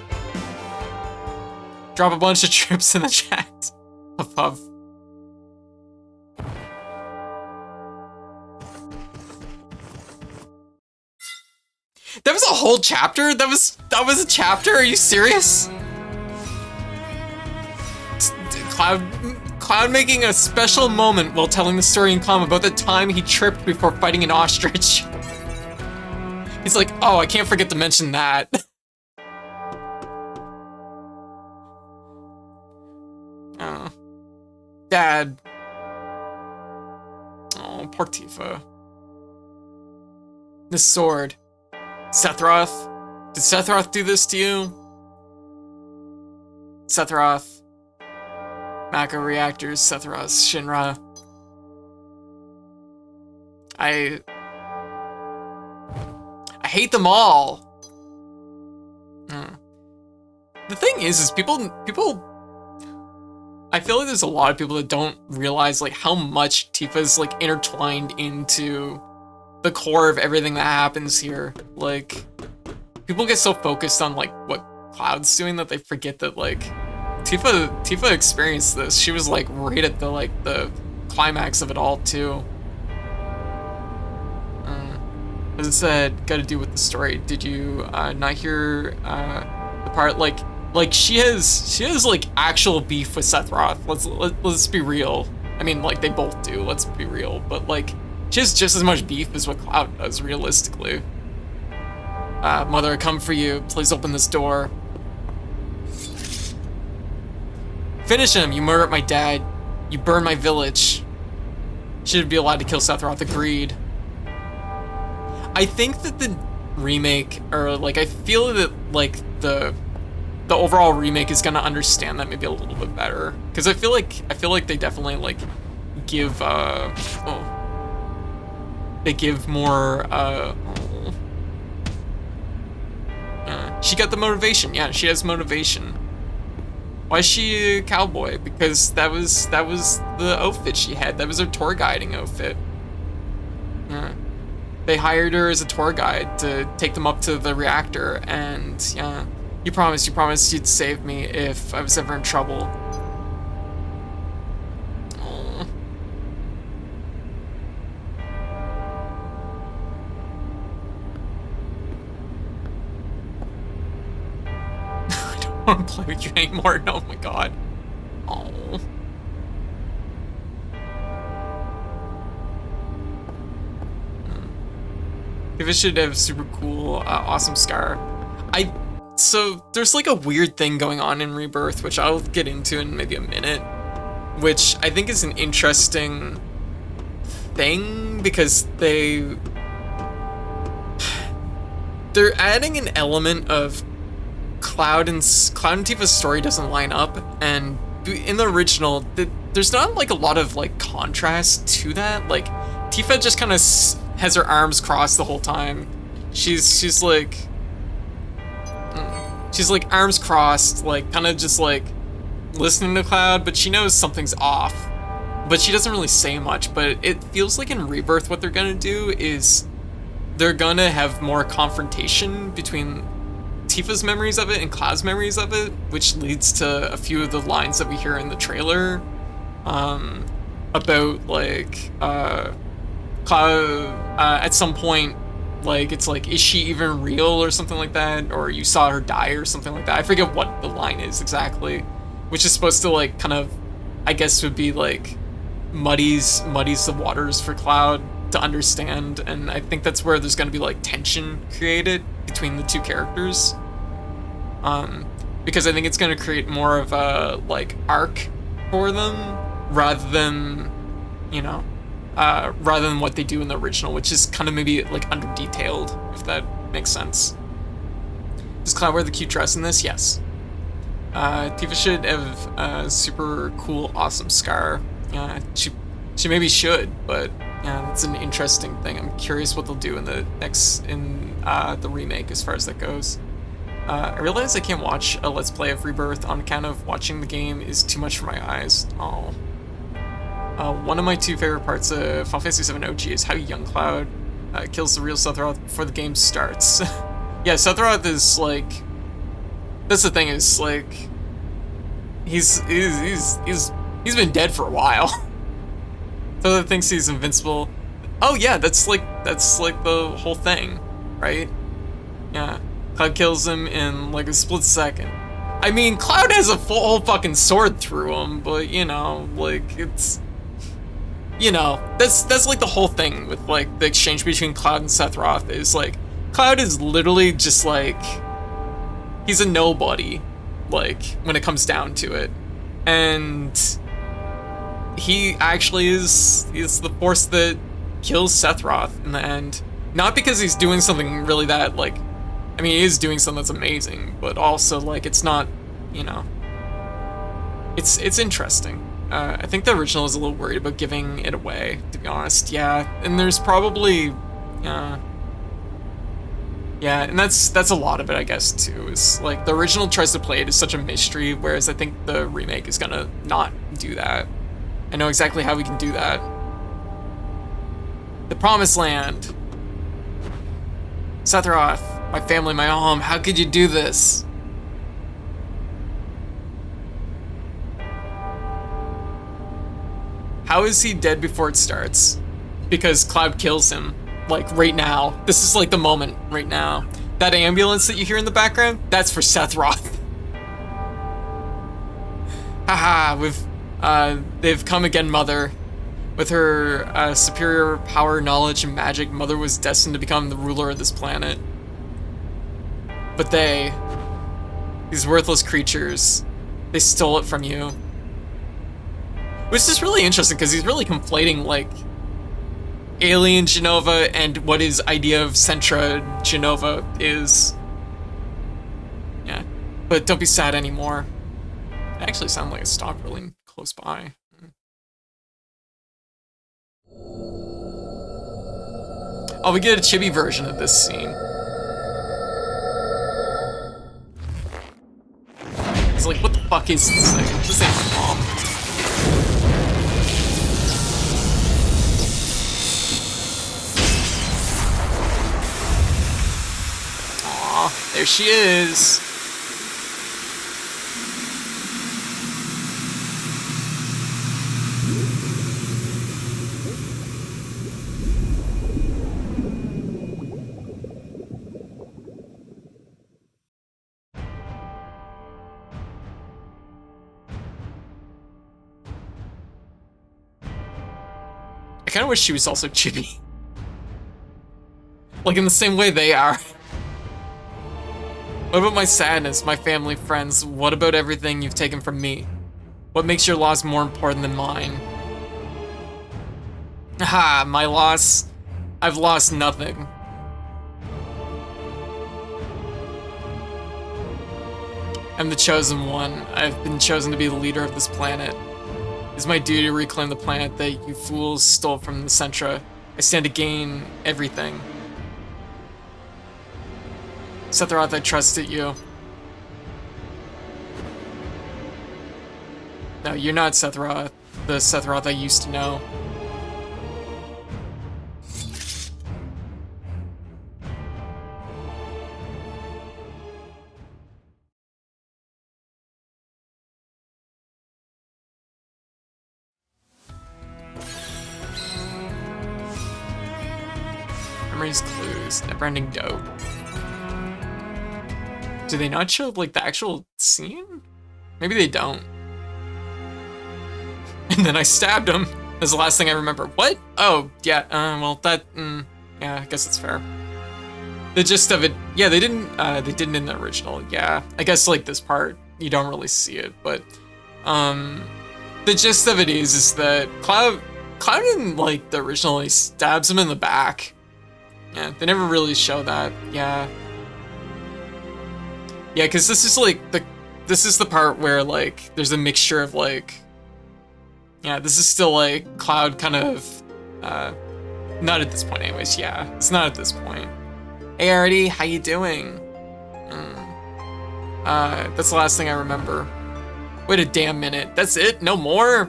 Drop a bunch of trips in the chat. Puff puff. That was a whole chapter? That was a chapter? Are you serious? Cloud making a special moment while telling the story in calm about the time he tripped before fighting an ostrich. He's like, oh, I can't forget to mention that. Dad. Oh, poor Tifa. This sword. Sephiroth? Did Sephiroth do this to you? Sephiroth. Mako reactors, Sephiroth, Shinra. I hate them all. The thing is people, I feel like there's a lot of people that don't realize like how much Tifa's like intertwined into the core of everything that happens here. Like, people get so focused on like what Cloud's doing that they forget that like Tifa experienced this. She was like right at the climax of it all too. As I said, got to do with the story. Did you not hear the part like she has like actual beef with Sephiroth. Let's be real. I mean, like they both do. Let's be real. But like she has just as much beef as what Cloud does, realistically. Mother, I come for you. Please open this door. Finish him. You murdered my dad. You burned my village. Should be allowed to kill Sephiroth. Agreed. I think that the remake, or like I feel that like the overall remake is gonna understand that maybe a little bit better, because I feel like they definitely like give they give more she got the motivation. Yeah, she has motivation. Why is she a cowboy? Because that was the outfit she had. That was her tour guiding outfit. Yeah. They hired her as a tour guide to take them up to the reactor, and yeah, you promised you'd save me if I was ever in trouble. Aww. I don't want to play with you anymore. Oh my god. Aww. If it should have super cool, awesome scar. So there's like a weird thing going on in Rebirth, which I'll get into in maybe a minute, which I think is an interesting thing because they're adding an element of Cloud and Tifa's story doesn't line up, and in the original, there's not like a lot of like contrast to that. Like Tifa just kind of has her arms crossed the whole time. She's like arms crossed, like kind of just like listening to Cloud, but she knows something's off. But she doesn't really say much. But it feels like in Rebirth what they're gonna do is they're gonna have more confrontation between Tifa's memories of it and Cloud's memories of it, which leads to a few of the lines that we hear in the trailer about like Cloud at some point, like it's like, is she even real or something like that, or you saw her die or something like that. I forget what the line is exactly, which is supposed to like kind of, I guess would be like muddies the waters for Cloud to understand, and I think that's where there's going to be like tension created between the two characters, because I think it's going to create more of a like arc for them rather than, you know, rather than what they do in the original, which is kind of maybe like under detailed, if that makes sense. Does Cloud wear the cute dress in this? Yes. Tifa should have a super cool, awesome scar. She maybe should, but yeah, that's an interesting thing. I'm curious what they'll do in the the remake as far as that goes. I realize I can't watch a Let's Play of Rebirth on account of watching the game is too much for my eyes. Oh. One of my two favorite parts of Final Fantasy VII OG is how young Cloud kills the real Sephiroth before the game starts. Yeah, Sephiroth is like... That's the thing, is like... He's been dead for a while. So thinks he's invincible. Oh yeah, that's like the whole thing, right? Yeah. Cloud kills him in like a split second. I mean, Cloud has a whole fucking sword through him, but you know, like it's, you know, that's like the whole thing with like the exchange between Cloud and Sephiroth is like, Cloud is literally just like, he's a nobody, like when it comes down to it, and he actually is the force that kills Sephiroth in the end. Not because he's doing something really that like, I mean, he is doing something that's amazing, but also, like, it's not, you know, it's interesting. I think the original is a little worried about giving it away, to be honest. Yeah, and there's probably, yeah, and that's a lot of it, I guess, too, is, like, the original tries to play it as such a mystery, whereas I think the remake is gonna not do that. I know exactly how we can do that. The Promised Land. Sephiroth. My family, my home, how could you do this? How is he dead before it starts? Because Cloud kills him, like right now. This is like the moment right now. That ambulance that you hear in the background, that's for Sephiroth. Haha, they've come again, Mother. With her superior power, knowledge, and magic, Mother was destined to become the ruler of this planet. But these worthless creatures, they stole it from you. Which is really interesting, because he's really conflating, like, alien Genova and what his idea of Centra Genova is. Yeah, but don't be sad anymore. It actually sounded like it stopped really close by. Oh, we get a chibi version of this scene. He's like, what the fuck is this thing? This ain't my mom. Aw, there she is. I kind of wish she was also chibi. Like in the same way they are. What about my sadness, my family, friends? What about everything you've taken from me? What makes your loss more important than mine? Aha, my loss. I've lost nothing. I'm the chosen one. I've been chosen to be the leader of this planet. It's my duty to reclaim the planet that you fools stole from the Centra. I stand to gain everything. Sephiroth, I trusted you. No, you're not Sephiroth. The Sephiroth I used to know. Memories, clues, never-ending dope. Do they not show, like, the actual scene? Maybe they don't. And then I stabbed him. That's the last thing I remember. What? Oh, yeah, well, that, yeah, I guess it's fair. The gist of it, yeah, they didn't in the original, yeah. I guess, like, this part, you don't really see it, but, the gist of it is that Cloud in, like, the original, he stabs him in the back. Yeah, they never really show that, yeah. Yeah, because this is like this is the part where like there's a mixture of like, yeah, this is still like Cloud kind of, not at this point anyways. Yeah, it's not at this point. Hey Artie, how you doing? That's the last thing I remember. Wait a damn minute. That's it? No more?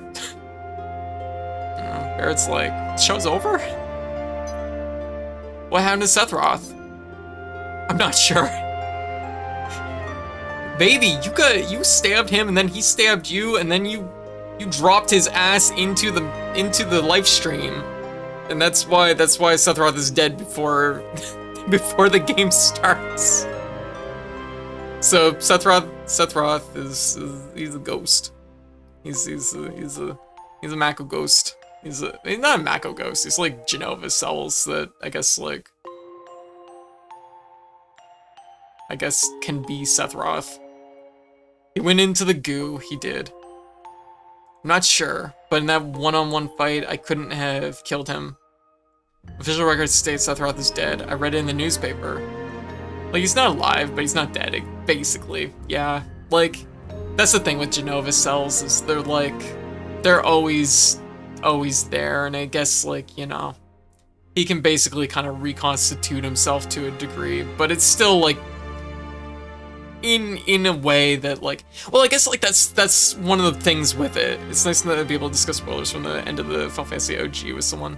Barrett's like, show's over? What happened to Sethroth? I'm not sure. Baby, you stabbed him and then he stabbed you and then you dropped his ass into the live stream. And that's why Sethroth is dead before before the game starts. So Sethroth is he's a ghost. He's a Mako ghost. He's not a Mako ghost. He's like Genova cells that I guess can be Sethroth. He went into the goo. He did. I'm not sure, but in that one-on-one fight, I couldn't have killed him. Official records state Sethroth is dead. I read it in the newspaper. Like, he's not alive, but he's not dead, basically. Yeah, like, that's the thing with Genova cells, is they're always there, and I guess, like, you know, he can basically kind of reconstitute himself to a degree, but it's still, like, in a way that, like, well, I guess, like, that's one of the things with it. It's nice to be able to discuss spoilers from the end of the Final Fantasy OG with someone.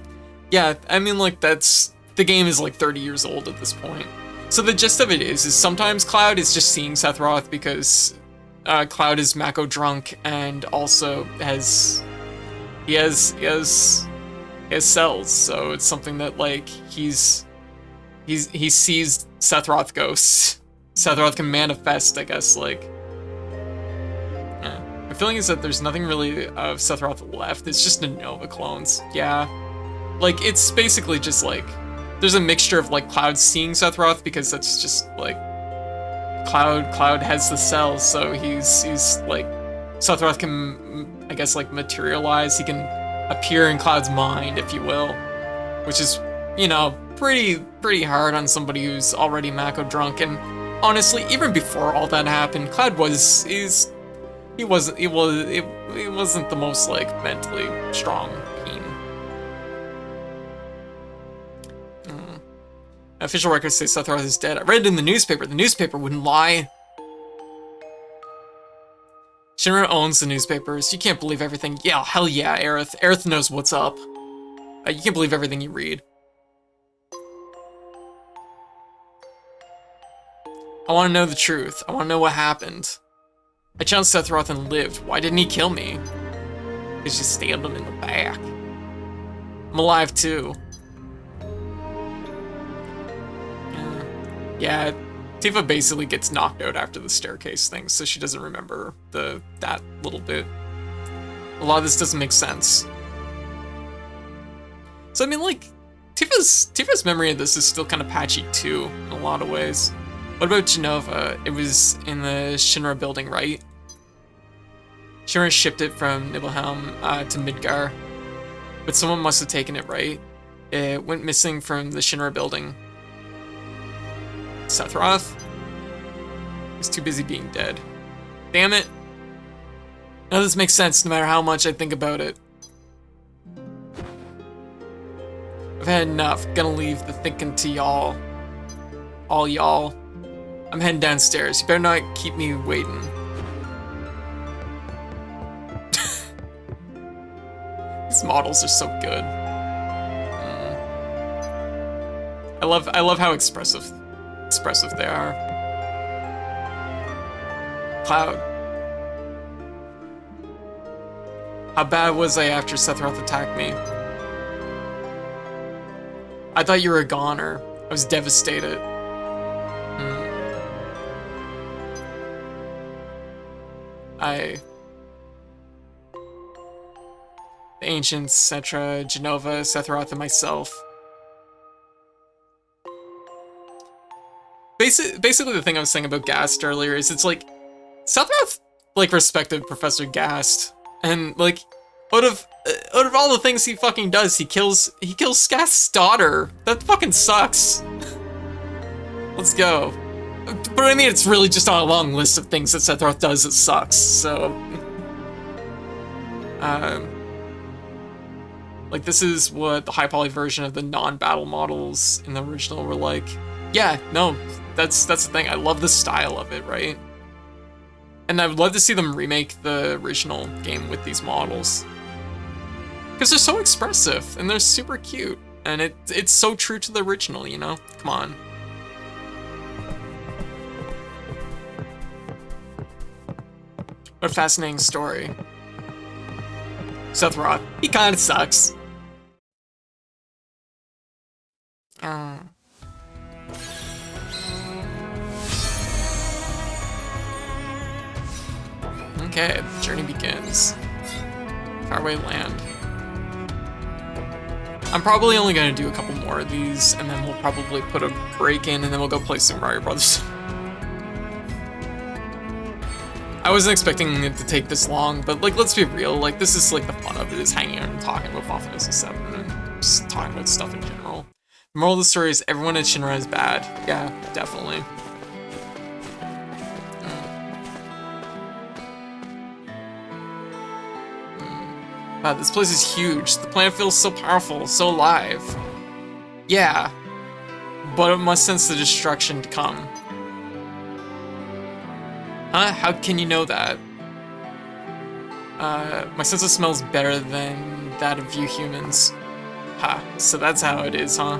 Yeah, I mean, like, the game is, like, 30 years old at this point. So the gist of it is sometimes Cloud is just seeing Sethroth because Cloud is Mako drunk and also he has cells, so it's something that, like, he sees Sethroth ghosts. Sethroth can manifest, I guess, like, yeah. My feeling is that there's nothing really of Sethroth left. It's just the Nova clones. Yeah, like, it's basically just like there's a mixture of like Cloud seeing Sethroth because that's just like Cloud has the cells, so he's like Sethroth can, I guess, like materialize. He can appear in Cloud's mind, if you will, which is, you know, pretty hard on somebody who's already Mako drunk. And honestly, even before all that happened, Cloud he wasn't the most like mentally strong being. Official records say Sethroth is dead. I read it in the newspaper. The newspaper wouldn't lie. Shinra owns the newspapers. You can't believe everything. Yeah, hell yeah, Aerith. Aerith knows what's up. You can't believe everything you read. I want to know the truth. I want to know what happened. I challenged Sethroth and lived. Why didn't he kill me? Because you stabbed him in the back. I'm alive too. Yeah, Tifa basically gets knocked out after the staircase thing, so she doesn't remember that little bit. A lot of this doesn't make sense. So I mean, like, Tifa's memory of this is still kind of patchy too, in a lot of ways. What about Genova? It was in the Shinra building, right? Shinra shipped it from Nibelheim to Midgar, but someone must have taken it, right? It went missing from the Shinra building. Sethroth? He's too busy being dead. Damn it. None of this makes sense no matter how much I think about it. I've had enough. Gonna leave the thinking to y'all. All y'all. I'm heading downstairs. You better not keep me waiting. These models are so good. I love how expressive they are. Cloud. How bad was I after Sethroth attacked me? I thought you were a goner. I was devastated. The ancients, etc., Genova, Sethroth, and myself. Basically, the thing I was saying about Gast earlier is it's like Sethroth like respected Professor Gast, and like out of all the things he fucking does, he kills Gast's daughter. That fucking sucks. Let's go. But I mean, it's really just on a long list of things that Sephiroth does that sucks, so... like, this is what the high poly version of the non-battle models in the original were like. Yeah, no, that's the thing. I love the style of it, right? And I would love to see them remake the original game with these models. Because they're so expressive, and they're super cute. And it's so true to the original, you know? Come on. What a fascinating story. Sephiroth, he kinda sucks. Okay, the journey begins. Faraway land. I'm probably only gonna do a couple more of these, and then we'll probably put a break in, and then we'll go play Super Mario Brothers. I wasn't expecting it to take this long, but like, let's be real, like, this is like the fun of it, is hanging out and talking about Final Fantasy VII, and just talking about stuff in general. The moral of the story is everyone at Shinra is bad. Yeah, definitely. Wow, this place is huge. The planet feels so powerful, so alive. Yeah, but it must sense the destruction to come. Huh? How can you know that? My sense of smell is better than that of you humans. Ha, so that's how it is, huh?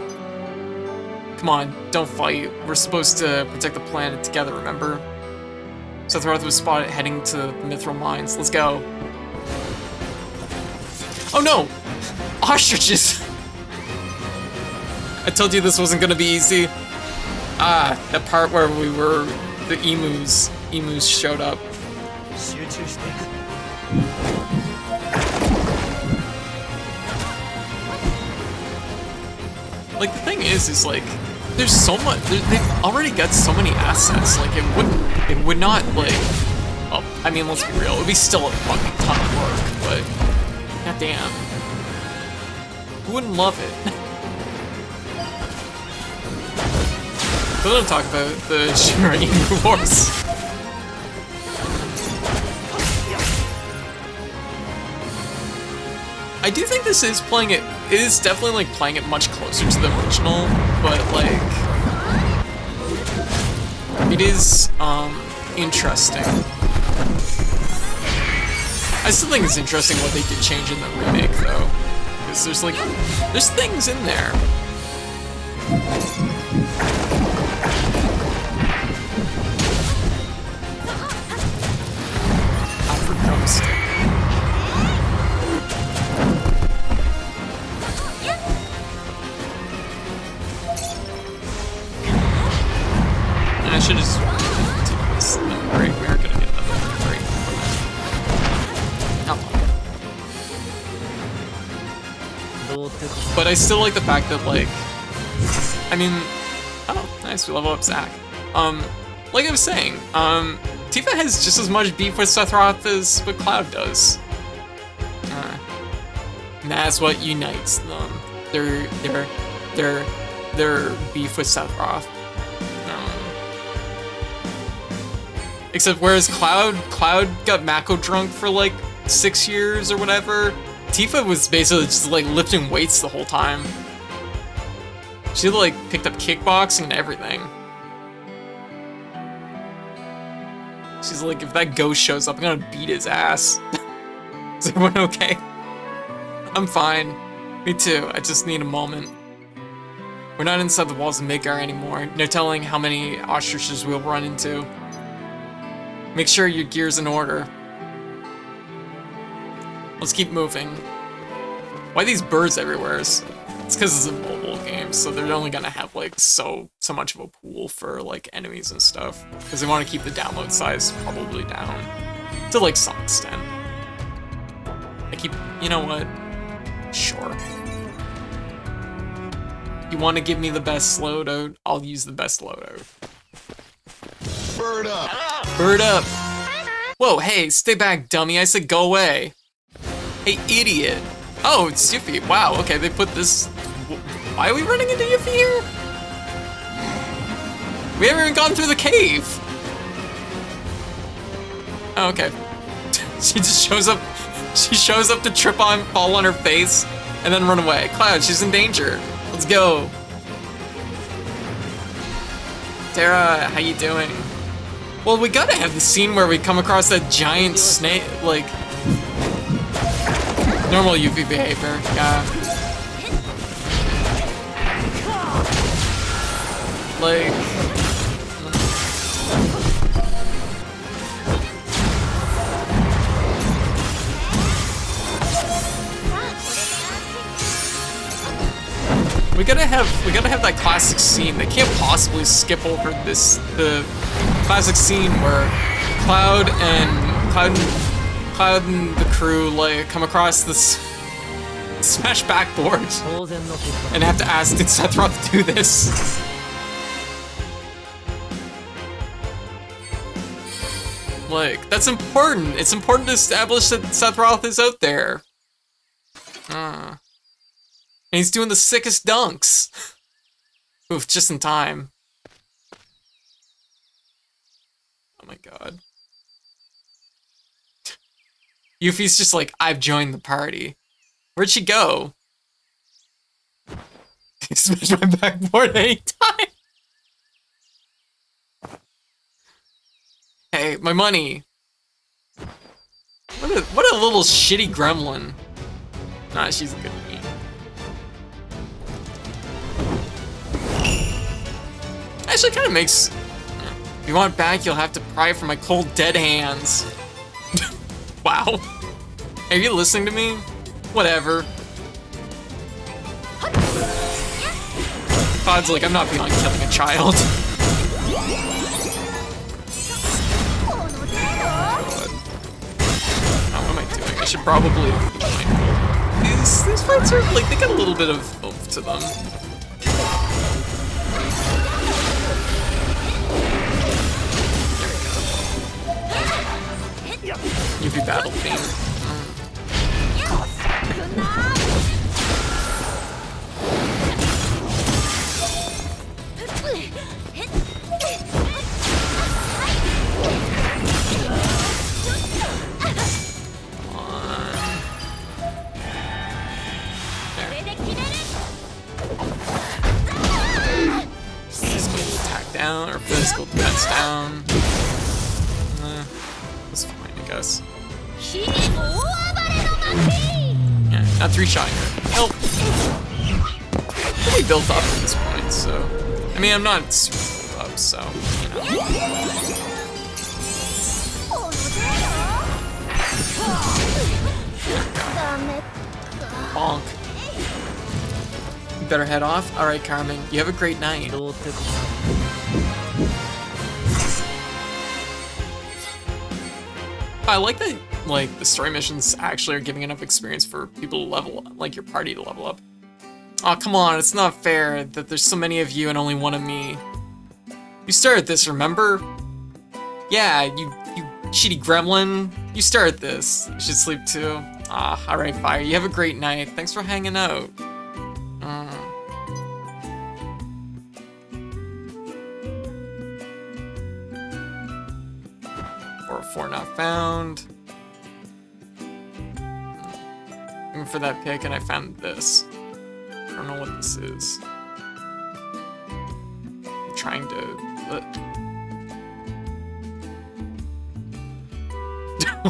Come on, don't fight. We're supposed to protect the planet together, remember? Sephiroth was spotted heading to the Mithril Mines. Let's go. Oh no! Ostriches! I told you this wasn't gonna be easy. Ah, that part where we were... the emus showed up. Like, the thing is like, there's so much, they've already got so many assets, like, it would not, like, oh, I mean, let's be real, it would be still a fucking ton of work, but, god damn. Who wouldn't love it? But don't talk about the Shinra Emu Wars. I do think this is playing it is definitely like playing it much closer to the original, but like it is interesting. I still think it's interesting what they did change in the remake though. Because there's things in there. Alfred drumstick. I should just take this. Great, we are gonna get another break. But I still like the fact that, like, I mean, oh, nice, we level up Zack. Like I was saying, Tifa has just as much beef with Sephiroth as what Cloud does. And that's what unites them. Their beef with Sephiroth. Except whereas Cloud got Mako drunk for like 6 years or whatever, Tifa was basically just like lifting weights the whole time. She like picked up kickboxing and everything. She's like, if that ghost shows up, I'm gonna beat his ass. Is everyone okay? I'm fine. Me too, I just need a moment. We're not inside the walls of Midgar anymore. No telling how many ostriches we'll run into. Make sure your gear's in order. Let's keep moving. Why are these birds everywhere? It's because it's a mobile game, so they're only gonna have like so much of a pool for like enemies and stuff. Because they want to keep the download size probably down to like some extent. You know what? Sure. You want to give me the best loadout? I'll use the best loadout. Bird up! Bird up! Whoa, hey, stay back, dummy. I said go away. Hey, idiot. Oh, it's Yuffie. Wow, okay, they put this... Why are we running into Yuffie here? We haven't even gone through the cave. Oh, okay. She just shows up. She shows up to trip on, fall on her face, and then run away. Cloud, she's in danger. Let's go. Tara, how you doing? Well, we gotta have the scene where we come across that giant snake, like normal UV behavior. Yeah. Like. We gotta have that classic scene. They can't possibly skip over the classic scene where Cloud and the crew like come across this smash backboard and have to ask, did Sephiroth do this? Like, that's important. It's important to establish that Sephiroth is out there. And he's doing the sickest dunks. Oof, just in time. Oh my god. Yuffie's just like, I've joined the party. Where'd she go? Smash my backboard anytime. Hey, my money. What a little shitty gremlin. Nah, she's a good meme. Actually, kind of makes. If you want it back, you'll have to pry it from my cold, dead hands. Wow. Are you listening to me? Whatever. Pod's like, I'm not beyond killing a child. What am I doing? I should probably be mindful. These fights are like, they got a little bit of oomph to them. Yuffie battle theme. Physical attack down, or physical defense down. That's fine, I guess. Yeah, not 3-shotting her. Help! Pretty built up at this point, so. I mean, I'm not super built up, so, you know. Bonk. You better head off? Alright, Carmen. You have a great night. I like that, like, the story missions actually are giving enough experience for people to level up, like your party to level up. Aw, come on, it's not fair that there's so many of you and only one of me. You started this, remember? Yeah, you shitty gremlin. You started this. You should sleep too. Ah, alright, Fire. You have a great night. Thanks for hanging out. 4 not found. Looking for that pick and I found this. I don't know what this is. I'm trying to...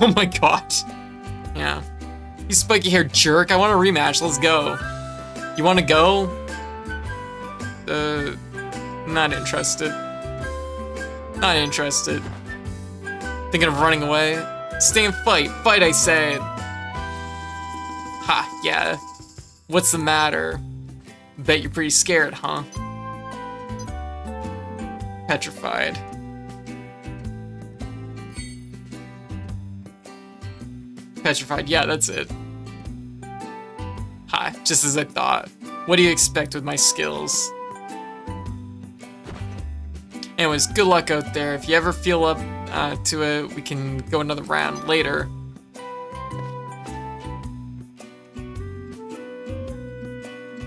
Oh my gosh. Yeah. You spiky-haired jerk. I want a rematch. Let's go. You want to go? Not interested. Not interested. Thinking of running away? Stay and fight. Fight, I said. Ha, yeah. What's the matter? Bet you're pretty scared, huh? Petrified. Petrified, yeah, that's it. Ha, just as I thought. What do you expect with my skills? Anyways, good luck out there. If you ever feel up to it, we can go another round later.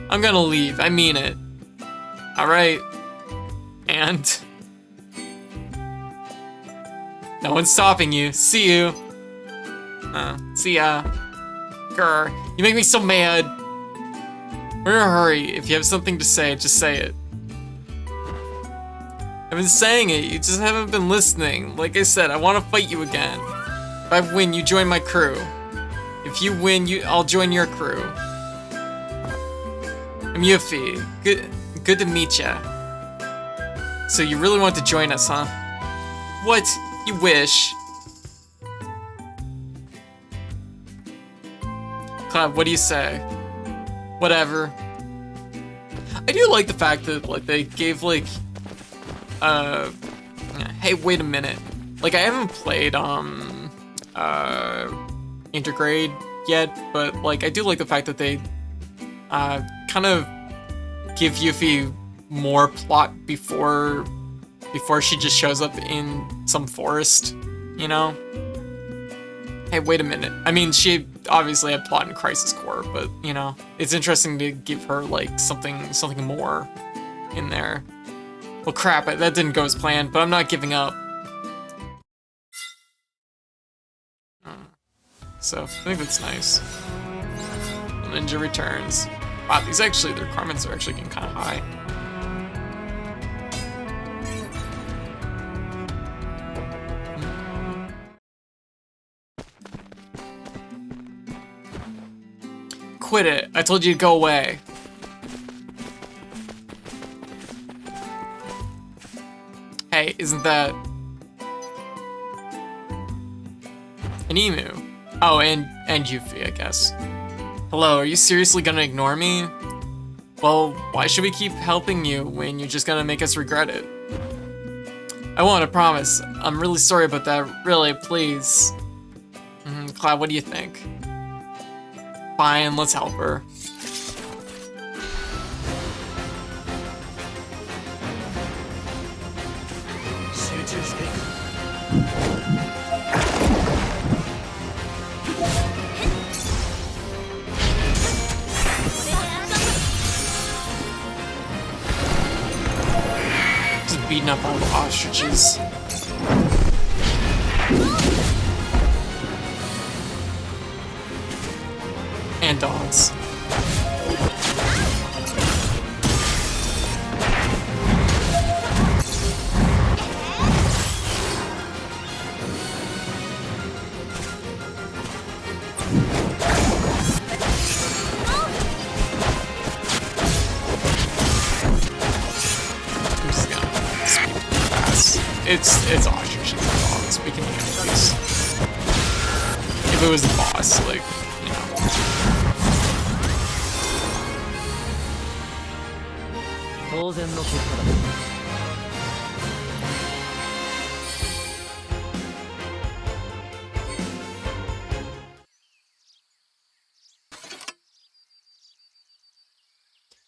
I'm gonna leave, I mean it. Alright. And No one's stopping you. See you. See ya. Grr. You make me so mad. We're in a hurry. If you have something to say, just say it. I've been saying it, you just haven't been listening. Like I said, I want to fight you again. If I win, you join my crew. If you win, I'll join your crew. I'm Yuffie. Good to meet ya. So you really want to join us, huh? What? You wish. Cloud, what do you say? Whatever. I do like the fact that like they gave like hey, wait a minute. Like I haven't played Intergrade yet, but like I do like the fact that they kind of give Yuffie more plot before she just shows up in some forest, you know? Hey, wait a minute. I mean, she obviously had plot in Crisis Core, but you know, it's interesting to give her like something more in there. Well, crap, that didn't go as planned, but I'm not giving up. So, I think that's nice. Ninja returns. Wow, their requirements are actually getting kind of high. Quit it. I told you to go away. Hey, isn't that an emu? Oh, and Yuffie, I guess. Hello, are you seriously gonna ignore me? Well, why should we keep helping you when you're just gonna make us regret it? I won't, I promise. I'm really sorry about that. Really, please. Cloud, what do you think? Fine, let's help her. Just beating up all the ostriches. And dogs. I'm just gonna speed fast. It's ostriches and dogs. We can handle these. If it was the boss, like, you know.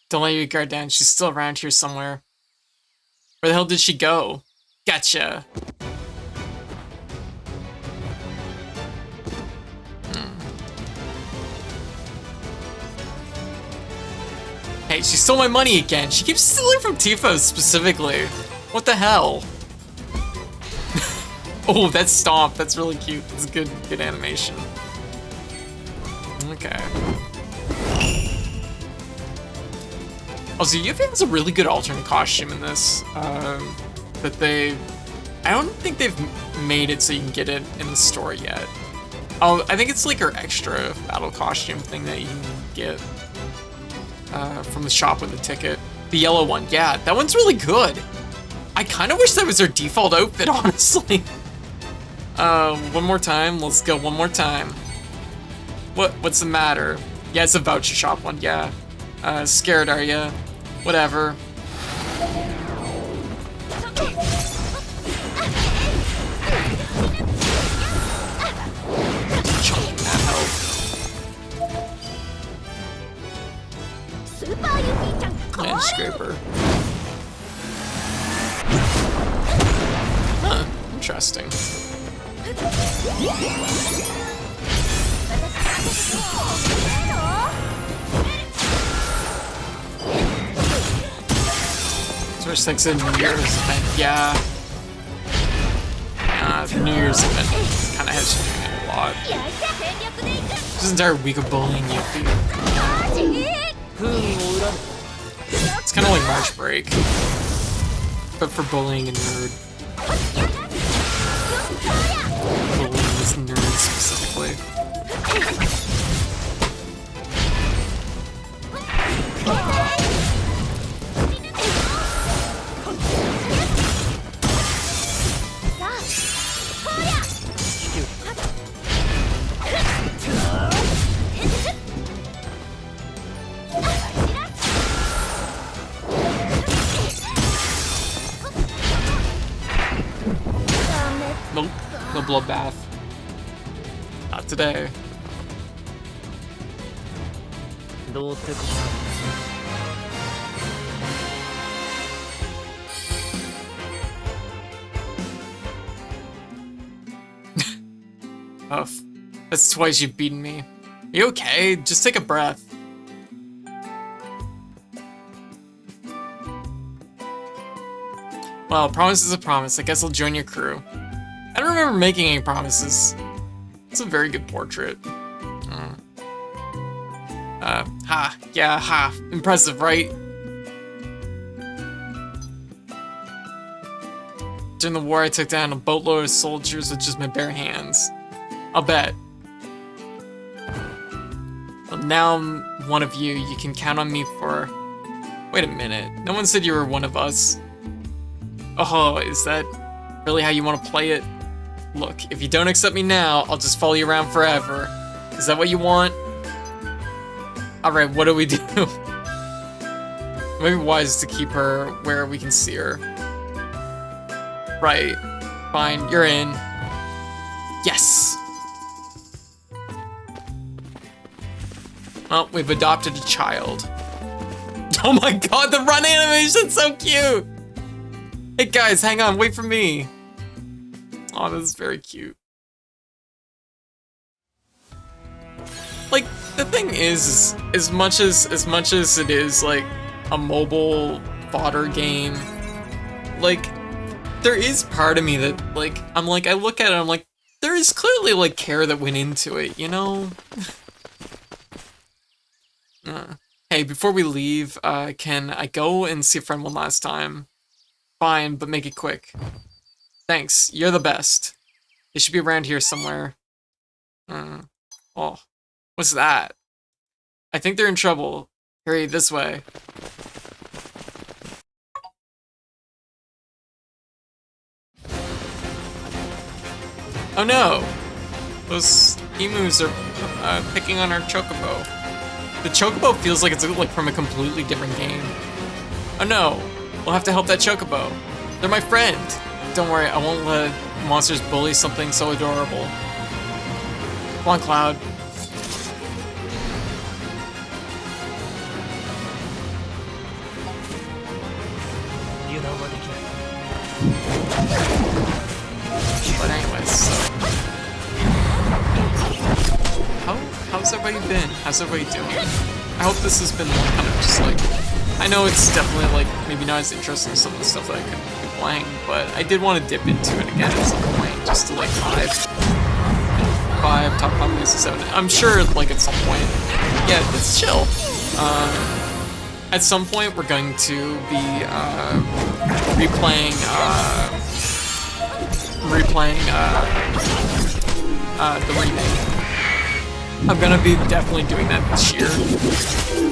Don't let your guard down. She's still around here somewhere. Where the hell did she go? Gotcha. Hey, she stole my money again. She keeps stealing from Tifa specifically. What the hell? Oh, that stomp. That's really cute. That's good animation. Okay. Also, Yuffie has a really good alternate costume in this. That I don't think they've made it so you can get it in the store yet. Oh, I think it's like her extra battle costume thing that you can get from the shop with the ticket. The yellow one, yeah, that one's really good. I kind of wish that was her default outfit, honestly. One more time, let's go one more time. What's the matter? Yeah, it's a voucher shop one, yeah. Scared, are ya? Whatever. Chunking that health. And scraper. Huh, interesting. Switch things in years, and yeah. The New Year's event kind of has you doing it a lot. This entire week of bullying you. It's kind of like March break, but for bullying a nerd. Bullying this nerd specifically. Nope, no bloodbath. Not today. Oh, that's twice you've beaten me. Are you okay? Just take a breath. Well, a promise is a promise. I guess I'll join your crew. I don't remember making any promises. It's a very good portrait. Ha. Impressive, right? During the war, I took down a boatload of soldiers with just my bare hands. I'll bet. Well, now I'm one of you. You can count on me for... Wait a minute. No one said you were one of us. Oh, is that really how you want to play it? Look, if you don't accept me now, I'll just follow you around forever. Is that what you want? Alright, what do we do? Maybe wise to keep her where we can see her. Right. Fine, you're in. Yes! Well, we've adopted a child. Oh my god, the run animation's so cute! Hey guys, hang on, wait for me. Oh, this is very cute. Like, the thing is as much as it is like a mobile fodder game, like there is part of me that like I look at it, I'm like, there is clearly like care that went into it, you know? Hey, before we leave, can I go and see a friend one last time? Fine, but make it quick. Thanks, you're the best. They should be around here somewhere. Oh, what's that? I think they're in trouble. Hurry, this way. Oh no! Those emus are picking on our chocobo. The chocobo feels like it's like from a completely different game. Oh no! We'll have to help that chocobo. They're my friend. Don't worry, I won't let monsters bully something so adorable. Come on, Cloud. But anyways, so... How's everybody been? How's everybody doing? I hope this has been kind of just like... I know it's definitely like, maybe not as interesting as some of the stuff that I could be playing, but I did want to dip into it again at some point, just to like talk about this 7. I'm sure like at some point, yeah, it's chill. At some point we're going to be replaying the remake. I'm gonna be definitely doing that this year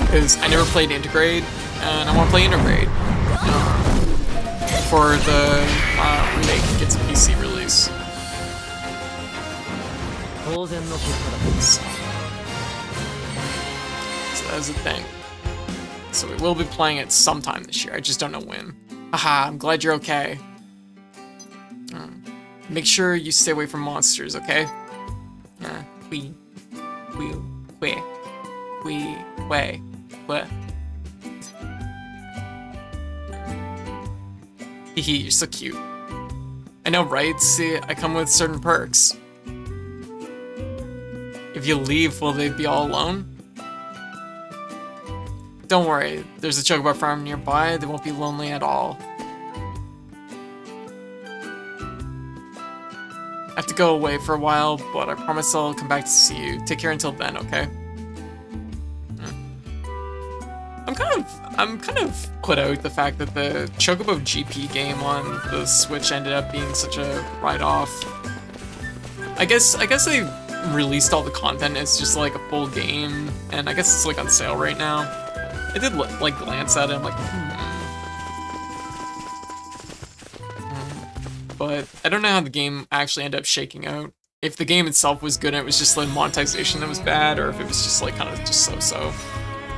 because I never played Intergrade and I want to play Intergrade before the remake gets a PC release. So that's the thing. So we will be playing it sometime this year. I just don't know when. Haha, I'm glad you're okay. Make sure you stay away from monsters, okay? Hehe, you're so cute. I know, right? See, I come with certain perks. If you leave, will they be all alone? Don't worry, there's a chocobo farm nearby. They won't be lonely at all. to go away for a while, but I promise I'll come back to see you. Take care until then, okay? I'm kind of put out the fact that the Chocobo GP game on the Switch ended up being such a write-off. I guess they released all the content as just like a full game, and I guess it's like on sale right now. I did like glance at it, I'm like, But I don't know how the game actually ended up shaking out. If the game itself was good and it was just like monetization that was bad, or if it was just like kind of just so-so.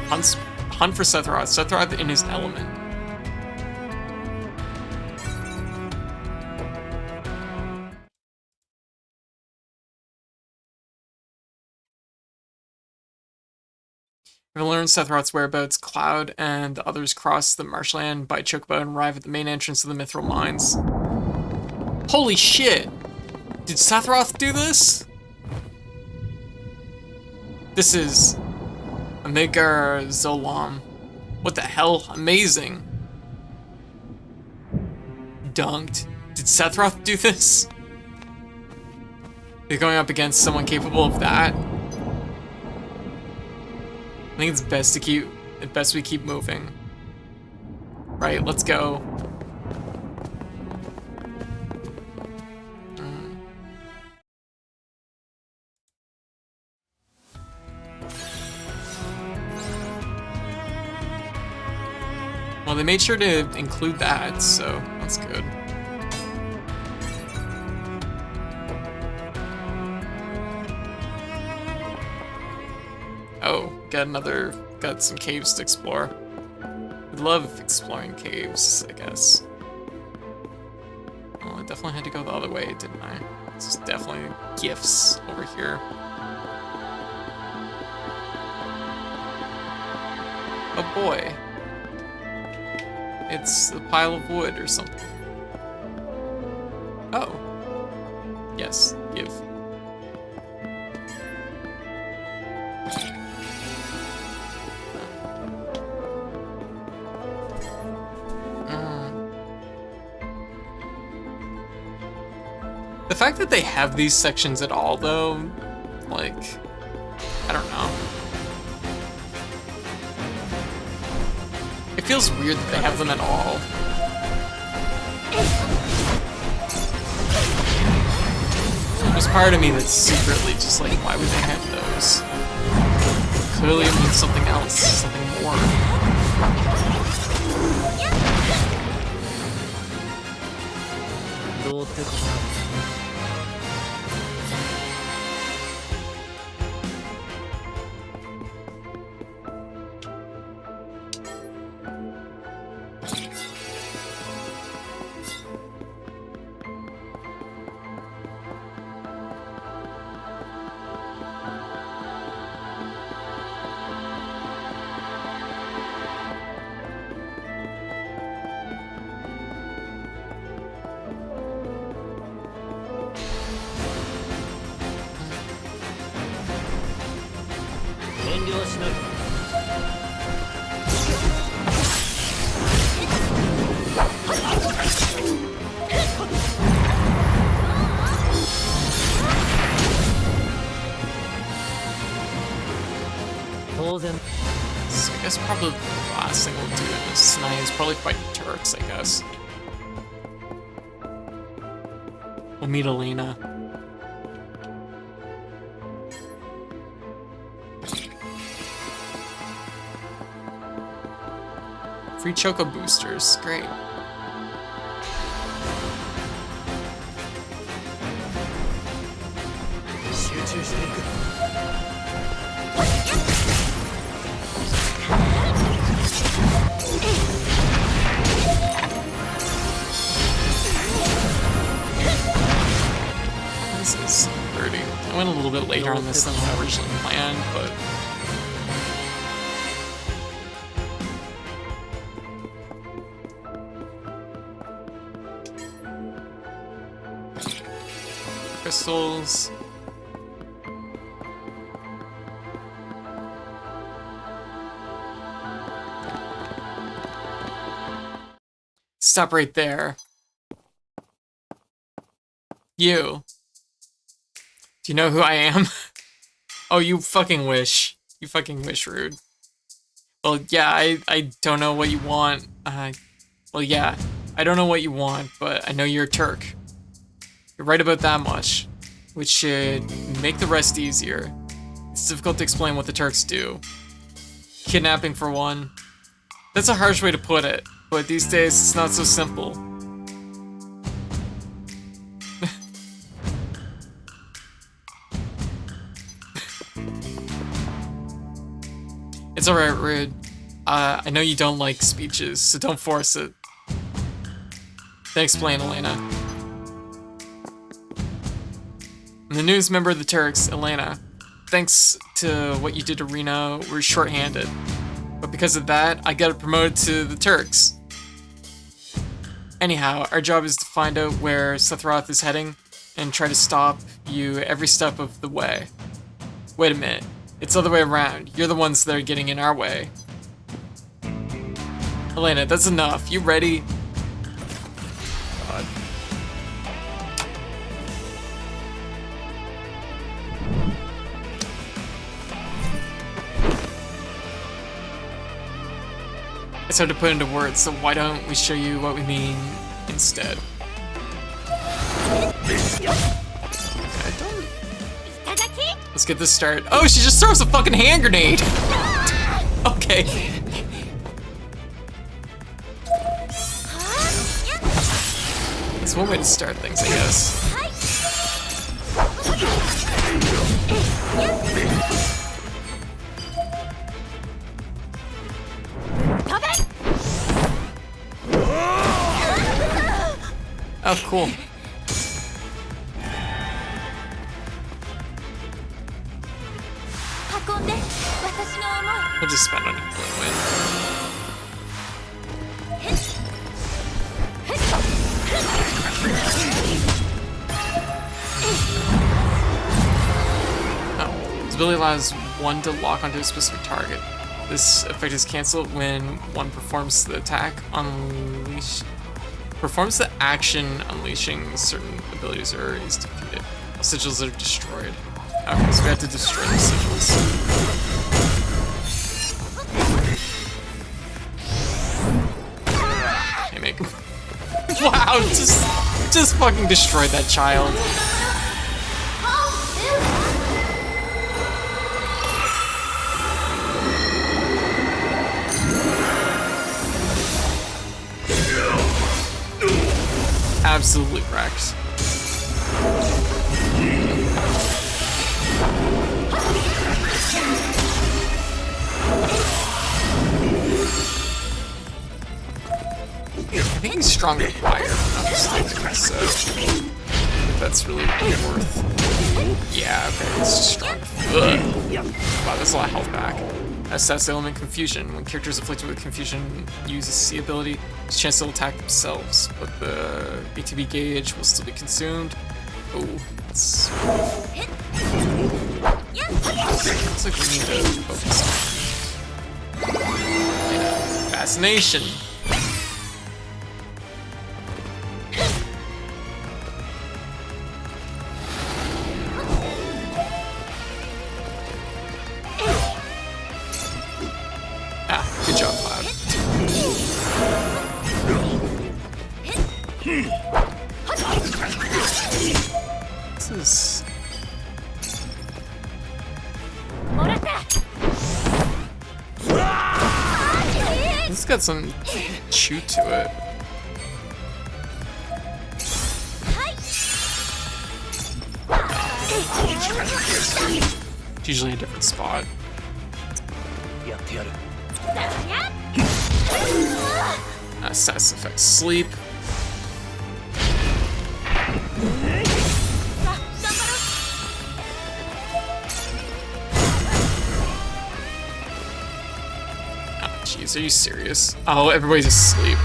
Hunt for Sephiroth. Sephiroth in his element. We've learned Sephiroth's whereabouts. Cloud and the others cross the marshland by Chocobo and arrive at the main entrance of the Mithril Mines. Holy shit! Did Sephiroth do this? This is Amigar Zolam. What the hell? Amazing. Dunked. Did Sephiroth do this? They're going up against someone capable of that? I think it's best we keep moving. Right, let's go. Well, they made sure to include that, so that's good. Oh, got some caves to explore. I love exploring caves, I guess. Well, I definitely had to go the other way, didn't I? This is definitely gifts over here. Oh boy. It's a pile of wood or something. Oh. Yes, give. The fact that they have these sections at all, though, like, I don't know. It feels weird that they have them at all. There's part of me that's secretly just like, why would they have those? Clearly it means something else, something more. So I guess probably the last thing we'll do in this tonight is probably fight the Turks, I guess. We'll meet Elena. Free Choco boosters, great. This is 30. I went a little bit later on this than I originally planned, but crystals. Stop right there. You. Do you know who I am? Oh, you fucking wish. You fucking wish, Rude. Well, yeah, I don't know what you want. Well, yeah, I don't know what you want, but I know you're a Turk. You're right about that much, which should make the rest easier. It's difficult to explain what the Turks do. Kidnapping, for one. That's a harsh way to put it, but these days it's not so simple. It's alright, Rude. I know you don't like speeches, so don't force it. Then explain, Elena. I'm the newest member of the Turks, Elena. Thanks to what you did to Reno, we're short-handed. But because of that, I got promoted to the Turks. Anyhow, our job is to find out where Sethroth is heading and try to stop you every step of the way. Wait a minute. It's the other way around. You're the ones that are getting in our way. Elena, that's enough. You ready? God. It's hard to put into words, so why don't we show you what we mean instead? Let's get this started. Oh, she just throws a fucking hand grenade! Okay. That's one way to start things, I guess. Oh, cool. We'll just spend on it for the win. Oh, this ability allows one to lock onto a specific target. This effect is cancelled when one performs the attack, performs the action unleashing certain abilities or is defeated. All sigils are destroyed. Okay, so we have to destroy the sigils. Hey, make. Wow, just fucking destroyed that child. Absolutely wrecked. I think he's strong with fire, so if that's really worth. Yeah, okay, it's just strong. Ugh. Wow, that's a lot of health back. Assess element confusion. When characters afflicted with confusion use a C ability, there's a chance they'll attack themselves, but the ATB gauge will still be consumed. Oh, that's. Looks like we need to focus on fascination. Good job, Cloud. This is... This has got some chew to it. It's usually a different spot. Status effect sleep. Oh, jeez, are you serious? Oh, everybody's asleep.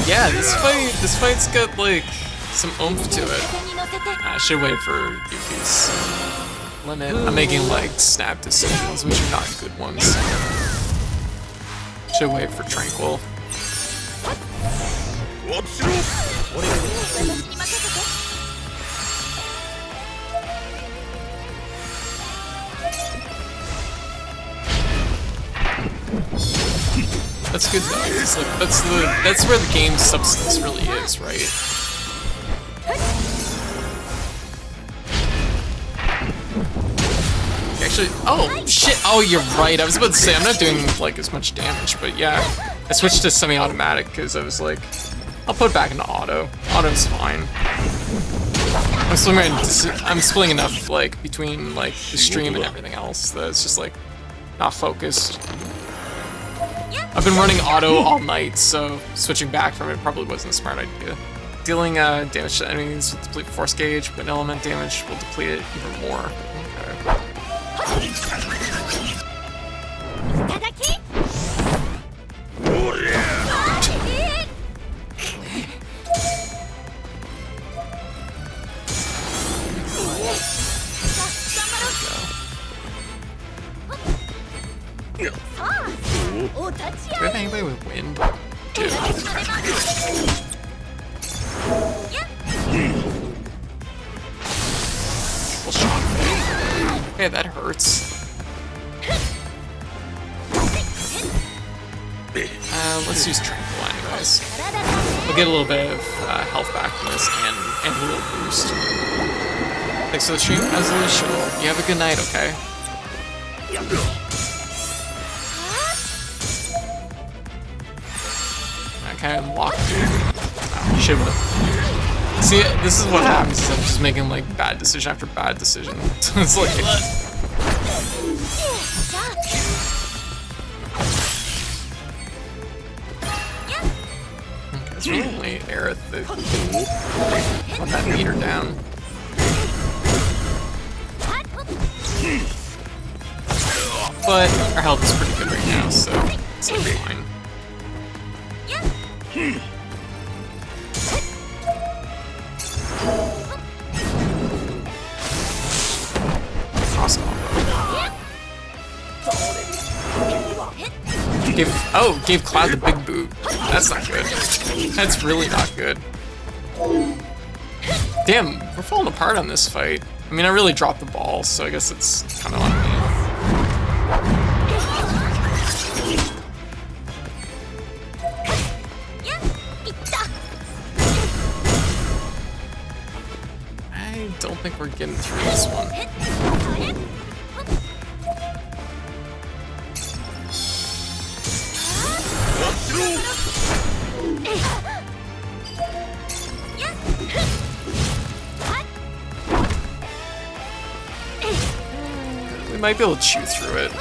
Yeah, this fight's got like some oomph to it. I should wait for Yuki's limit. I'm making like snap decisions, which are not good ones. Should wait for Tranquil. That's good though. It's like that's where the game's substance really is, right? Actually, oh shit! Oh, you're right. I was about to say I'm not doing like as much damage, but yeah, I switched to semi-automatic because I was like, I'll put it back into auto. Auto's fine. I'm splitting enough like between like the stream and everything else that it's just like not focused. I've been running auto all night, so switching back from it probably wasn't a smart idea. Dealing damage to enemies will deplete force gauge, but element damage will deplete it even more. Do we have anybody with wind? Dude. Okay, that hurts. Let's use Tranquil anyways. We'll get a little bit of health back from this and a little boost. Thanks for the stream, absolutely sure. You have a good night, okay? Okay, I'm locked. Oh, shit. See, this is what happens is I'm just making like bad decision after bad decision. It's like... Okay, it's really only Aerith that can put that meter down. But our health is pretty good right now, so it's like fine. Cross combo. Gave Cloud the big boot. That's not good. That's really not good. Damn, we're falling apart on this fight. I mean, I really dropped the ball, so I guess it's kind of on me. I don't think we're getting through this one. We might be able to chew through it.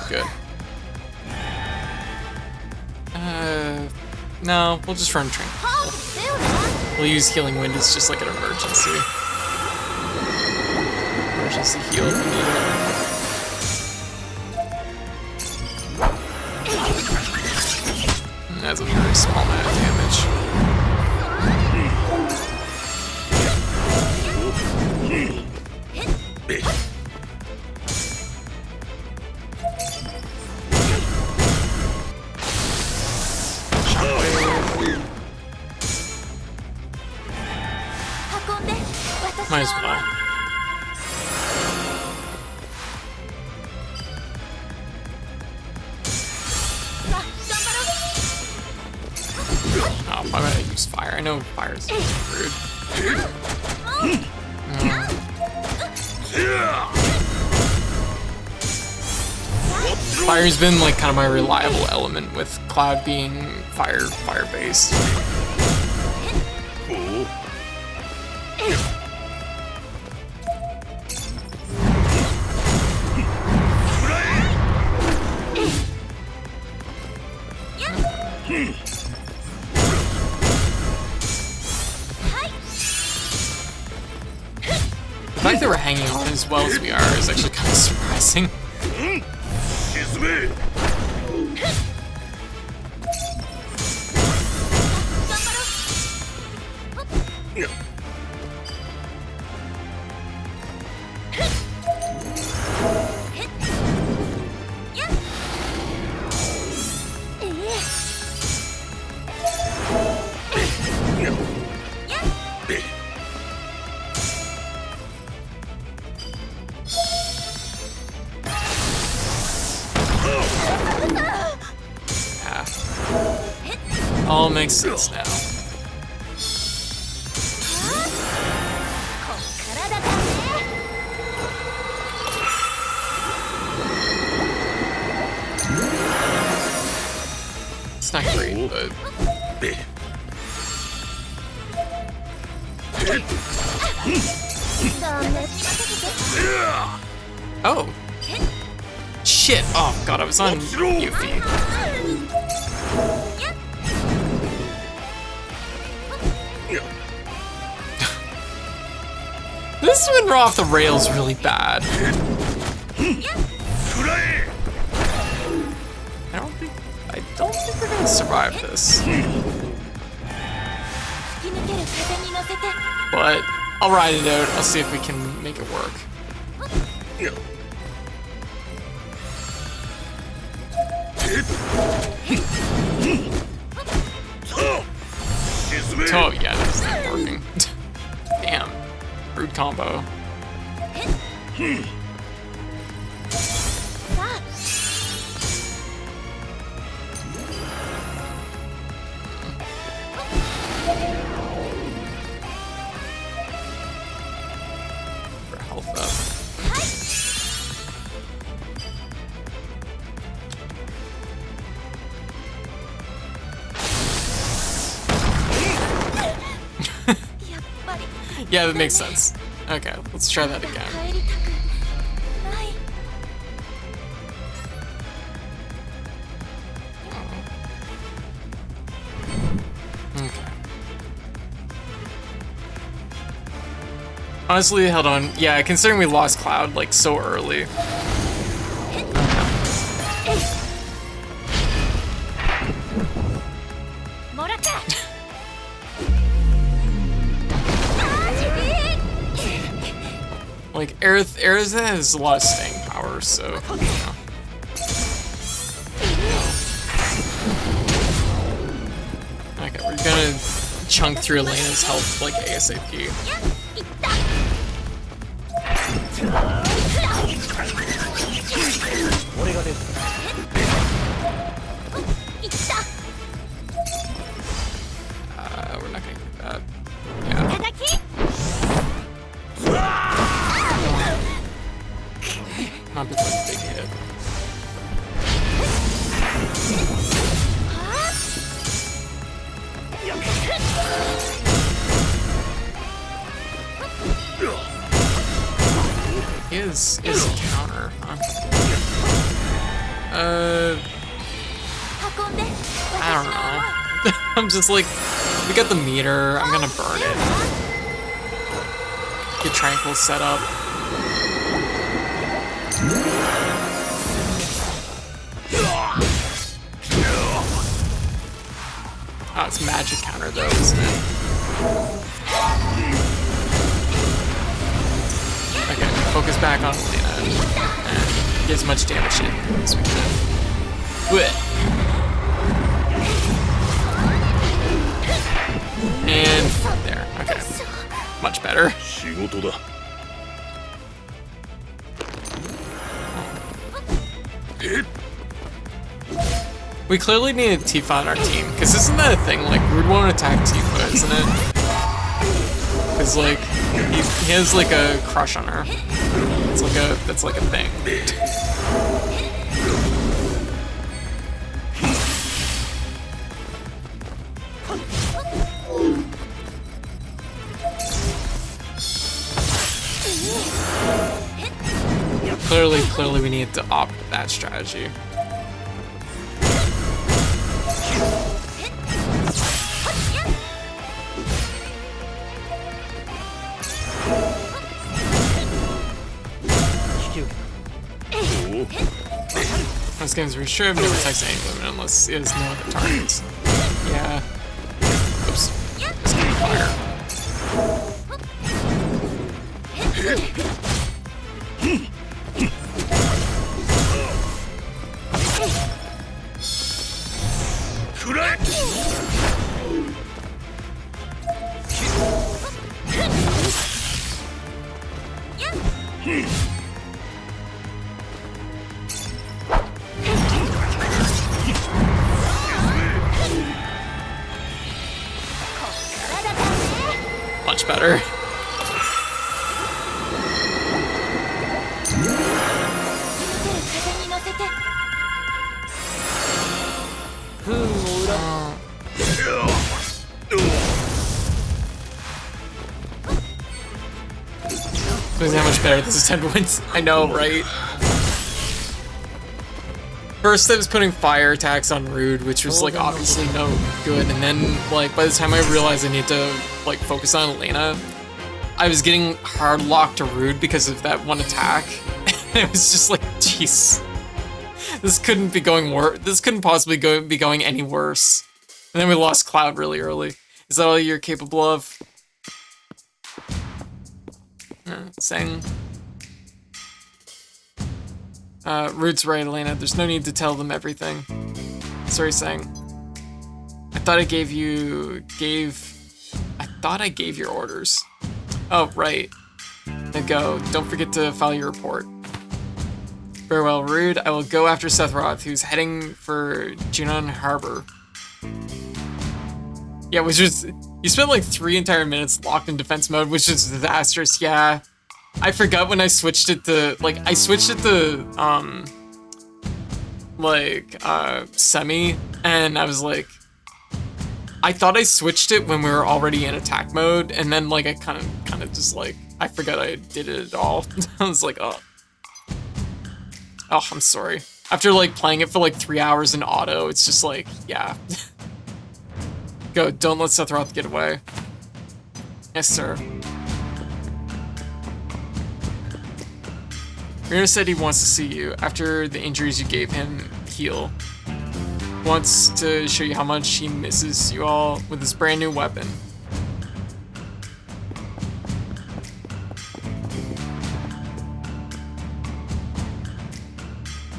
Good. No, we'll just run Tranquil. We'll use Healing Wind as just like an emergency. Emergency heal if we need it. And that's a very small amount of damage. Might as well. Oh, why would I use fire? I know fire's rude. Fire's been like kind of my reliable element with Cloud being fire-based. hanging on as well as we are is actually kind of surprising. All makes sense now. It's not great, but... Oh! Shit! Oh god, I was on Yuffie. This went off the rails really bad. I don't think we're gonna survive this. But I'll ride it out. I'll see if we can make it work. Oh yeah, this isn't working. Damn. Rude combo. For health up. Yeah, that makes sense. Okay, let's try that again. Okay. Honestly, hold on. Yeah, considering we lost Cloud like so early. Like, Erza has a lot of staying power, so, you know. Okay, we're gonna chunk through Elena's health, like, ASAP. We're not gonna get that. Yeah. Not before the big hit. Is a counter, huh? I don't know. I'm just like, we got the meter, I'm gonna burn it. Get Tranquil set up. Oh, it's magic counter though, isn't it? Okay, focus back on Elena and get as much damage in as we can. Blech. And there, okay. Much better. We clearly need a Tifa on our team, because isn't that a thing? Like, Rude won't attack Tifa, isn't it? Because, like, he has, like, a crush on her. That's like a thing. Clearly we need to opt that strategy. Most games are sure never attacks any limit unless it has no other targets. Yeah. Oops. It's getting fire. Much better. Look how much better this is 10 points. I know, right? First I was putting fire attacks on Rude, which was like obviously no good, and then like by the time I realized I need to like focus on Elena, I was getting hard locked to Rude because of that one attack. It was just like, jeez. This couldn't be going worse. This couldn't possibly be going any worse. And then we lost Cloud really early. Is that all you're capable of? Saying. Rude's right, Elena. There's no need to tell them everything. Sorry, saying. I thought I gave your orders. Oh, right. Now go. Don't forget to file your report. Very well, Rude. I will go after Sephiroth, who's heading for Junon Harbor. Yeah, which was... You spent like 3 entire minutes locked in defense mode, which is disastrous, yeah. I forgot when I switched it to... I switched it to, semi, and I was like... I thought I switched it when we were already in attack mode, and then, like, I kind of just, like... I forgot I did it at all. I was like, oh. Oh, I'm sorry. After, like, playing it for, like, 3 hours in auto, it's just like, yeah. Go, don't let Sephiroth get away. Yes, sir. Reno said he wants to see you. After the injuries you gave him heal. Wants to show you how much he misses you all with his brand new weapon.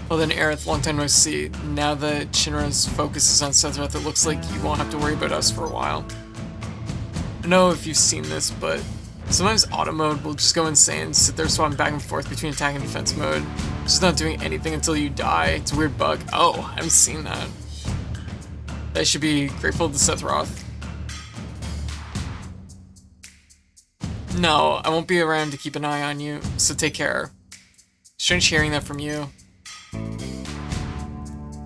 Well then, Aerith, long time no see. Now that Shinra's focus is on Sephiroth, it looks like you won't have to worry about us for a while. I don't know if you've seen this, but sometimes auto mode will just go insane, sit there swapping back and forth between attack and defense mode, just not doing anything until you die. It's a weird bug. Oh, I haven't seen that. I should be grateful to Sephiroth. No, I won't be around to keep an eye on you, so take care. Strange hearing that from you.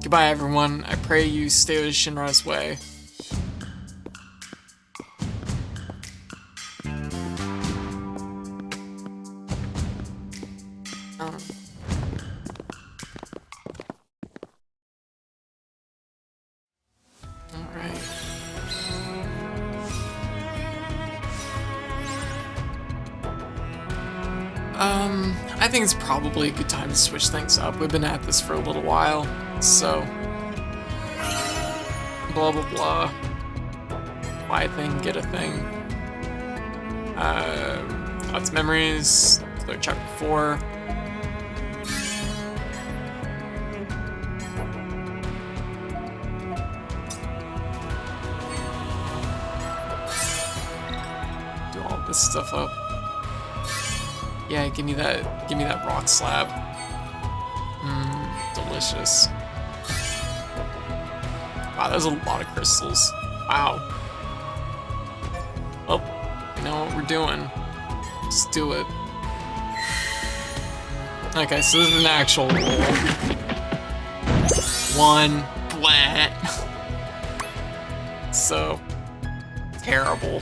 Goodbye, everyone. I pray you stay out of Shinra's way. Alright. I think it's probably a good time to switch things up. We've been at this for a little while, so... Blah, blah, blah. Buy a thing, get a thing. Lots of memories. Clear chapter 4. Do all this stuff up. Yeah, give me that rock slab. Delicious. Wow, there's a lot of crystals. Wow. Well, you know what we're doing. Just do it. Okay, so this is an actual roll. 1. Blah. So terrible.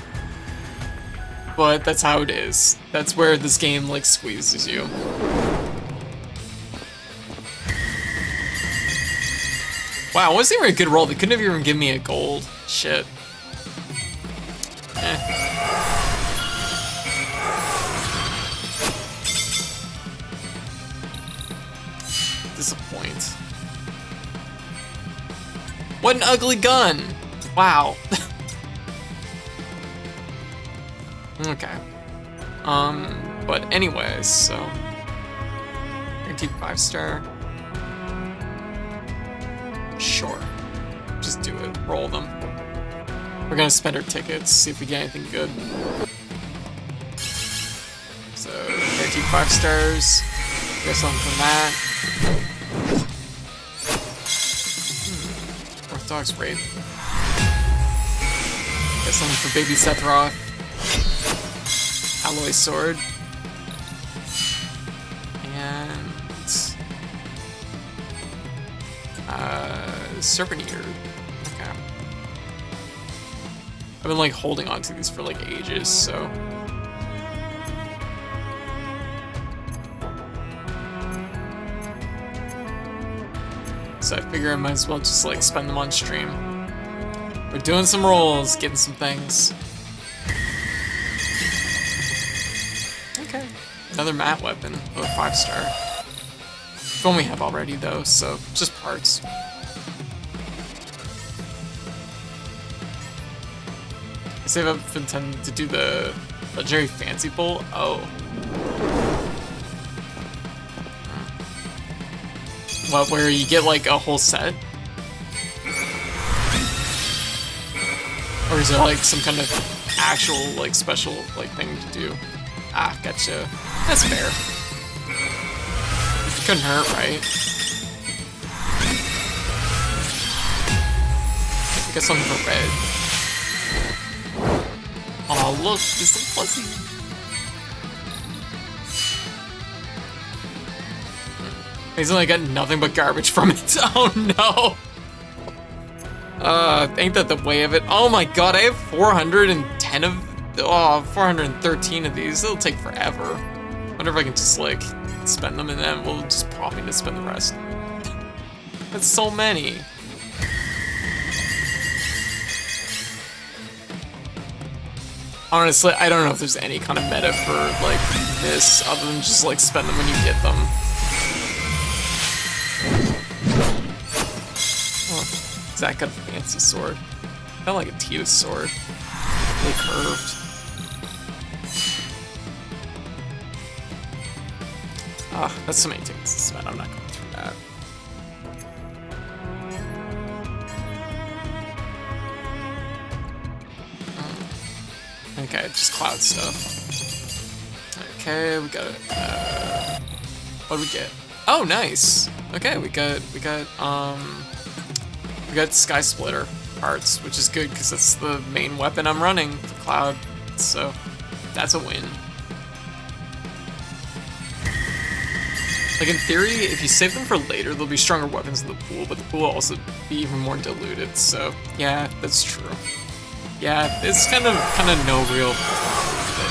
But that's how it is. That's where this game, like, squeezes you. Wow, it wasn't even a good roll. They couldn't have even given me a gold. Shit. Disappoint. What an ugly gun! Wow. Okay. But anyways, so guaranteed 5-star. Sure. Just do it. Roll them. We're gonna spend our tickets, see if we get anything good. So guaranteed 5 stars. Get something from that. Orthodox rape. Get something for Baby Sephiroth. Alloy sword. And serpent ear. Okay. I've been like holding on to these for like ages, so. So I figure I might as well just like spend them on stream. We're doing some rolls, getting some things. Okay. Another matte weapon, another 5-star. One we have already though, so just parts. I save up for intending to do the legendary fancy bowl. Oh. What, where you get like a whole set? Or is it like some kind of actual like special like thing to do? Ah, gotcha. That's fair. Couldn't hurt, right? I got something for red. Oh, look, it's a fuzzy. He's only got nothing but garbage from it. Oh no. Ain't that the way of it? Oh my god, I have 410 of, 413 of these. It'll take forever. Wonder if I can just like spend them and then we'll just prompt me to spend the rest. That's so many. Honestly, I don't know if there's any kind of meta for like this other than just like spend them when you get them. Oh, Zach got a fancy sword. Kind of like a Tita's sword. Really curved. Ah, that's so many tickets to spend. I'm not going through that. Okay, just cloud stuff. Okay, we got what do we get? Oh, nice. Okay, we got Sky Splitter parts, which is good because that's the main weapon I'm running for Cloud. So that's a win. Like in theory, if you save them for later, there'll be stronger weapons in the pool, but the pool will also be even more diluted. So yeah, that's true. Yeah, it's kind of no real.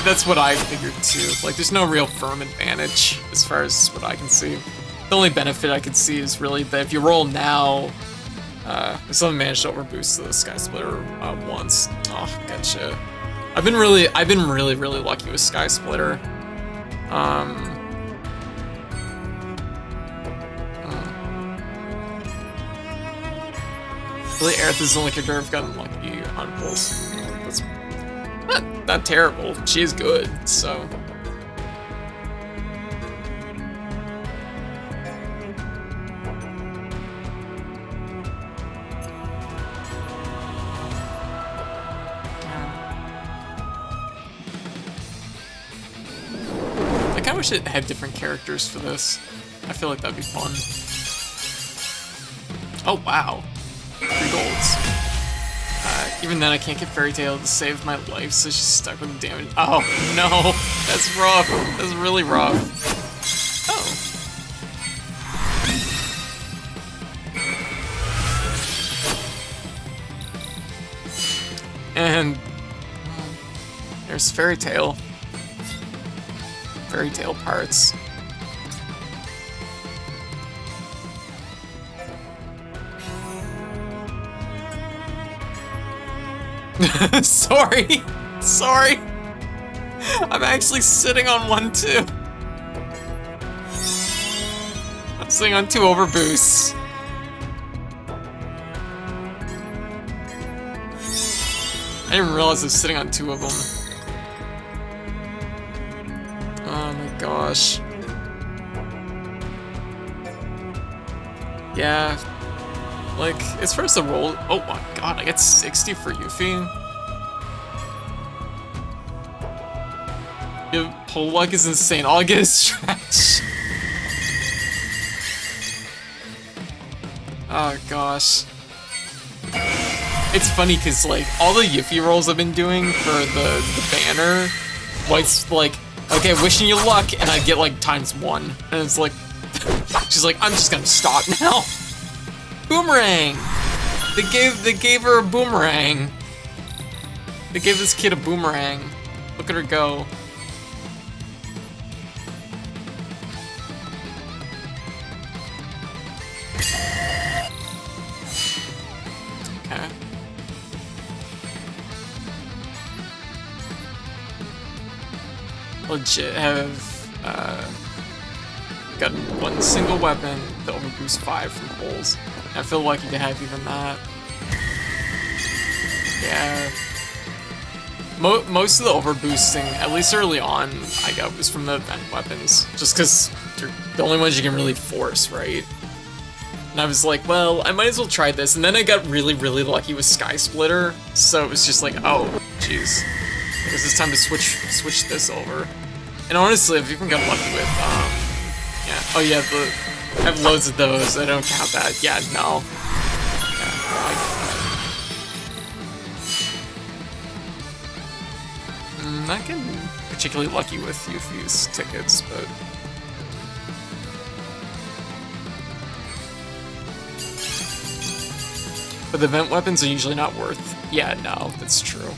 That's what I figured too. Like, there's no real firm advantage as far as what I can see. The only benefit I could see is really that if you roll now, I still haven't managed to overboost the Sky Splitter once. Oh, gotcha. I've been really lucky with Sky Splitter. Really, Aerith is the only character I've gotten lucky on pulls. That's not terrible. She is good, so. I kinda wish it had different characters for this. I feel like that'd be fun. Oh, wow. 3 golds. Even then, I can't get Fairy Tail to save my life, so she's stuck with the damage. Oh, no. That's rough. That's really rough. Oh. And there's Fairy Tail. Fairy Tail parts. Sorry. I'm actually sitting on one too. I'm sitting on 2 overboosts. didn't realize I was sitting on 2 of them. Oh my gosh. Yeah. Like, as far as the roll... Oh my god, I got 60 for Yuffie. Your pull luck is insane. All I get is trash. Oh gosh. It's funny because like all the Yuffie rolls I've been doing for the banner, White's like, okay, wishing you luck, and I get like ×1, and it's like, she's like, I'm just gonna stop now. Boomerang. They gave her a boomerang. They gave this kid a boomerang. Look at her go. Okay. Legit have gotten 1 single weapon to overboost 5 from holes. I feel lucky to have even that. Yeah. Most of the overboosting, at least early on, I got was from the event weapons. Just because they're the only ones you can really force, right? And I was like, well, I might as well try this. And then I got really, really lucky with Sky Splitter. So it was just like, oh, jeez. I guess it's time to switch this over. And honestly, I've even got lucky with, yeah. Oh yeah, I have loads of those. I don't count that. Yeah, no. Yeah, not getting particularly lucky with Yuffie's tickets, but... But the event weapons are usually not worth... Yeah, no, that's true.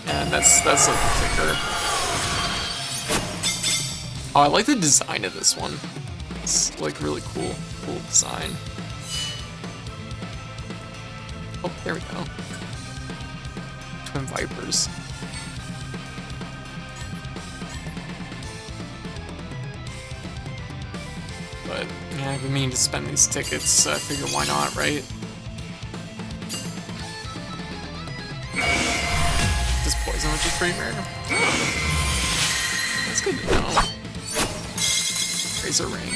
And that's like the kicker. Oh, I like the design of this one. It's like really cool design. Oh, there we go. Twin Vipers. But yeah, I've been meaning to spend these tickets, so I figure why not, right? This poison, which is pretty rare. That's good to know. Razor Ring.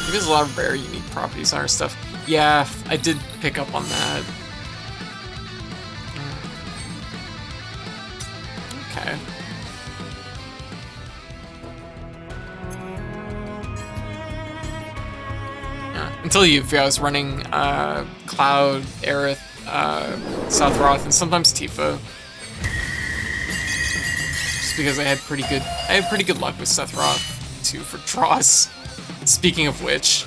There's a lot of rare, unique properties on our stuff. Yeah, I did pick up on that. Okay. Yeah. Until Yuffie, I was running Cloud, Aerith, Southroth, and sometimes Tifa. Just because I had pretty good luck with Sephiroth too for draws. Speaking of which.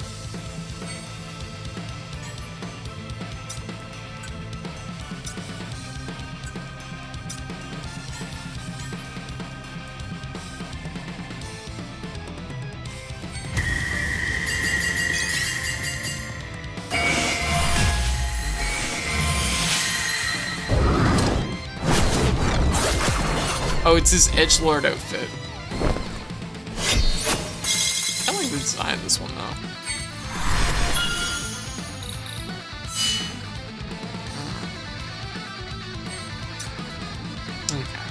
Oh, it's his edgelord outfit. I like the design of this one, though. Okay.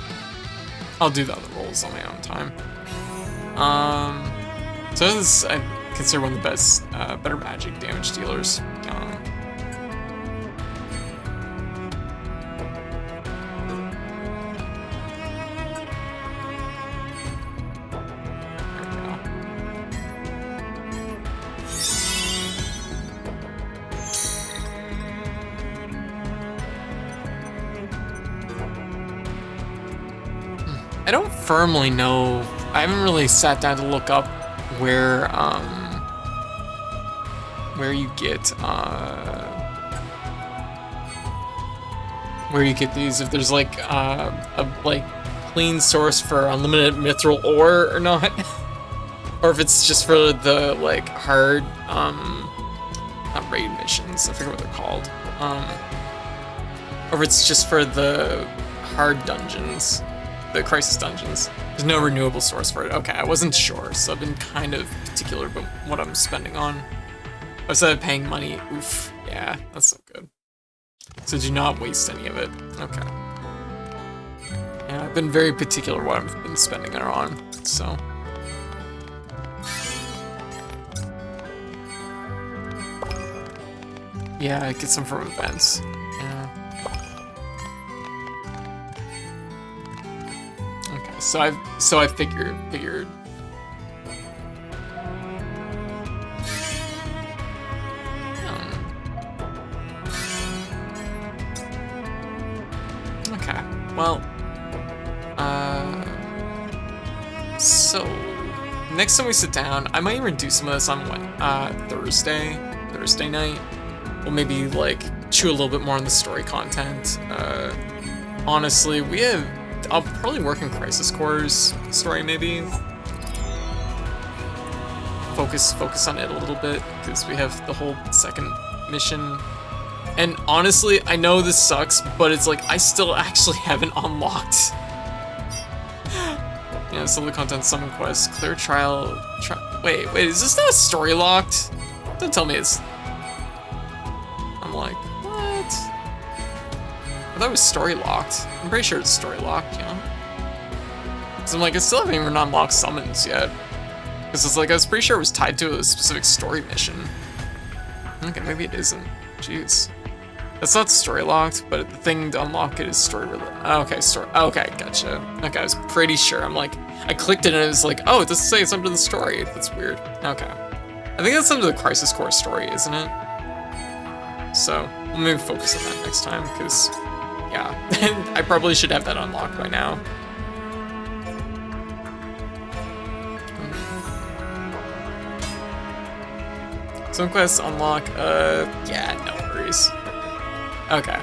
I'll do the other rolls on my own time. So this I consider one of the best, better magic damage dealers. I don't firmly know. I haven't really sat down to look up where you get these. If there's like a clean source for unlimited mithril ore or not, or if it's just for the like hard not raid missions. I forget what they're called. Or if it's just for the hard dungeons. The crisis dungeons. There's no renewable source for it. Okay, I wasn't sure, so I've been kind of particular about what I'm spending on. Instead of paying money, oof, yeah, that's so good. So do not waste any of it. Okay. Yeah, I've been very particular what I've been spending it on, so. Yeah, get some from events. Yeah. Okay, so I figured. Okay, well, so next time we sit down, I might even do some of this on Thursday night. We'll maybe like chew a little bit more on the story content. Honestly, I'll probably work in Crisis Core's story maybe. Focus on it a little bit because we have the whole second mission. And honestly, I know this sucks, but it's like I still actually haven't unlocked. Yeah, solo content, summon quest, clear trial. Wait, is this not story locked? Don't tell me it's. I'm like, what? I thought it was story locked. I'm pretty sure it's story locked, you know? So I'm like, I still haven't even unlocked summons yet. Because it's like, I was pretty sure it was tied to a specific story mission. Okay, maybe it isn't. Jeez. That's not story locked, but the thing to unlock it is story related. Okay, story. Okay, gotcha. Okay, I was pretty sure. I'm like, I clicked it and it was like, oh, it doesn't say it's under the story. That's weird. Okay. I think that's under the Crisis Core story, isn't it? So, we'll maybe focus on that next time, because, yeah. I probably should have that unlocked by now. Some quests unlock, yeah, no worries. Okay.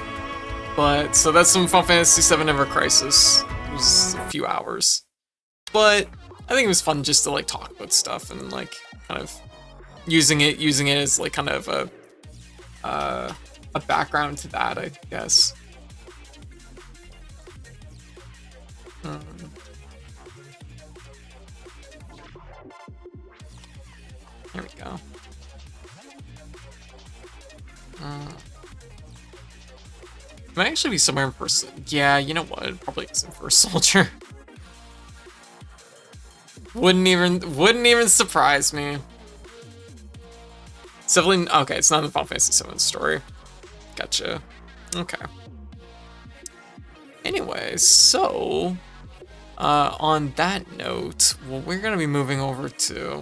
But, so that's some Final Fantasy VII Ever Crisis. It was a few hours. But, I think it was fun just to, like, talk about stuff and, like, kind of using it as, like, kind of a background to that, I guess. Here we go. It might actually be somewhere in First. Yeah, you know what? It probably is in First Soldier. Wouldn't even surprise me. It's definitely okay. It's not in the Final Fantasy VII story. Gotcha. Okay. Anyway, so on that note, what we're gonna be moving over to,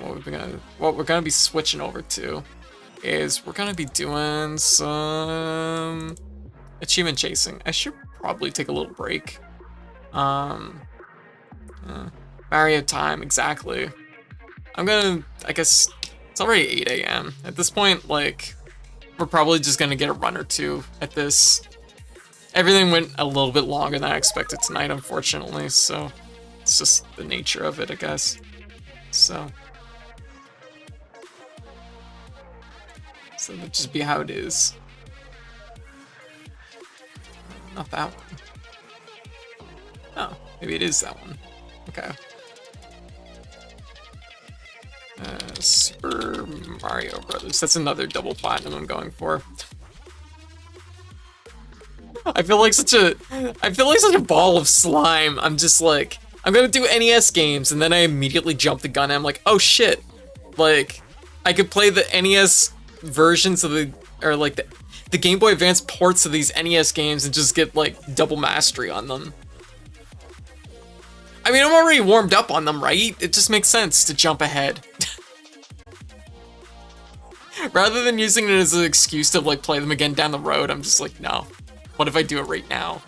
what we're gonna be switching over to, is we're gonna be doing some achievement chasing. I should probably take a little break. Mario time, exactly. I guess, it's already 8 a.m. At this point, like, we're probably just gonna get a run or two at this. Everything went a little bit longer than I expected tonight, unfortunately, so it's just the nature of it, I guess. So that'll just be how it is. Not that one. Oh, maybe it is that one. Okay. Super Mario Brothers. That's another double platinum I'm going for. I feel like such a ball of slime. I'm just like, I'm gonna do NES games, and then I immediately jump the gun and I'm like, oh shit. Like, I could play the NES versions of the Game Boy Advance ports of these NES games and just get like double mastery on them. I mean, I'm already warmed up on them, right? It just makes sense to jump ahead. Rather than using it as an excuse to like play them again down the road, I'm just like, no. What if I do it right now?